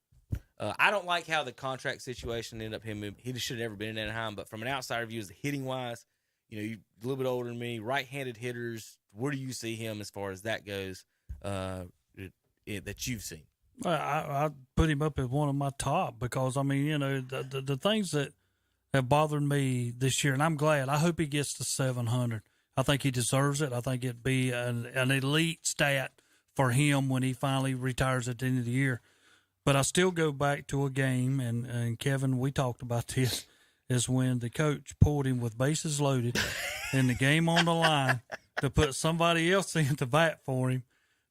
I don't like how the contract situation ended up him. He should have never been in Anaheim, but from an outsider view, as hitting wise, you're a little bit older than me, right-handed hitters, where do you see him as far as that goes that you've seen? Well, I put him up as one of my top because, the things that have bothered me this year, and I'm glad. I hope he gets to 700. I think he deserves it. I think it'd be an elite stat for him when he finally retires at the end of the year. But I still go back to a game, and Kevin, we talked about this, is when the coach pulled him with bases loaded and the game on the line to put somebody else in to bat for him.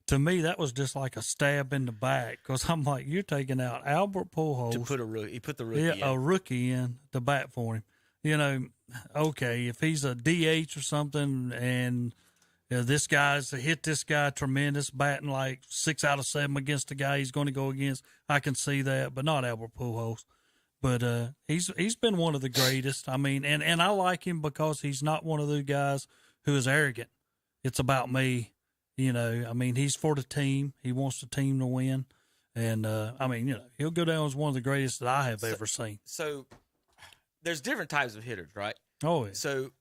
To me, that was just like a stab in the back, because I'm like, you're taking out Albert Pujols To put a rookie, he put the rookie in. a rookie in to bat for him. Okay, if he's a DH or something, and this guy's hit this guy tremendous, batting like 6 out of 7 against the guy he's going to go against, I can see that, but not Albert Pujols. But he's been one of the greatest. And I like him because he's not one of those guys who is arrogant. It's about me. He's for the team. He wants the team to win. And, he'll go down as one of the greatest that I have ever seen. So there's different types of hitters, right? Oh, yeah. So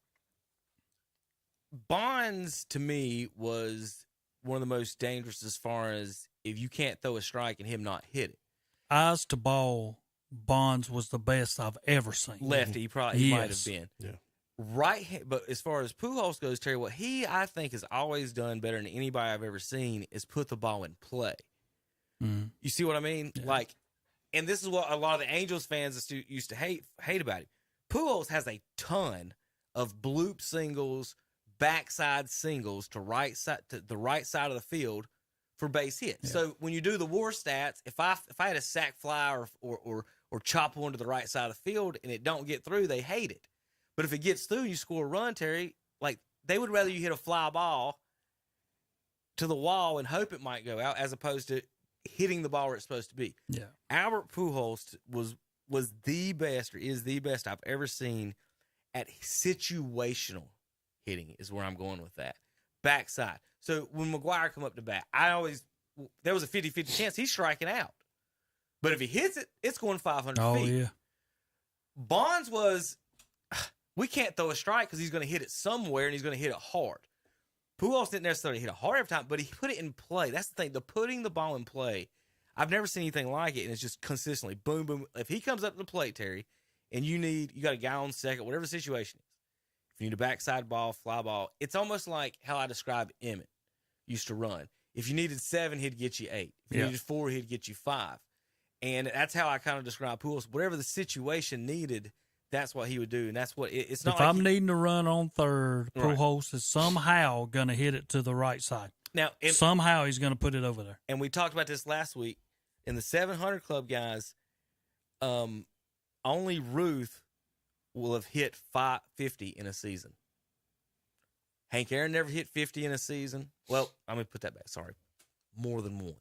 Bonds, to me, was one of the most dangerous as far as if you can't throw a strike and him not hit it. Eyes to ball, Bonds was the best I've ever seen. Lefty, he might have been. Yeah. Right, but as far as Pujols goes, Terry, what I think has always done better than anybody I've ever seen is put the ball in play. You see what I mean? Yeah. Like, and this is what a lot of the Angels fans used to hate about him. Pujols has a ton of bloop singles, backside singles to the right side of the field for base hits. Yeah. So when you do the WAR stats, if I had a sac fly or chop one to the right side of the field and it don't get through, they hate it. But if it gets through, you score a run, Terry. Like, they would rather you hit a fly ball to the wall and hope it might go out as opposed to hitting the ball where it's supposed to be. Yeah. Albert Pujols was the best, or is the best I've ever seen at situational hitting, is where I'm going with that. Backside. So when McGuire come up to bat, there was a 50-50 chance he's striking out. But if he hits it, it's going 500 Oh, feet. yeah. Bonds we can't throw a strike because he's going to hit it somewhere and he's going to hit it hard. Pujols didn't necessarily hit it hard every time, but he put it in play. That's the thing. Putting the ball in play, I've never seen anything like it, and it's just consistently boom, boom. If he comes up to the plate, Terry, and you got a guy on second, whatever the situation is, if you need a backside ball, fly ball, it's almost like how I described Emmett used to run. If you needed 7, he'd get you 8. If you needed 4, he'd get you 5. And that's how I kind of describe Pujols. Whatever the situation needed, that's what he would do, and that's what it's not. If I'm needing to run on third, Pujols is somehow going to hit it to the right side. Now, somehow he's going to put it over there. And we talked about this last week. In the 700 Club, guys, only Ruth will have hit 50 in a season. Hank Aaron never hit 50 in a season. Well, I'm going to put that back. Sorry. More than once.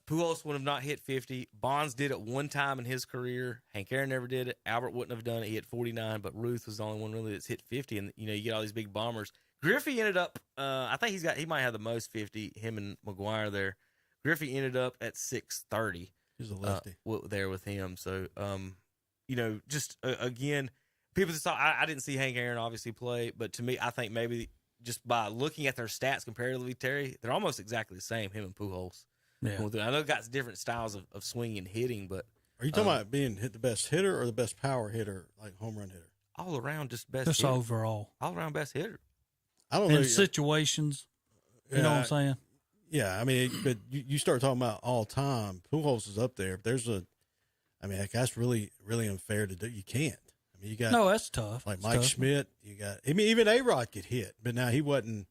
Pujols would have not hit 50. Bonds did it one time in his career. Hank Aaron never did it. Albert wouldn't have done it. He hit 49, but Ruth was the only one really that's hit 50. And, you get all these big bombers. Griffey ended up, I think he might have the most 50, him and McGuire there. Griffey ended up at 630. He's a lefty. There with him. So, just again, people just thought, I didn't see Hank Aaron obviously play, but to me, I think maybe just by looking at their stats comparatively, Terry, they're almost exactly the same, him and Pujols. Yeah. I know got different styles of swinging and hitting, but are you talking about being the best hitter or the best power hitter, like home run hitter? All around, just best. Just hitter. overall, all around best hitter. I don't know in situations. You know what I'm saying? Yeah, I mean, but you start talking about all time. Pujols is up there. That's really really unfair to do. You can't. I mean, you got that's tough. Like it's Mike tough. Schmidt. You got. I mean, even A-Rod could hit, but now he wasn't.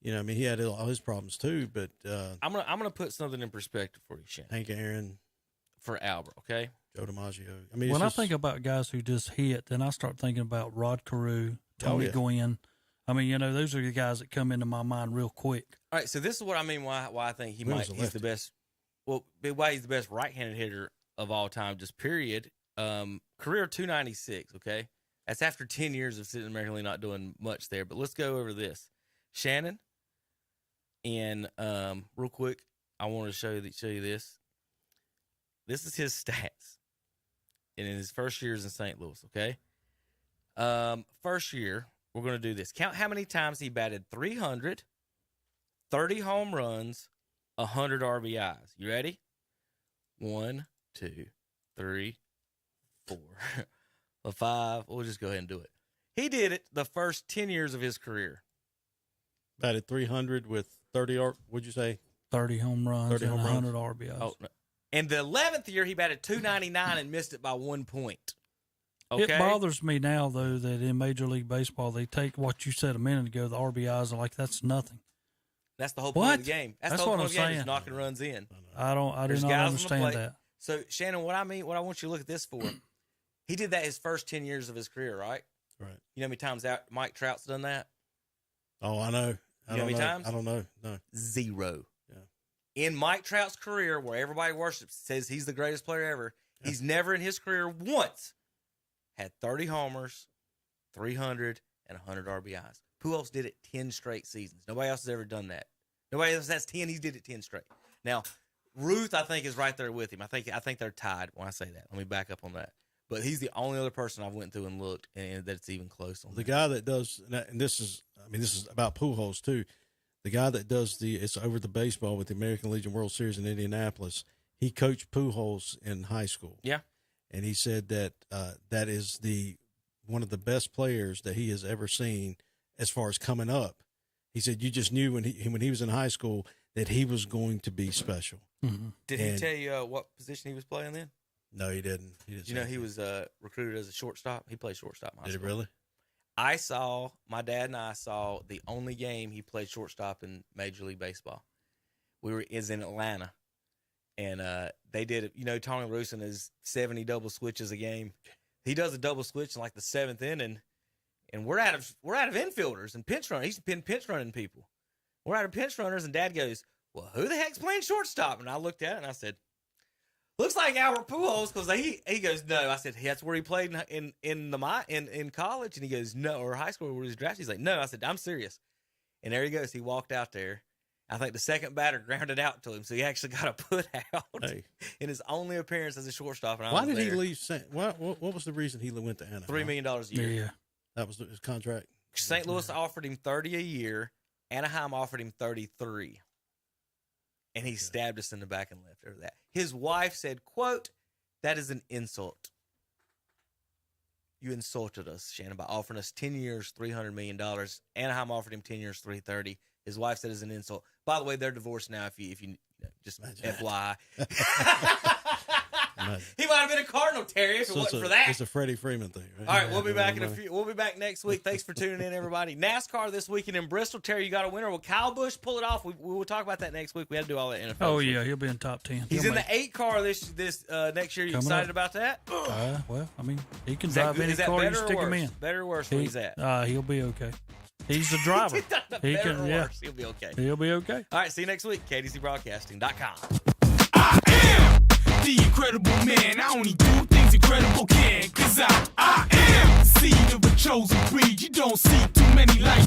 He had all his problems too. But I'm gonna put something in perspective for you, Shane. Hank Aaron, for Albert, okay? Joe DiMaggio. I mean, when I think about guys who just hit, then I start thinking about Rod Carew, Tony Gwynn. I mean, those are the guys that come into my mind real quick. All right, so this is what I mean. Why I think he's the best. Well, why he's the best right-handed hitter of all time, just period. Career 296. Okay, that's after 10 years of sitting in the American League, not doing much there. But let's go over this, Shannon. And real quick, I want to show you this. This is his stats, and in his first years in St. Louis. Okay, first year we're going to do this. Count how many times he batted .300, 30 home runs, 100 RBIs. You ready? 1, 2, 3, 4, 5. We'll just go ahead and do it. He did it the first 10 years of his career. Batted 300 with 30. What'd you say? 30 home runs 30 and home 100 runs. RBIs. Oh, no. And the 11th year, he batted .299 and missed it by 1 point. Okay? It bothers me now, though, that in Major League Baseball, they take what you said a minute ago, the RBIs, and like that's nothing. That's the whole point of the game. That's the whole what point I'm of the game, saying. is knocking runs in. I do There's not guys on the understand plate. that. So, Shannon, what I want you to look at this for, he did that his first 10 years of his career, right? Right. You know how many times Mike Trout's done that? Oh, I know. You know how many times? I don't know. No. 0. Yeah. In Mike Trout's career, where everybody worships, says he's the greatest player ever, he's never in his career once had 30 homers, 300, and 100 RBIs. Pujols did it 10 straight seasons. Nobody else has ever done that. Nobody else has 10. He did it 10 straight. Now, Ruth, I think, is right there with him. I think they're tied when I say that. Let me back up on that. But he's the only other person I've went through and looked, and that's even close on the guy that does, and this is about Pujols too. The guy that does it's over the baseball with the American Legion World Series in Indianapolis. He coached Pujols in high school. Yeah, and he said that that is one of the best players that he has ever seen as far as coming up. He said you just knew when he was in high school that he was going to be special. Did he tell you what position he was playing then? No, he didn't. Did you know he was recruited as a shortstop? He played shortstop in high Did he school. really? My dad and I saw the only game he played shortstop in Major League Baseball. Is in Atlanta. And they did, Tony Rusin is 70 double switches a game. He does a double switch in like the 7th inning, and we're out of infielders and pinch runners. He's been pinch running people. We're out of pinch runners, and Dad goes, "Well, who the heck's playing shortstop?" And I looked at it and I said, "Looks like Albert Pujols," because he goes, "No." I said, "That's where he played in college," and he goes, "No," or high school where he was drafted. He's like, "No." I said, "I'm serious." And there he goes. He walked out there. I think the second batter grounded out to him, so he actually got a put out in his only appearance as a shortstop. And Why did he leave? What was the reason he went to Anaheim? $3 million a year. Yeah. That was his contract. St. Louis offered him $30 a year. Anaheim offered him $33. And he stabbed us in the back and left over that. His wife said, quote, "That is an insult. You insulted us, Shannon, by offering us 10 years, $300 million. Anaheim offered him 10 years, $330. His wife said it's an insult. By the way, they're divorced now. If you just FYI, he might have been a Cardinal, Terry, if it wasn't for that. It's a Freddie Freeman thing. Right? All right, we'll be back We'll be back next week. Thanks for tuning in, everybody. NASCAR this weekend in Bristol. Terry, you got a winner. Will Kyle Busch pull it off? We will talk about that next week. We had to do all that NFL. Oh yeah, he'll be in top 10. He's in the 8 car this next year. You excited about that? Well, I mean, he can drive any car you stick him in. Better or worse where he's at? He'll be okay. He's the driver. He Better can, or yeah. worse, he'll be okay. He'll be okay. All right, see you next week. KDCBroadcasting.com. The incredible man, I only do things incredible can, 'cause I am the seed of a chosen breed. You don't see too many like me.